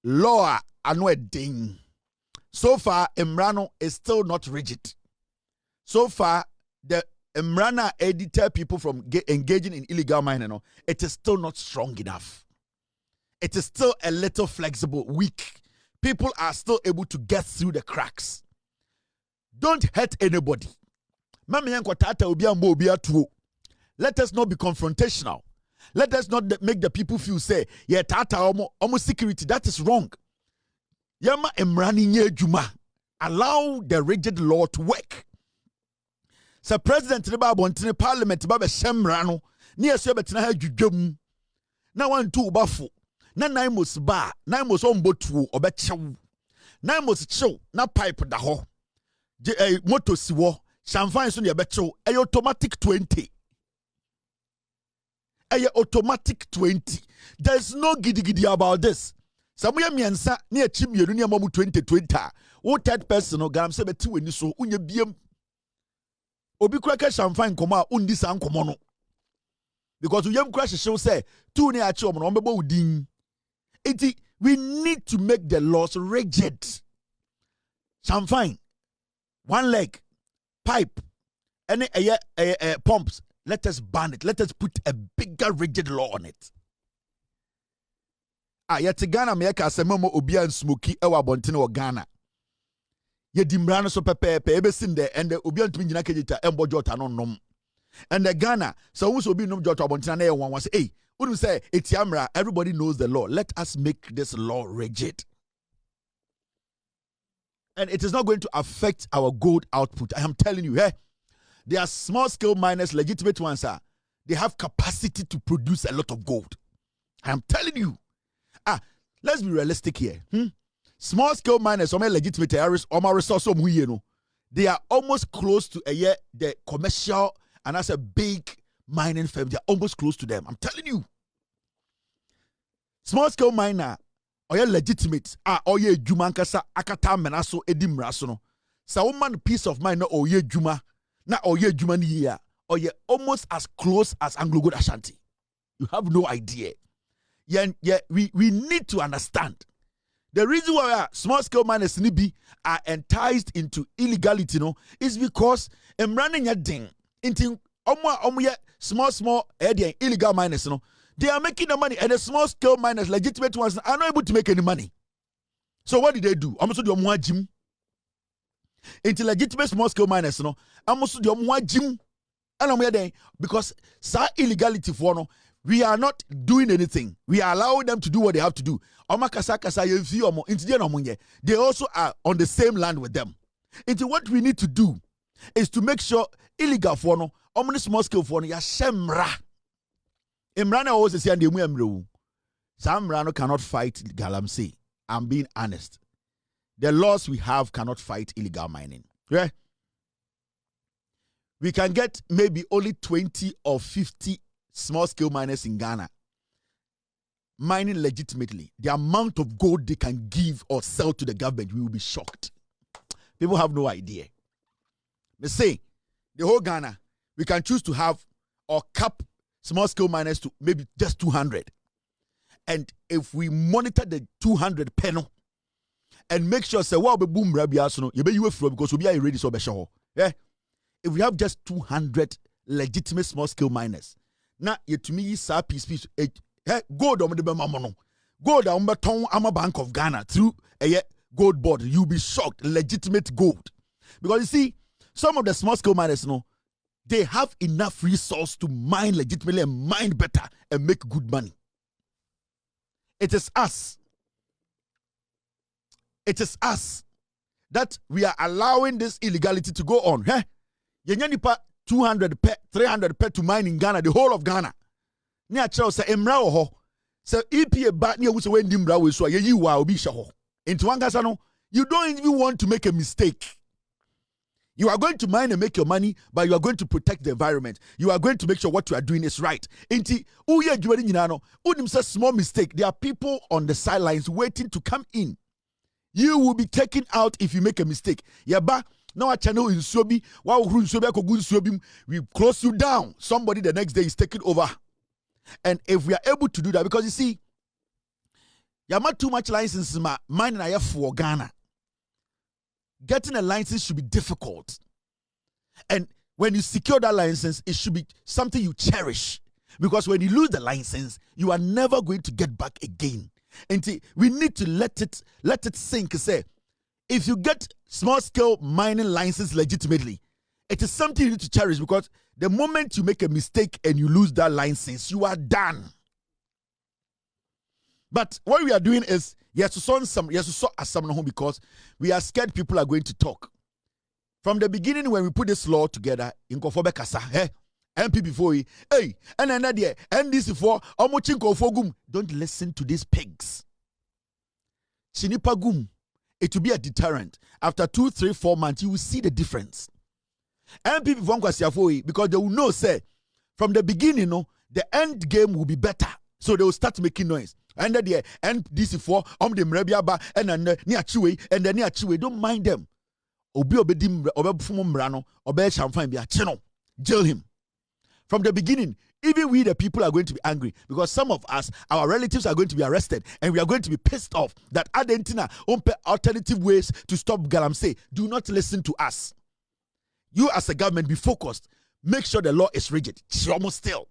law and a ding. So far, Emrano is still not rigid. So far, the Emrana deter people from engaging in illegal mining. It is still not strong enough. It is still a little flexible, weak. People are still able to get through the cracks. Don't hurt anybody. Let us not be confrontational. Let us not make the people feel say, yeah, tata almost security. That is wrong. Yama emrani nye juma. Allow the rigid law to work. So President Neba Bontine Parliament Baba Shemrano, near Sebetina Jujum. Na one two bafu. Na naimos ba, naimos ombotu obechow. Naimos chow, na pipe da ho. Moto siwo, champagne so ya bechow, a automatic 20. A automatic 20. There's no giddy about this. Samuya miansa near chimye dunia mamu 2020. O third person no gam sebe ti weni so unye biem. Obi kraka champagne koma undi san komono. Because uyem crash show say two ne achi omo no mbebo udin. We need to make the laws rigid. Champagne, one leg, pipe, any pumps. Let us ban it. Let us put a bigger rigid law on it. Yet Ghana meka semomo obi an smoky ewa bontene o Ghana. Ye dimrano so pepe ebesin there and the obi an tumi nyina kejita embo jota no nom. And the Ghana so who so be nom jota bontene na ye wan say hey, wouldn't say etiamra, everybody knows the law. Let us make this law rigid. And it is not going to affect our gold output. I am telling you, they are small scale miners, legitimate ones are. They have capacity to produce a lot of gold. I am telling you. Let's be realistic here. Small scale miners, some legitimate areas, or my resource, they are almost close to the commercial and as a big mining firm. They are almost close to them. I'm telling you. Small scale miner, or legitimate, or ye jumankasa akata menaso edim rasono. Sa woman peace of mind, or ye juma, na or ye jumani year, or ye almost as close as Anglo Good Ashanti. You have no idea. We need to understand the reason why small scale miners are enticed into illegality, is because running a ding into small illegal miners, they are making the money, and the small scale miners, legitimate ones, are not able to make any money. So what did they do? Almost do more gym into legitimate small scale miners, almost do more gym, and because illegality for we are not doing anything. We are allowing them to do what they have to do. They also are on the same land with them. Into what we need to do is to make sure illegal for small scale for ya shemra. Imrana always say Samrano cannot fight Galamsey. I'm being honest. The laws we have cannot fight illegal mining. Yeah. We can get maybe only 20 or 50 small scale miners in Ghana mining legitimately. The amount of gold they can give or sell to the government, we will be shocked. People have no idea. They say the whole Ghana, we can choose to have or cap small scale miners to maybe just 200. And if we monitor the 200 panel and make sure say well be boom rabiasono, you be you because we are ready so be sure. Yeah. If we have just 200 legitimate small scale miners, na yetumi sa piece gold on the mamono gold on beton ama Bank of Ghana through a gold board, you'll be shocked. Legitimate gold, because you see some of the small scale miners they have enough resource to mine legitimately and mine better and make good money. It is us. It is us that we are allowing this illegality to go on. Hey, nipa 200 pe, 300 pe to mine in Ghana, the whole of Ghana. Ni a chao se emra ho. Se EPA ba ni ewuse we ndimra we so ye wa obi hye ho. Into one gasa no, you don't even want to make a mistake. You are going to mine and make your money, but you are going to protect the environment. You are going to make sure what you are doing is right. Inti uye adwuma nyina no, unim say small mistake. There are people on the sidelines waiting to come in. You will be taken out if you make a mistake. Yaba, now a channel in Sobi, we close you down. Somebody the next day is taking over. And if we are able to do that, because you see, Yama too much licenses, mine and I have for Ghana. Getting a license should be difficult. And when you secure that license, it should be something you cherish. Because when you lose the license, you are never going to get back again. And we need to let it sink. Say, if you get small scale mining license legitimately, it is something you need to cherish, because the moment you make a mistake and you lose that license, you are done. But what we are doing is because we are scared people are going to talk. From the beginning, when we put this law together, in Kofobe Kasa, NPP before hey, and another and this for don't listen to these pigs. Chinipagum, it will be a deterrent. After 2, 3, 4 months, you will see the difference. NPP because they will know, say, from the beginning, the end game will be better. So they will start making noise. And then the NDC for the Mrebiaba and then Niachiwe and then Niachiwe, don't mind them. Obi obedim obefumumrano obe chamfan bia cheno, jail him. From the beginning, even we the people are going to be angry, because some of us, our relatives are going to be arrested, and we are going to be pissed off that Argentina won't pay alternative ways to stop Galamsey. Do not listen to us. You as a government, be focused. Make sure the law is rigid. Almost still.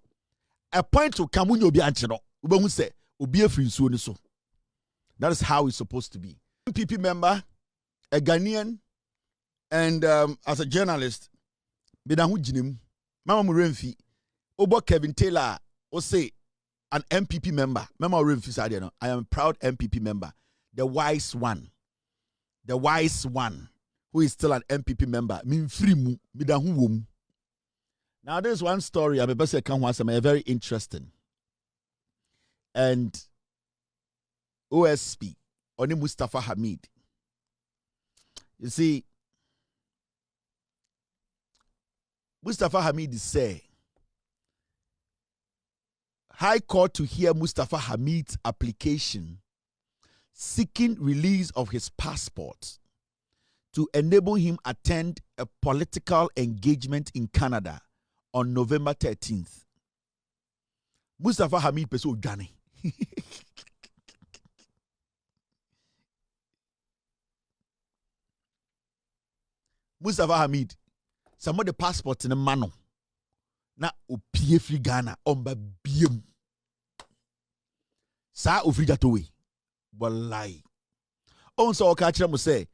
A point to come when you be anchino. Uba say ubi free so. That is how it's supposed to be. NPP member, a Ghanaian, and as a journalist, Bedahu Jinim, Mama Murenfi, Obo Kevin Taylor, or say an NPP member. Mama Murenfi said, I am a proud NPP member, the wise one, who is still an NPP member. Min free mu, Bedahu wom. Now there's one story I'm about to say very interesting. And OSP, Oni Mustafa Hamid. You see, Mustafa Hamid is saying, High Court to hear Mustafa Hamid's application seeking release of his passport to enable him attend a political engagement in Canada on November 13th. Mustafa Hamid peso Ghana. Mustafa Hamid, some of the passports in the mano. Na opie free Ghana omba biem. Sa ofri jatowe. Wallahi. On so okachira mo say,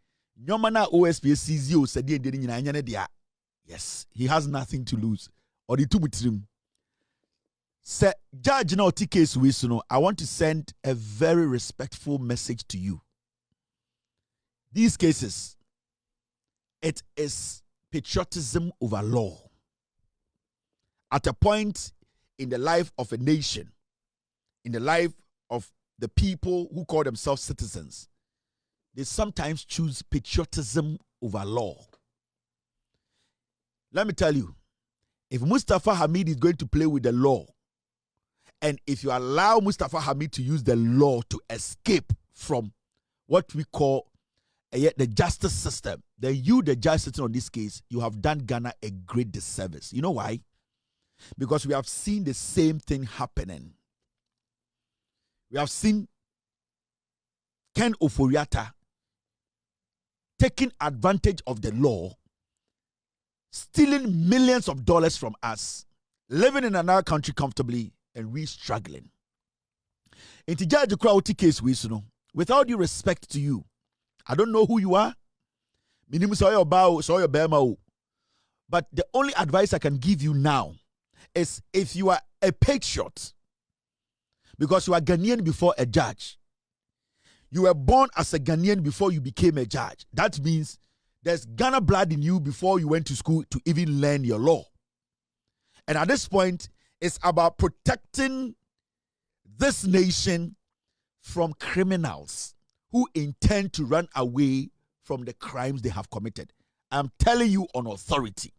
nyoma na OSP CZO sedi endeni nyina anya ne dia. Yes, he has nothing to lose. Or the two mutrim. Say, Judge no case we no. I want to send a very respectful message to you. These cases, it is patriotism over law. At a point in the life of a nation, in the life of the people who call themselves citizens, they sometimes choose patriotism over law. Let me tell you, if Mustafa Hamid is going to play with the law, and if you allow Mustafa Hamid to use the law to escape from what we call the justice system, then you, the judge sitting on this case, you have done Ghana a great disservice. You know why? Because we have seen the same thing happening. We have seen Ken Oforiatta taking advantage of the law, stealing millions of dollars from us, living in another country comfortably, and we struggling. In the judge crowd case, with all due respect to you, I don't know who you are. But the only advice I can give you now is, if you are a patriot, because you are Ghanaian before a judge. You were born as a Ghanaian before you became a judge. That means there's Ghana blood in you before you went to school to even learn your law. And at this point, it's about protecting this nation from criminals who intend to run away from the crimes they have committed. I'm telling you on authority.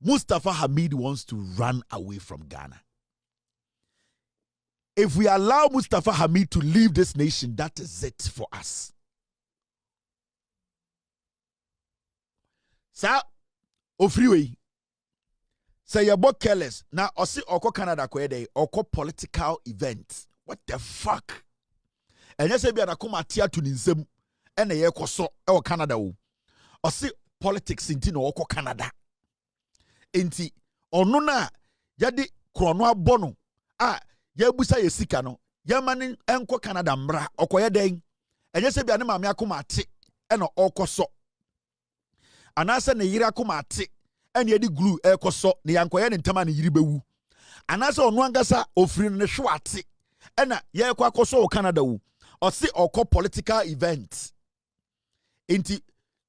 Mustafa Hamid wants to run away from Ghana. If we allow Mustafa Hamid to leave this nation, that is it for us. Sa ofriwe say your book careless now osi oko Canada kwede oko political event. What the fuck? And you say be na come atia to nsem e na ye koso e Canada o. Osi politics inti no oko Canada. Enti ono na yade krono abono a yebusa yesika no yemane enko Canada mra okoye den. And you say be na maame akoma ate e na okoso. Anasa ne yiri akoma ate ene yedi glue ekoso ne yankoye ne ntama ne yiri bewu. Anasa onu angasa ofiri ne hwe ate ena ye kwa akoso o Canada wu. Osi oko political event. Inti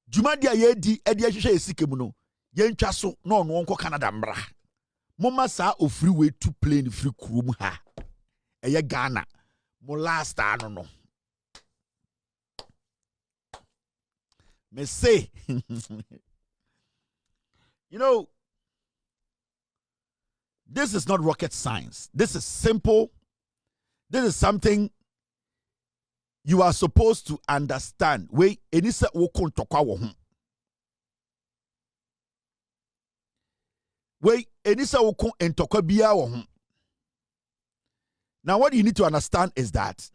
jumadi ayedi edi ahwehwe esike mu no ye ntwa so na onu onko Canada mra. Moma sa ofiri we to plane free krum ha. Eye Ghana. Mo last ano no. Me say, you know, this is not rocket science. This is simple. This is something you are supposed to understand. Wait, enisa wokon tokwa wo ho. Wait, enisa wokon entokwa bia wo ho. Now, what you need to understand is that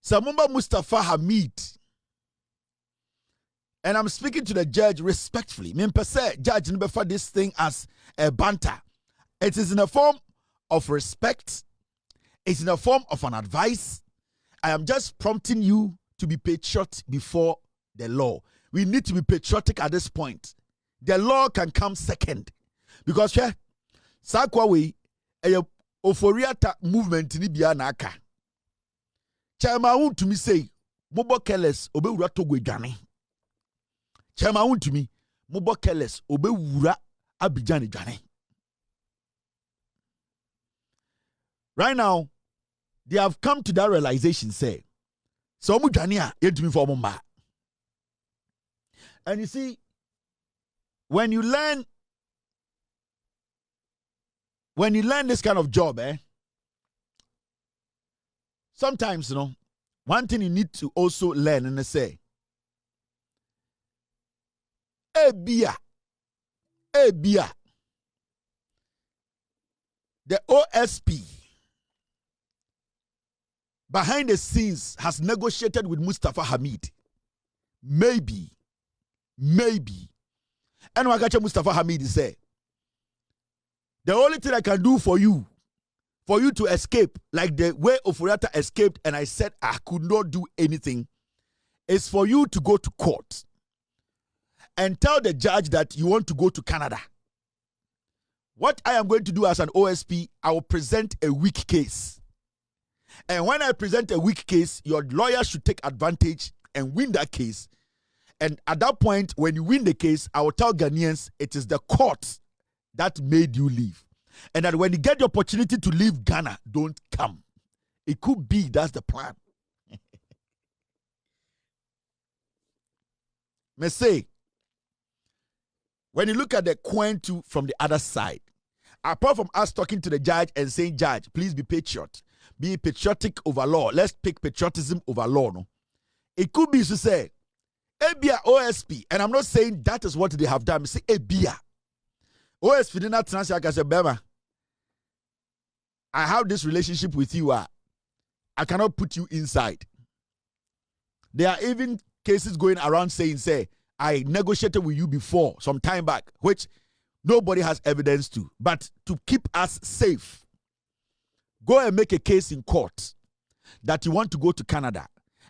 Samumba Mustafa Hamid, and I'm speaking to the judge respectfully. Per se, judge never for this thing as a banter. It is in a form of respect. It's in a form of an advice. I am just prompting you to be patriotic before the law. We need to be patriotic at this point. The law can come second. Because, yeah, Sakwawe, a Oforiata movement ni biya naka. Chairman to me say, Mobo Keles, Obe Ura Togo Jani. Chairman to me, Mobo Keles, Obe Ura Abidjani Jani. Right now, they have come to that realization, say, so Mujania, yet to me for Mumba. And you see, when you learn this kind of job, sometimes, you know, one thing you need to also learn and say, Ebia, the OSP behind the scenes has negotiated with Mustafa Hamid. Maybe. And what Mustafa Hamid say, the only thing I can do for you to escape, like the way Oforiata escaped, and I said I could not do anything, is for you to go to court and tell the judge that you want to go to Canada. What I am going to do as an OSP, I will present a weak case. And when I present a weak case, your lawyer should take advantage and win that case. And at that point, when you win the case, I will tell Ghanaians it is the court that made you leave. And that when you get the opportunity to leave Ghana, don't come. It could be that's the plan. Me say, when you look at the coin too from the other side, apart from us talking to the judge and saying, Judge, please be patriot. Be patriotic over law. Let's pick patriotism over law. No? It could be to say, Ebia OSP, and I'm not saying that is what they have done. I say Ebia. OSP did not translate as a Bema. I have this relationship with you. I cannot put you inside. There are even cases going around saying, say, I negotiated with you before some time back, which nobody has evidence to. But to keep us safe, go and make a case in court that you want to go to Canada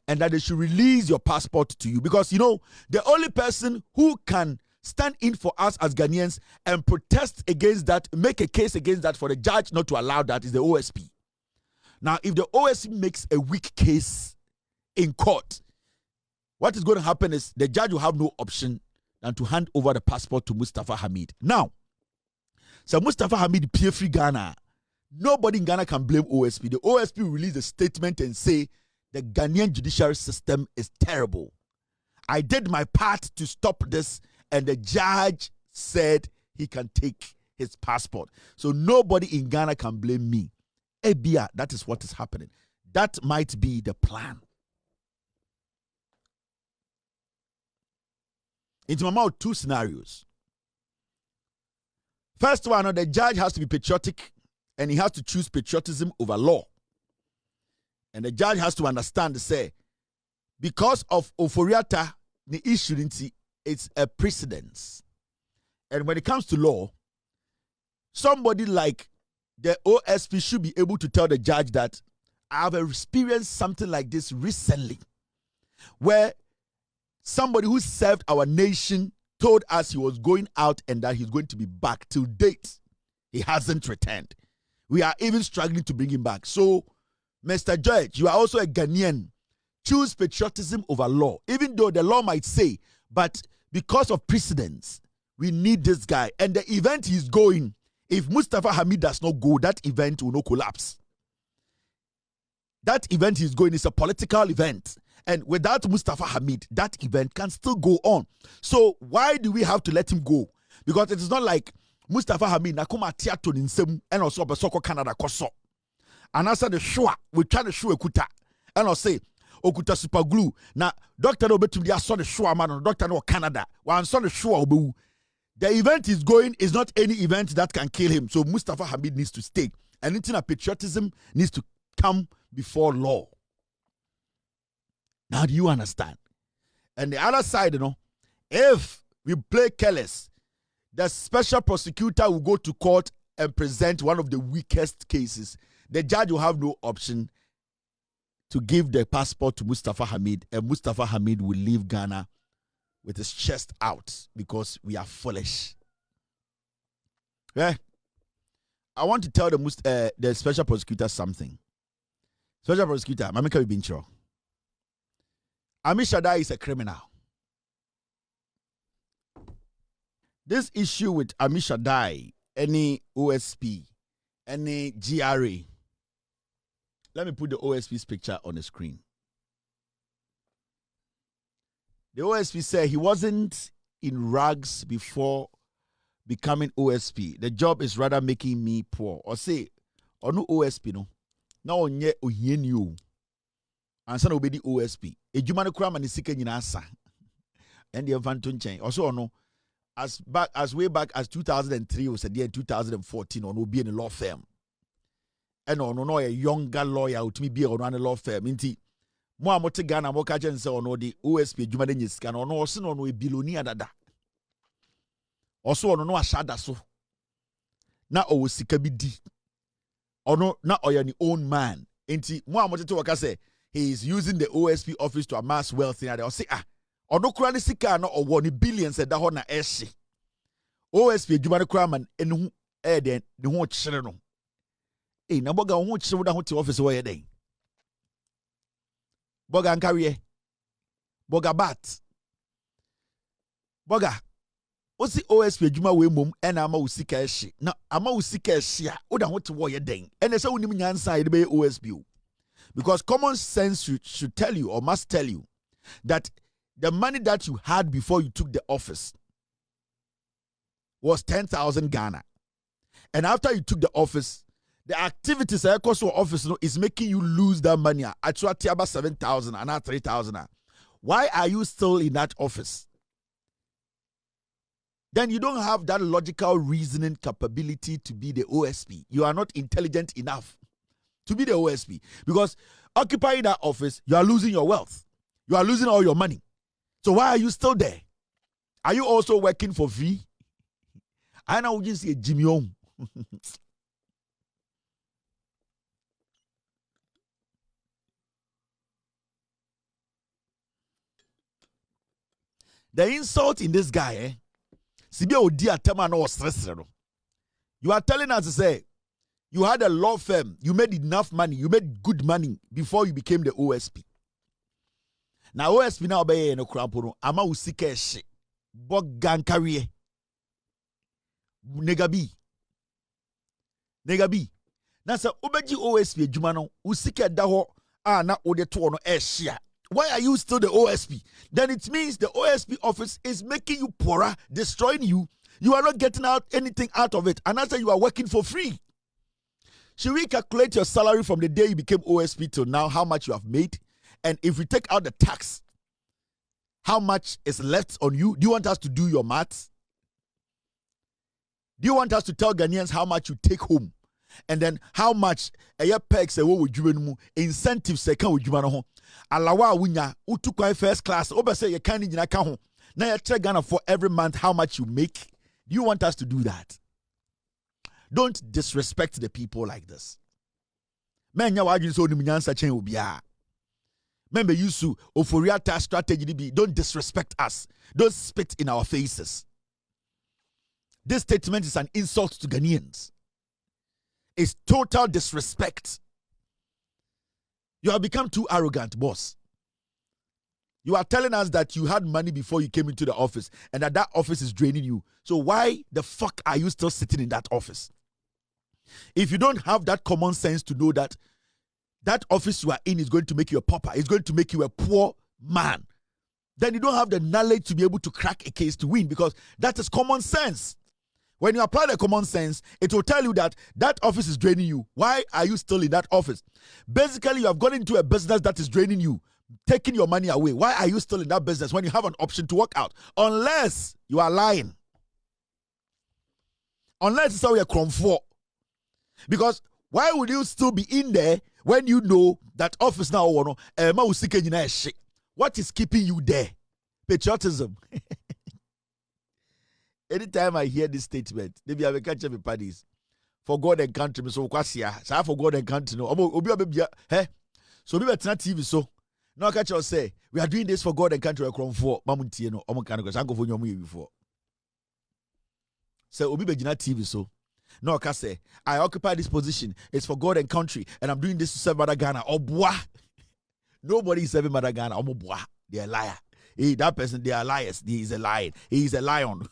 and that they should release your passport to you. Because, you know, the only person who can stand in for us as Ghanaians and protest against that, make a case against that for the judge not to allow that is the OSP. Now, if the OSP makes a weak case in court, what is going to happen is the judge will have no option than to hand over the passport to Mustafa Hamid. Now, so Mustafa Hamid peer free Ghana. Nobody in Ghana can blame OSP. The OSP will release a statement and say the Ghanaian judiciary system is terrible. I did my part to stop this, and the judge said he can take his passport. So nobody in Ghana can blame me. Ebia, that is what is happening. That might be the plan. It's my mouth, two scenarios. First one, the judge has to be patriotic, and he has to choose patriotism over law. And the judge has to understand, say, because of Oforiata, the issue, it's a precedence. And when it comes to law, somebody like the OSP should be able to tell the judge that I have experienced something like this recently, where somebody who served our nation told us he was going out and that he's going to be back. Till date, he hasn't returned. We are even struggling to bring him back. So, Mr. Judge, you are also a Ghanaian. Choose patriotism over law, even though the law might say, but because of precedence, we need this guy. And the event he's going, if Mustafa Hamid does not go, that event will not collapse. That event he's going is a political event. And without Mustafa Hamid, that event can still go on. So why do we have to let him go? Because it is not like Mustafa Hamid nakuma tiato ninsem and also besoko Canada koso. And answer the show, we try to show ekuta. And I'll say, okuta super glue. Now, doctor no betum dia saw the show man, doctor no Canada. One saw the show obu. The event is going is not any event that can kill him. So Mustafa Hamid needs to stay. Anything of patriotism needs to come before law. Now, do you understand? And the other side, if we play careless, the special prosecutor will go to court and present one of the weakest cases. The judge will have no option to give the passport to Mustafa Hamid, and Mustafa Hamid will leave Ghana with his chest out because we are foolish. Yeah. I want to tell the special prosecutor something. Special prosecutor, Mamika Bincho. Amishadai is a criminal. This issue with Amishadai, any OSP, any GRA. Let me put the OSP's picture on the screen. The OSP said he wasn't in rags before becoming OSP. The job is rather making me poor. Or say, or no OSP no. Now on ye ohieni and son obedi OSP. A jumano crama ni sike nyina asa. And the Vanton chain. Also no as way back as 2003 was a year 2014 on be in a law firm. And no a younger lawyer to me be on a law firm. Inti mo amote Ghana mo ka chen se ono the OSP adwuma de nyisika no no se no no e billionaire dada. Also ono no ashada so. Na o sika bi di. Ono na oya ni own man. Inti mo amote to waka say he is using the OSP office to amass wealth in there. Or say ono kura ni sika no owo ni billions e da ho na ehye. OSP adwuma de kura man enu den ne ho kyere no. Na boga ho kyere da ho te office wo ye den. Boga nkariye. Boga bat. Boga. Osi OSP adwuma we mom na ama usika ehye. Na ama usika ehye a wo da ho te wo ye den. Ene se wonim nyansa ye be OSP o. Because common sense should tell you or must tell you that the money that you had before you took the office was 10,000 Ghana. And after you took the office, the activities at Kasoa office is making you lose that money. At Tiaba 7,000 and not 3,000. Why are you still in that office? Then you don't have that logical reasoning capability to be the OSP. You are not intelligent enough to be the OSP. Because occupying that office, you are losing your wealth. You are losing all your money. So why are you still there? Are you also working for free? I know you see a Jimmy Ong. The insult in this guy, Sibia odi atema na osresre no. You are telling us to say you had a law firm, you made enough money, you made good money before you became the OSP. Now OSP now obey no krampo no ama usika she. Bogan career. Negabi. Na sa obeji OSP adwuma no usika da ho na ode to no ehia. Why are you still the OSP? Then it means the OSP office is making you poorer, destroying you. You are not getting out anything out of it. And after you are working for free. Should we calculate your salary from the day you became OSP till now, how much you have made? And if we take out the tax, how much is left on you? Do you want us to do your maths? Do you want us to tell Ghanaians how much you take home? And then how much a year perks a wo mu incentives se kan wodwuma no ho alawa wunya utukwan first class obese ye kan nyina ka ho na ye check Ghana for every month how much you make. Do you want us to do that? Don't disrespect the people like this. Menya wadwin so onim nyansa chen obia. Remember you oforiata strategy be don't disrespect us. Don't spit in our faces. This statement is an insult to Ghanaians. It's total disrespect. You have become too arrogant, boss. You are telling us that you had money before you came into the office and that office is draining you. So why the fuck are you still sitting in that office? If you don't have that common sense to know that that office you are in is going to make you a pauper, it's going to make you a poor man, then you don't have the knowledge to be able to crack a case to win, because that is common sense. When you apply the common sense, it will tell you that that office is draining you. Why are you still in that office? Basically, you have gone into a business that is draining you, taking your money away. Why are you still in that business when you have an option to work out? Unless you are lying. Unless it's how you're comfort. Because why would you still be in there when you know that office now? What is keeping you there? Patriotism. Anytime I hear this statement, maybe I will catch up with parties. For God and country, so kwasia. For God and country, no. So we better not TV so. No catch us say we are doing this for God and country. We're crying for mamuntie no. Omo kan go sanko for nyomu before. So obi be gina TV so. No, I can say I occupy this position. It's for God and country, and I'm doing this to serve Mother Ghana. Oh boy, nobody is serving Mother Ghana. Oh boy, they are liar. Hey, that person, they are liars. He is a lion. He is a lion.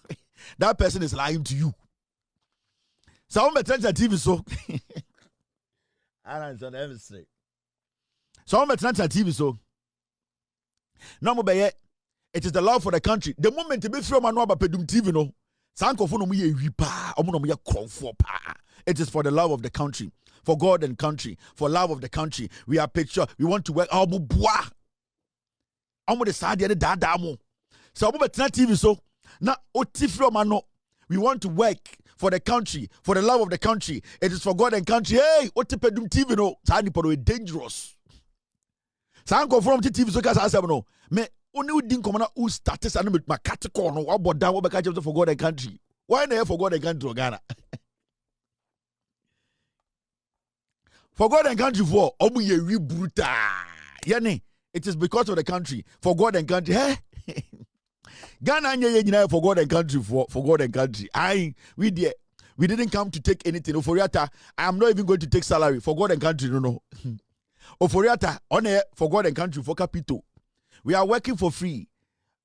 That person is lying to you. So I'm better than TV so. I don't know say. So I'm better than TV so. No more it is the love for the country. The moment to be from Manuaba Pedum TV no. It is for the love of the country, for God and country, for love of the country. We are picture. We want to work. So TV so na we want to work for the country, for the love of the country. It is for God and country. Hey, otipedum TV no. Sani podo dangerous. Sanko from TV so kasa no. Me only we didn't come who started and with my catecol no about down what catch for God and country. Why not for God and country Ghana? For God and country for omu ye rebruta. Yani, it is because of the country. For God and country. Hey? Ghana nye for God and country for God and country. We didn't come to take anything. Oforiata, I am not even going to take salary for God and country. No. Oforiata, on air for God and country for capital. We are working for free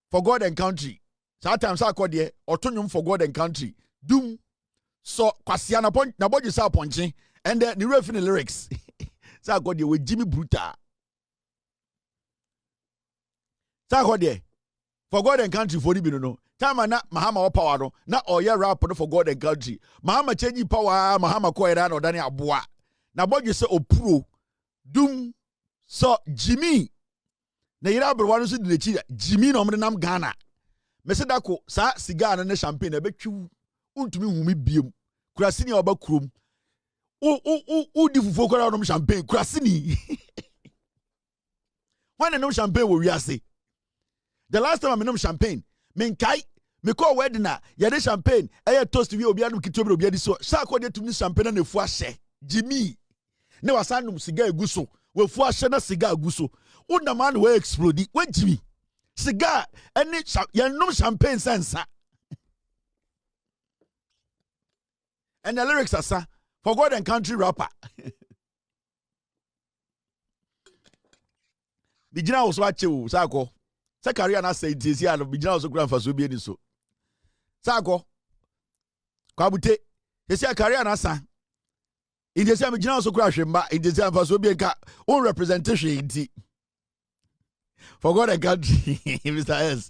for God and country. Sometimes I call there autonomy for God and country. Doom so kwasiana point na body sa ponching and then the refine lyrics. So I call there with Jimmy Bruta. So I call there for God and country for the no. Time na Mahama power no na oya rap for God and country. Mahama change power Mahama ko era no dani aboa. Na body say opro doom so Jimmy. Na yira abrwa no so de chi Jimmy no nam Ghana. Mese dako sa cigar na champagne e betwu untumi humi biem. Kurasini oba krom. O di fufu kora no champagne kurasini. When no champagne wo wiase. The last time I know champagne, men kai me call wedding na ye de champagne e toast wi obi anu kitobro obi adi so. Sa ko de tumi champagne na fu ahye. Jimmy. Ne wasanum cigar eguso. We fu ahye na cigar eguso. Unda man we explode. We Jimmy. Cigar any ye no champagne sense. And the lyrics are, sir, for God and country rapper. Bijina was watch you, Sako. Sakaria na say this year, Bijina also grand for Subi so. Sako. Kwabute. Yes, your career na sa. In the same Bijina also crash him, but in the same for Subi ka own representation in tea. For God and country, Mr. S.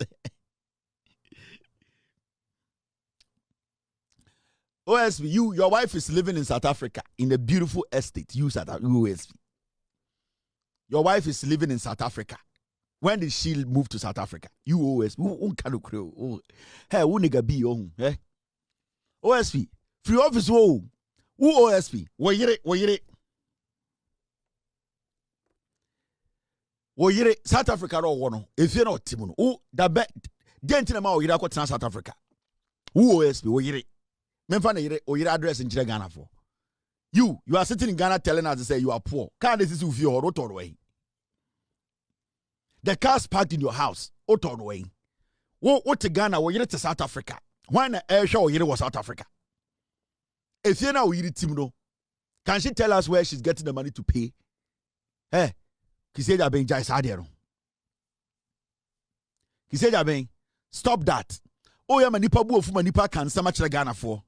OSP, your wife is living in South Africa in a beautiful estate. OSP. Your wife is living in South Africa. When did she move to South Africa? You OSP. Who can you hey, who nigga be on? Eh? OSP. Free office who OSP. Woyere. South Africa ro wono. If you not Timono. Oh, that bet. Dentina ma oyira ko South Africa. Who OSP woyere. Memfa na oyere address in Ghana for. You are sitting in Ghana telling us to say you are poor. Can't this is you or way. The cars parked in your house. Way. What to Ghana or to South Africa? Why na air show was South Africa? If you know Timno, can she tell us where she's getting the money to pay? Hey, Kiseja being Jai Sadiero. Kiseja being stop that. Oh, yeah, manipa bu of manipa can so much Ghana for.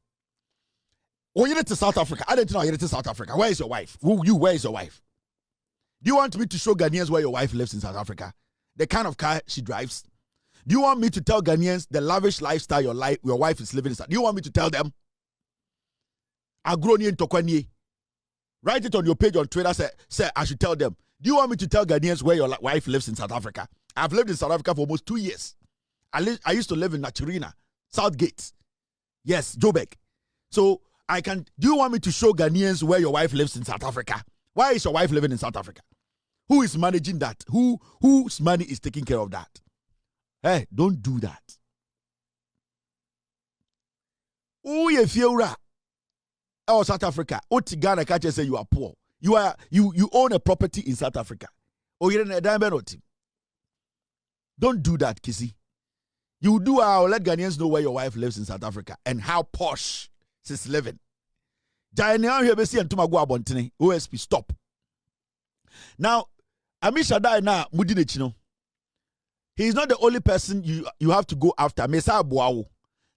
Oh, you're to South Africa. I didn't know you're to South Africa. Where is your wife? Where is your wife? Do you want me to show Ghanaians where your wife lives in South Africa? The kind of car she drives? Do you want me to tell Ghanaians the lavish lifestyle your wife is living in? Do you want me to tell them? Agroni and Tokwani. Write it on your page on Twitter. Say, I should tell them. Do you want me to tell Ghanaians where your wife lives in South Africa? I've lived in South Africa for almost 2 years. I used to live in Naturina, Southgate. Yes, Joburg. So, do you want me to show Ghanaians where your wife lives in South Africa? Why is your wife living in South Africa? Who is managing that? Whose money is taking care of that? Hey, don't do that. Oh, you feel oh, South Africa. Oh, Ghana can't say you are poor. You own a property in South Africa. Oh, you're in a diamond. Don't do that, Kissy. You do let Ghanaians know where your wife lives in South Africa and how posh she's living. OSP, stop. Now, Amisha Dai na Mudinechino. He is not the only person you have to go after. Mesa Boadu.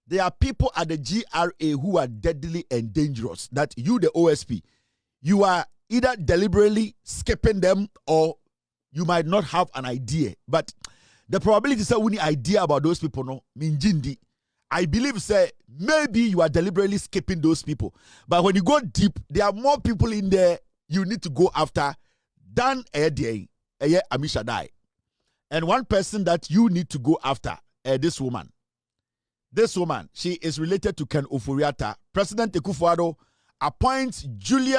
There are people at the GRA who are deadly and dangerous. That you, the OSP, you are either deliberately skipping them or you might not have an idea. But the probability is that we need idea about those people, no, minjindi. I believe, say, maybe you are deliberately skipping those people. But when you go deep, there are more people in there you need to go after than Amisha Dai. And one person that you need to go after, this woman. This woman, she is related to Ken Ofori-Atta. President Akufo-Addo appoints Julie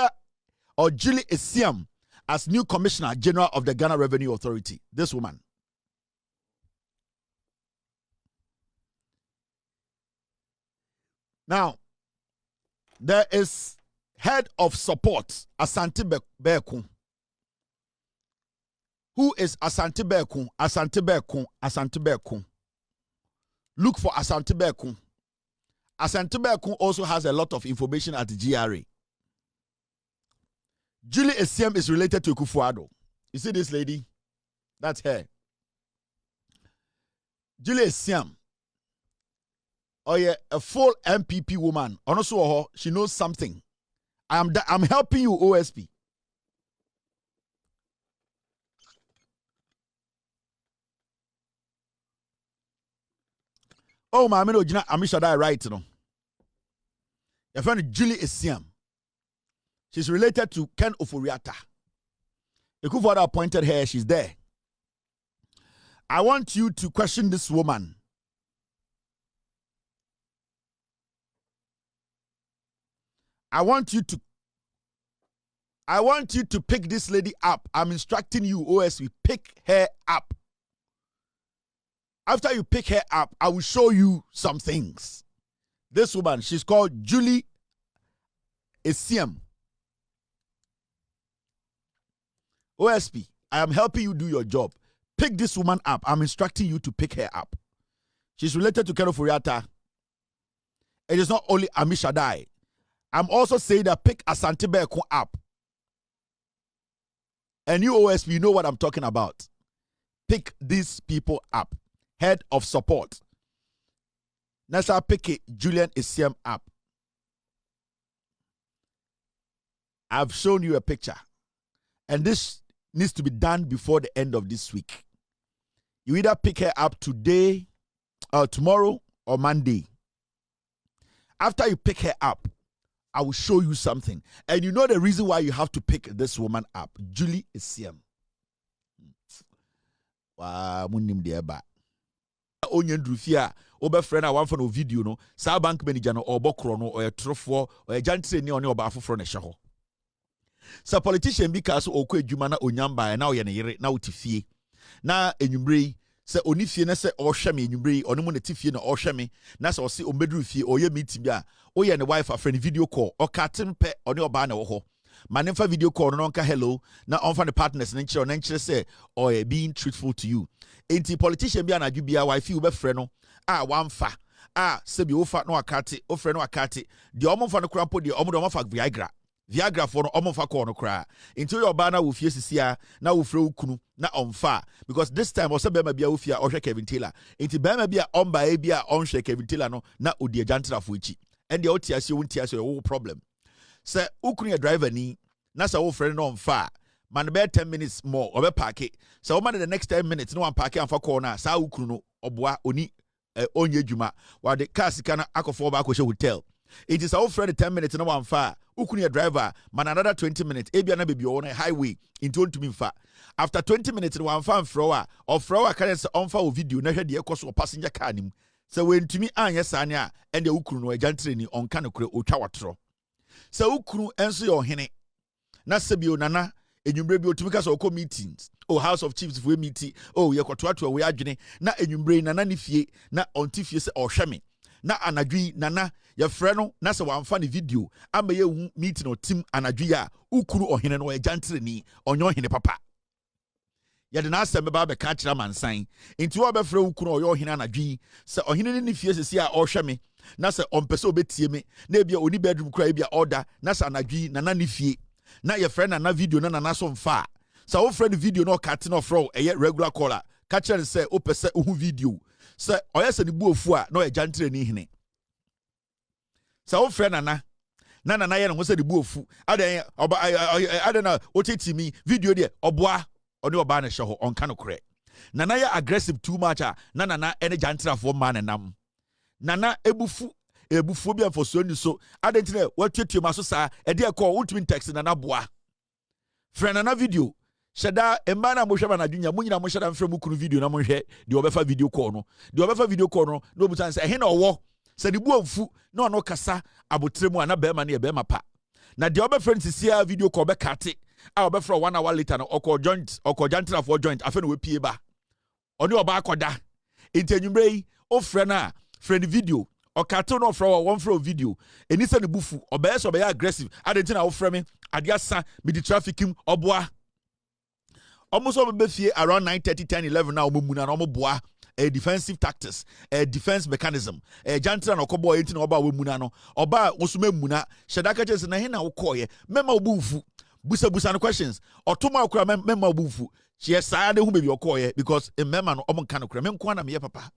Esiam as new Commissioner General of the Ghana Revenue Authority. This woman. Now, there is head of support, Asante Beku. Who is Asante Beku? Asante Beku. Look for Asante Beku. Asante Beku also has a lot of information at the GRA. Julie Esiam is related to Akufo-Addo. You see this lady? That's her. Julie Esiam. Oh yeah, a full NPP woman. Also, she knows something. I'm helping you, OSP. Oh, my amigo, Amisha Dai right, you know. Your friend Julie Esiam. She's related to Ken Ofori-Atta. Akufo-Addo appointed her. She's there. I want you to question this woman. I want you to pick this lady up. I'm instructing you, OSP, pick her up. After you pick her up, I will show you some things. This woman, she's called Julie Esiam. OSP, I am helping you do your job. Pick this woman up. I'm instructing you to pick her up. She's related to Ken Ofori-Atta. It is not only Amisha Dai. I'm also saying that pick Asante Beko app. And you OSP, you know what I'm talking about. Pick these people up. Head of support. Nasa pick it, Julian Isiam app. I've shown you a picture. And this needs to be done before the end of this week. You either pick her up today, or tomorrow, or Monday. After you pick her up, I will show you something. And you know the reason why you have to pick this woman up. Julie Isiam. Wow, munim de ba. Onyen drufia, obe friend a one for no video no. Sa bank manager no obo krono or a trofo or a jantre ni oni oba afofro na hye ho. Sa politician bi ka so okọ adwuma na onyamba na oye ne yere na otifie. Na enwumre se onifie na se ohwe me enwumre ono mo na tifie na ohwe me na se o se ombedru fie oye meeting bi a oye ne wife a friend video call o katem pe oni oba na wo ho. Manimfa video call no nka hello na onfa the partners na nkyere na nkyere say or being truthful to you. Enti politician bi anadwu bia wife u be frɛ no a wamfa a sebi ofa no akate o frɛ no akate de omfa no krampo de omo de omfa Viagra for no omfa call no kra enti your ba na wo fie sisia na wo frɛ ukunu na omfa because this time o se be ma bia wo fie a ohwe Kevin Taylor enti be ma bia omba e bia onhwe Kevin Taylor no na odi ajantra fo echi and the otiase wonti ase wo problem. Say ukunu ya driver ni na sa wo friend no mfa man be 10 minutes more obe park it so wo man the next 10 minutes no one park am for corner sa ukunu no oboa oni onye dwuma wa de car sika na akofo ba akoshe hotel it is our friend 10 minutes no one fa ukunu ya driver man another 20 minutes ebia na baby on a highway into ntumi mfa after 20 minutes no one fa mfrowa or frowa can say on fa video na hwe de ekoso passenger car nim so when ntumi anya sane a and the ukunu no ajantre ni on kan kure otwa watro. So ukunu enso yo hene na sebio nana enwumbre bi otumi ka so ko meetings o house of chiefs for meeting o ye kwotoato we adwene na enwumbre nana ne fie na onti fie se ohwe me na anadwi nana ye frɛ no na se wamfa ne video ama ye hu meeting o team anadwi a ukunu ohene no ajantre ni onyo hene papa ye de na asem ba be ka kira mansan enti wo be frɛ ukunu oyo hene anadwi se ohene ne fie sesi a ohwe me na se ompese obetie me na ebia oni bedroom kra ebia order na sa anadwi nana ne fie na ye friend na video na nana so mfa sa wo friend video no cut no fro eye regular caller ka kire se opese ohu video se oye se ne buofu a na oye jantre ni hene sa wo friend nana ye no se ne buofu adan na otitimi video de oboa oni oba na hye ho onka no kre nana ye aggressive too much a nana ene jantrafo man nam nana ebufu bi amfoso ni so adentine watuetuo maso saa e de call ultimate text nana boa friend nana video sheda emba na mohwe na adwunya munyina mo sheda mfrɛ mu kunu video na mo hwɛ de obefa video call no no obutan sɛ he na ɔwɔ sɛ de buo mfu na ɔno kasa abotremu ana bɛma na ye bɛma pa na de obefrɛ nsisia video call bɛkate a obefrɛ 1 hour later no ɔkɔ jantra for joint afɛ no wepie ba ɔne ɔba akɔda entenwumbre yi o frɛ na friend video or cartoon of one from video and it's a bufu or best or aggressive adentina o frame adiasa me the trafficking oboa almost over befie around 9:30 10 11 now mumuna no boa a defensive tactics a defense mechanism a jantra no kobo enti no oba mumuna no oba osume muna shedaka chese na he na wo koye mema obufu busa no questions otoma okura mema obufu she saa de hu bebi okoye because mema no omonka no kura me nko na me papa.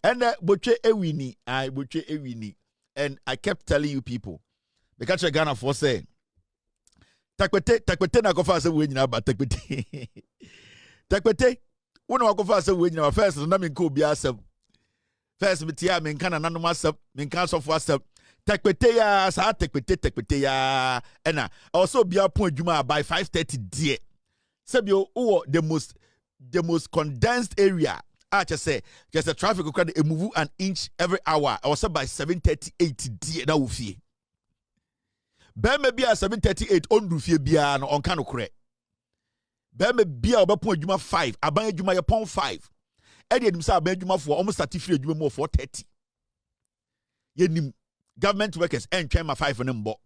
And botche ewini, and I kept telling you people, because you're Ghana for say, takwete na kofa se we nyina ba takwete wona wa kofa se we nyina first na me nko bia asem first me tia me nka na nanom asem me nka sofo asem takwete ya sa takwete ya ena also bia pon adwuma by 5:30 die sebio wo the most condensed area. Just say a traffic record a move an inch every hour. I was by 7:38 D na ufie. Be me bia 7:38 on rufie bia no on kano kre. Be me bia obepon adwuma 5, aban adwuma ye pon 5. E de nim say aban adwuma for almost 30 free adwuma mo 4:30. Ye nim government workers entwen ma 5 ne mbo.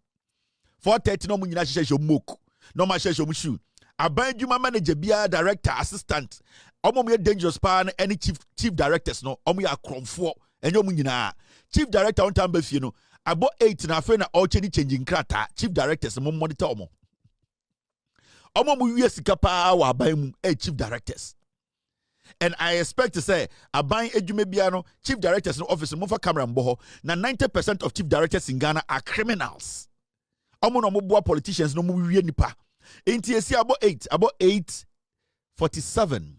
4:30 no mu nyina hye mok. No ma hye shoe. Aban adwuma manager bia director assistant omo ye dangerous pa any chief directors no omo ya kromfo enyo mu nyina chief director on tamba fie no About 8 na afei na already changing krata chief directors mo monitor omo. Omo mu wie sika pa wa aban mu chief directors. And I expect to say aban edwuma bia no chief directors no office mo fa camera mbo ho na 90% of chief directors in Ghana are criminals. Omo no mo boa politicians no mo wie nipa. Enti esi about 8:47.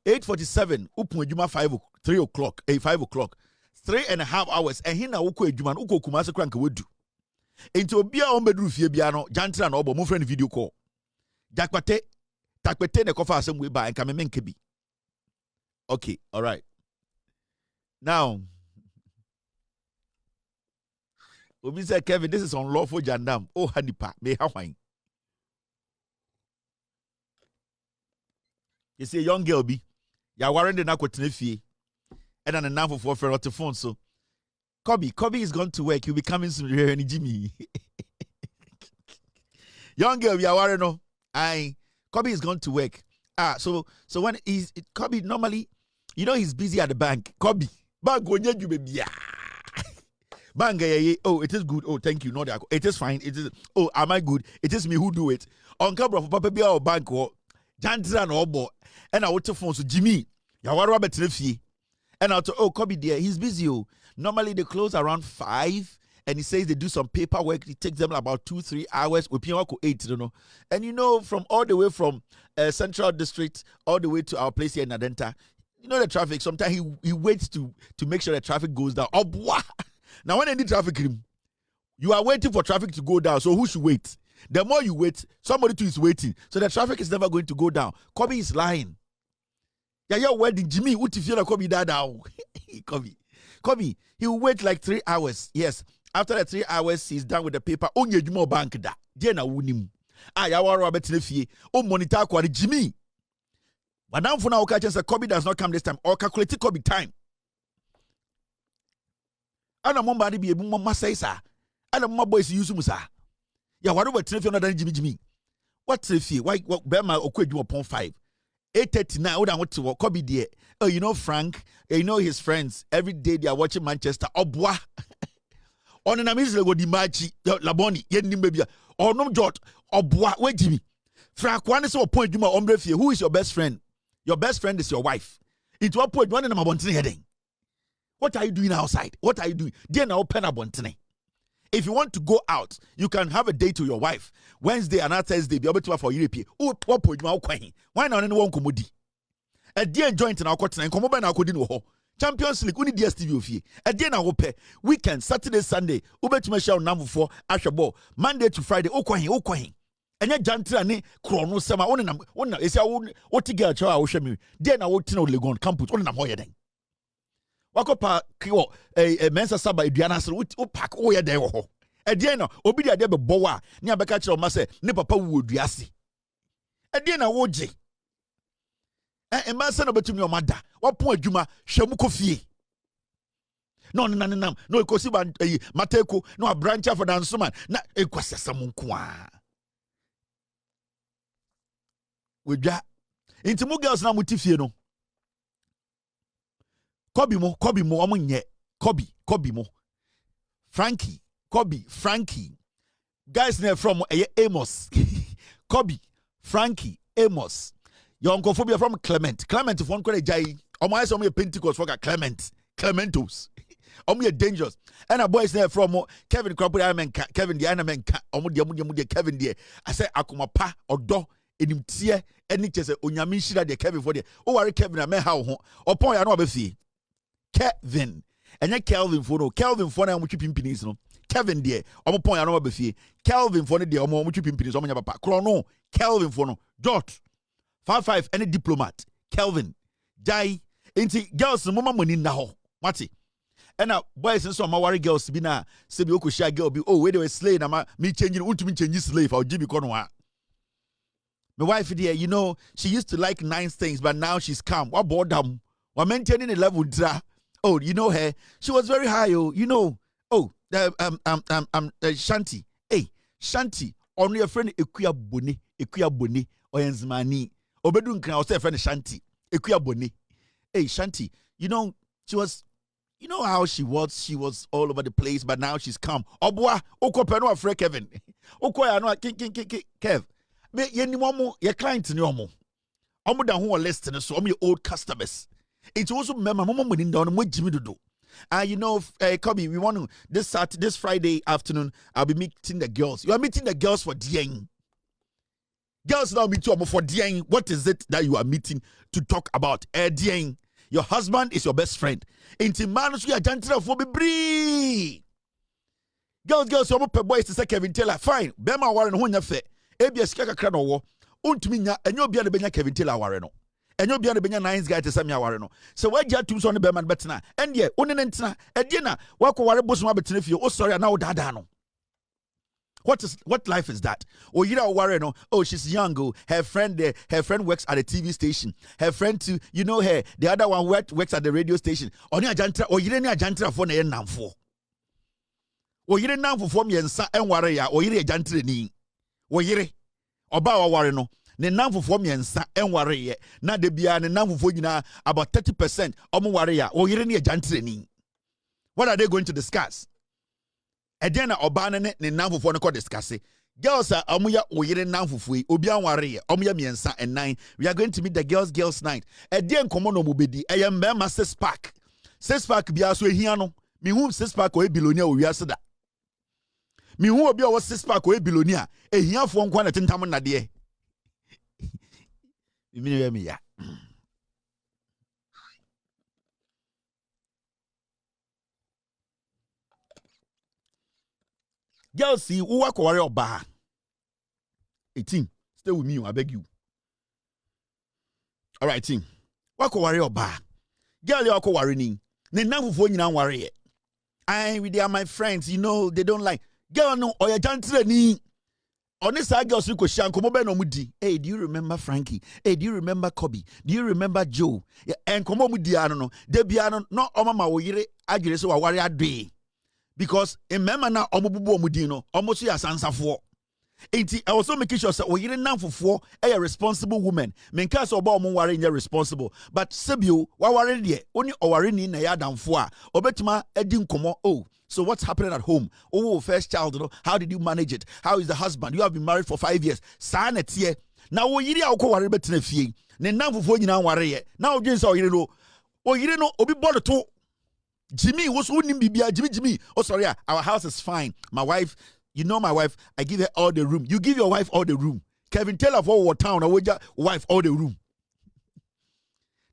8:47 upun edwuma 3 o'clock 5 o'clock 3.5 hours and he na woko edwuma no woko Kumasi kra nka wedu. Enti obi a ombeduru fie bia no jantra na obo mo friend video call. Jakpate takpete ne kofa asem we ba nka me menke bi. Okay, all right. Now, Obi said, Kevin, this is unlawful jandam. Oh, hanipa, me hawaii. You see a young girl be, ya warren the nakotene and then enough for a phone. So, Kobe is going to work. He'll be coming soon. Jimmy. Young girl, ya warren no. Kobe is going to work. So when Kobe normally, you know, he's busy at the bank. Kobe, bank you baby. Bank, oh, it is good. Oh, thank you. No, it is fine. It is. Oh, am I good? It is me who do it. On camera for Papa Bia or bank or Jantra no bo. And I want to phone so Jimmy. Ya waro betrefie. And I thought, oh, Kobe there, he's busy. Oh, normally they close around 5. And he says they do some paperwork. It takes them about 2-3 hours. We pay 8, you know. And you know, from all the way from Central District all the way to our place here in Adenta, you know the traffic. Sometimes he waits to make sure the traffic goes down. Oh, boy. Now when any traffic, you are waiting for traffic to go down. So who should wait? The more you wait, somebody too is waiting. So the traffic is never going to go down. Kobe is lying. Yeah, your wedding, Jimmy. What if you're Kobe down? Kobe, he will wait like 3 hours. Yes. After the 3 hours, he's done with the paper. Onye jumo bank da. Jena wunim. Ya waro abetine O monitor kwari Jimmy. Madam for now say Kobe does not come this time. Or calculate Kobe time. Ana momba di bi ebu mama say sa. Ana mama boys use musa. Ya waro betine fie no dan Jimmy. What fie? Why be ma okwadwu upon 5. 8:39 oda what to Kobe there. Oh, you know Frank, you know his friends. Every day they are watching Manchester. Obwa. On an amazing go di machi laboni yen nimbebia or no jot or bois we Jimmy. Frank one is a point you ombre fie. Who is your best friend? Your best friend is your wife. Into a point one in my heading. What are you doing outside? What are you doing? Then now open a bontine. If you want to go out, you can have a date with your wife. Wednesday and Thursday, be able to for Europe. Oh, what point you why not anyone commodi? A dear joint in our cotton and come over now could know. Champions League, only DSTV of ye. Again, I hope weekend, Saturday, Sunday, Ube to Michelle number 4, Ashaball, Monday to Friday, Okwahin. And yet, Jantrani, Chrono, Sama, one is our what to get a child, then I would know Legon campus, only a more than. Wakopa, a Mensa Saba, Diana, would pack all your day. Again, Obidia Deba Boa, near Bacatch or Massa, Nepapa would yassi. Again, I would J. And my son about your mother. What point Juma Shamuko fee? No, Kosiba Mateko, no a branch for the Ansuman, not a Kwasa Samunkwa. With that, into Mugels now Mutifino. Kobe mo, amunye, Kobe mo. Frankie, guys name from Amos. Kobe, Frankie, Amos. Your uncle phobia from Clement if one could jai. My some Pentecost for Clementos. Dangerous. And a boy's there from Kevin Cropper, Kevin the Anaman, Kevin dear. I say Akuma pa or do in him tear and it is a Unyamishira de Kevin for the oh Kevin I may how or point I know be Kevin and yet Kelvin for now which you pimpinis no Kevin dear or point I know be Kelvin for the dear or which you pimpinis on your papa chrono Kelvin for no Dot 5 any diplomat Kelvin Jai inti girls no mama money na ho mati and now boys and some worry girls be na say be oku share girl be oh where they were slave na me changing ultimate change slave I'll give you kono. My wife there, you know, she used to like nice things, but now she's calm. What boredom? We're maintaining a level. Oh, you know her. She was very high. Oh, you know. Oh, Shanti. Hey, Shanti. Only a friend. Ekuya boni. Oyenzmani. Obedun can also friend Shanti. Ekuya boni. Hey, Shanti. You know, she was You know how she was? She was all over the place, but now she's calm. Obwa, oko peno afre Kevin. Oko ya no Kev. Me ye ni mo ye client ni omo. Omo da ho list so omo your old customers. It also remember mo mo ni down mo jimi dodo. And you know, Kobe, we want to this Friday afternoon. I'll be meeting the girls. You are meeting the girls for Dieng. Girls now meet you for Dieng. What is it that you are meeting to talk about? Dieng. Your husband is your best friend. Inti manus we are gentle for be. Girls, some boys to say Kevin Taylor. Fine. Bema Warren Honya fe. ABS Kaka Crano war. Untminya and you'll be the Benya Kevin Taylor Warreno. And you'll be the Benya Nines guy to Samia Warreno. So why jet two on the Beman Betna? And yeah, Unentina, and dinner. Walk over Busma between you. Oh, sorry, now Dadano. What life is that? Oh, you know, Warren. Oh, she's young. Oh, her friend works at a TV station. Her friend too, you know her. The other one works at the radio station. Oni ajantra. Oh, you didn't ajantra for na namfo. Oh, you didn't namfo for me and sa and warrior. Oh, you didn't ajantra ni. Oh, you didn't. Oba Warren. Ne namfo for me and sa and warrior. Na de bia ne namfo for you na about 30%. Omo warrior. Oh, you didn't ajantra ni. What are they going to discuss? Edena obana ne namfofo no ko discuss. Girls are amuya oyire namfofo obi anware omuya miensa and 9. We are going to meet the girls night. Eden komo no mubedi eyem be ma 6 pack. 6 pack bia so ehia no. Me hu 6 pack o ebilonia o wiase da. Me hu obi o 6 pack o ebilonia ehia fo nkwa na tentam na de. Mimi we me ya. Girls see who work worry oba. 18. Stay with me, I beg you. All right, team. Work worry oba. Girl, you work worry ni. Ne namu fo nyina worry. I with they are my friends, you know, they don't like. Girl no oya jantre ni. Honest girls ko shanko mo be no mudi. Hey, do you remember Frankie? Hey, do you remember Kobe? Do you remember Joe? And komo mudi ano no. De bia no omama wo yire agire so wa worry ade. Because in member na omobubu omudino almost ya sansafo. Enti I also make sure say oyire namfofo a responsible woman. Menka so oba omo ware nya responsible. But sebio wa ware de oni oware ni na ya damfo a obetuma edi nkomo. Oh, so what's happening at home? Oh, first child, you know, how did you manage it? How is the husband? You have been married for 5 years. Sa na tie. Na oyire a okọ ware betena fie. Ne namfofo nyina ware ye. Na odwen say oyire no obi bodo to Jimmy was winning Bibia. Jimmy. Oh, sorry. Our house is fine. My wife, you know my wife, I give her all the room. You give your wife all the room. Kevin Taylor for what town? I would your wife all the room.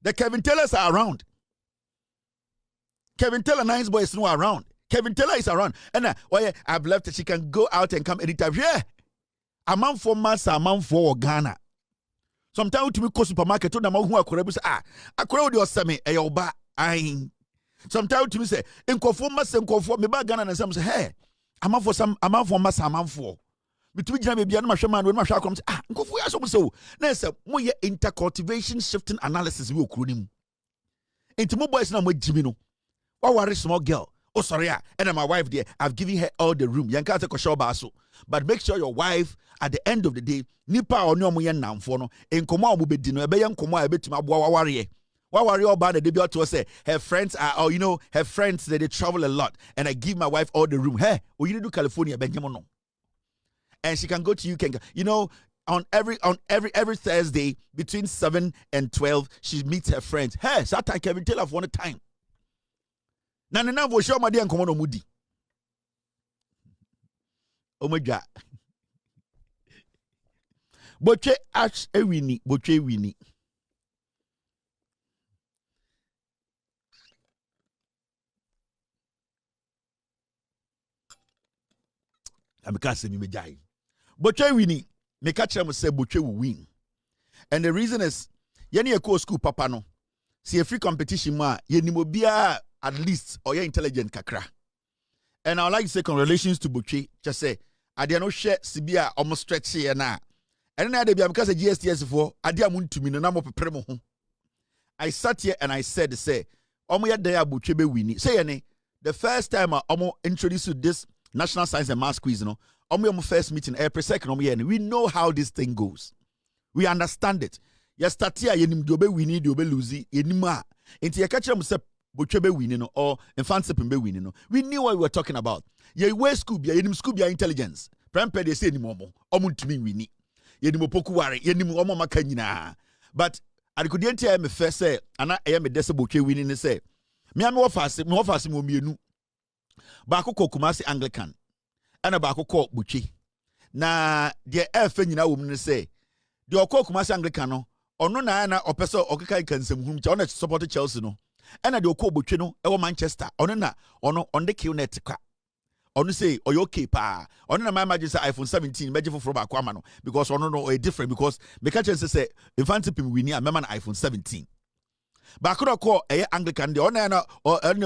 The Kevin Taylors are around. Kevin Taylor nice boys no around. Kevin Taylor is around. And I've left her. She can go out and come anytime. Yeah. A man for Massa, a man for Ghana. Sometimes to me go supermarket to the man who are correct. I correct your semi a your ba. Sometimes to me say, "Enkofo masa enkofo me ba Ghana na say hey, I'm for masa I'm for." Between jam be bian ma hwe man we ma hwe akom say enkofo ya so mo say na say mo ye intercultivation shifting analysis we okuro nim. Enti mo boys na mo jimi no. Wa worry small girl. Oh sorry and my wife there, I've given her all the room. Yanka take ko ba so. But make sure your wife at the end of the day, nipa oni omo ye namfo no, enkomo a mo be di no, ebe ye nkomo a ebetuma aboa wa worry. What worry about the debut to say her friends are, or you know, her friends they travel a lot, and I give my wife all the room. Hey, we need to do California, Benjamin, and she can go to UK. You know, on every Thursday between 7 and 12, she meets her friends. Hey, Satan Kevin Taylor for one time. Nana vo show my dear come on Moody. Oh my God. Boche ash ewini, boche wini. I'm casting me jai. Boche winning. Me catch them say Boche will win. And the reason is yeni a school papa no. See a free competition ma yeni mobia at least or your intelligent kakra. And I would like to say congratulations to Boche. Just say I did not share Sibia almost stretch here now. And then because of GSTS for I did to me no name of premo. I sat here and I said say Omo ya Boche be winning. Say any the first time I introduced to this National Science and Maths quiz, no. First meeting every second. We know how this thing goes. We understand it. You start here, you need to be losing. You need more. Into your catch them Bochebe winning or Infansipin be winning. We knew what we were talking about. Ye way school be intelligence. Prempe they say ni momo. Omuntumi winni. Ye ni mopoku ware. Ye ni omo maka nyina. But adikudienti I me first say ana I am a dese Boche winning say. Me am ofasi mo mienu. Baako ko Kumasi Anglican. Ana baako ko Boche. Na de efe nyina wo mu say. De okọ Kumasi Anglican no ono na opese okeka ikansem hum cha ono support Chelsea no. Ena de okọ Boche no e wo Manchester. Ono na ono on the Qnet kwa. Ono say oyo okay pa. Ono na my imagine say iPhone 17 meje for ba kwa no because ono no e different because me catch say Infantipim wini a mema na iPhone 17. Ba akoro ko eye Anglican de ono na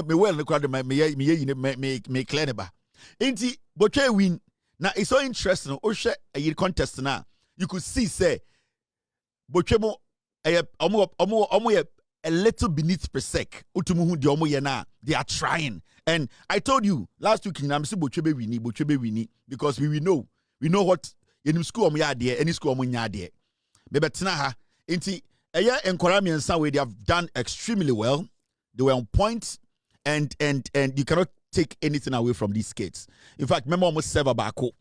me well ne kwa de me clear ne ba. Enti Boche win na it's so interesting o hwe a contest na you could see say Boche mo omo a little beneath per sec. Utumuhu di omo ye na they are trying. And I told you last week in Amsi Bochebe wini because we know what in school omo ya there any school omo nya there. Bebe tena ha inti eya enkorami and some way they have done extremely well. They were on point and you cannot take anything away from these kids. In fact, remember almost Seva Bako,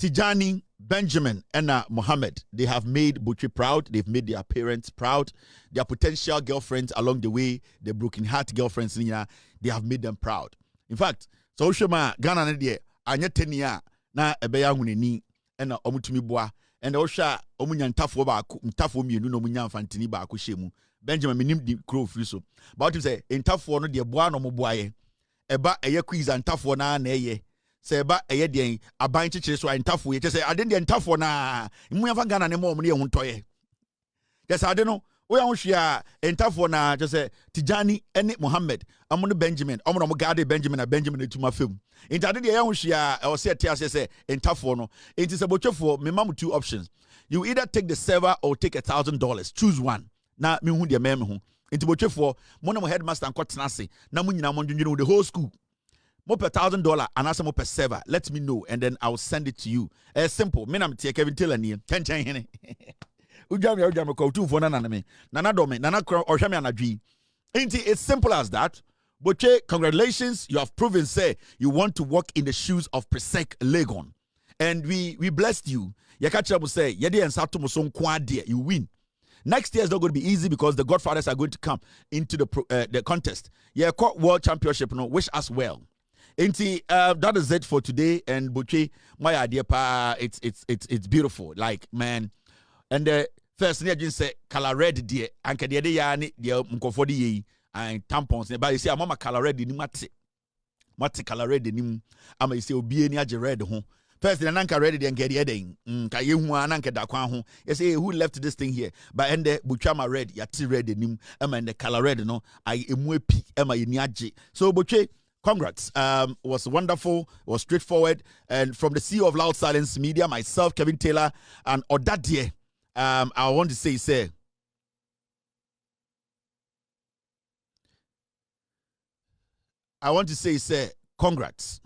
Tijani, Benjamin, and Mohammed, they have made Boche proud. They've made their parents proud. Their potential girlfriends along the way, the broken heart girlfriends, they have made them proud. In fact, so Shema Ghana anya 10 years na ebeya huneni and omutumi boa and osha omunya ntafo ba ntafo mienu no munya mfantini ba ko shemu Benjamin minim di crow free so but you say ntafo no de boa no mo boa ye eba eye quiz ntafo na eye se ba eye de aban chichire so ntafo ye say ade de ntafo na munya fa Ghana ne mo ne ho ntoye yes ade no we ahun hwia entafo na just say Tijani ene Mohammed amono Benjamin amono mo gade Benjamin na Benjamin etuma fam intade de ahun hwia o say tia say entafo no it is abochefo me mam two options you either take the server or take $1,000 choose one na me hu de mem ho inti bochefo mo na mo headmaster nkotena se na mo nyina mo ndwendwene the whole school mo per $1,000 and asa mo per server let me know and then I'll send it to you simple me na me tie Kevin Taylor ni tenchen hene ujam ko tu fo na me nana do me nana ohwe me anadwi it's simple as that. Boche, congratulations, you have proven say you want to walk in the shoes of Presec Legon and we blessed you. Yakacha will say yede ensato mo so nko ade you win. Next year is not going to be easy because the Godfathers are going to come into the contest. Yeah, World Championship no wish us well. That is it for today and Boche my idea pa it's beautiful like man. And the first thing I just say, color red dear, and can the yani, dear Mukofodi ye, and tampons. But you see, I'm a color red in Mati color red in him. I'm a say, Obi any red home. First, the Nanka ready and get the heading. Kayu Ananka Dakwan. You say, who left this thing here? But and the Buchama red, Yati red in him, and the color red, no, I emwepi, Emma Inyaji. So, Boche, congrats. Was wonderful, was straightforward. And from the CEO of Loud Silence Media, myself, Kevin Taylor, and Odadie. I want to say, congrats.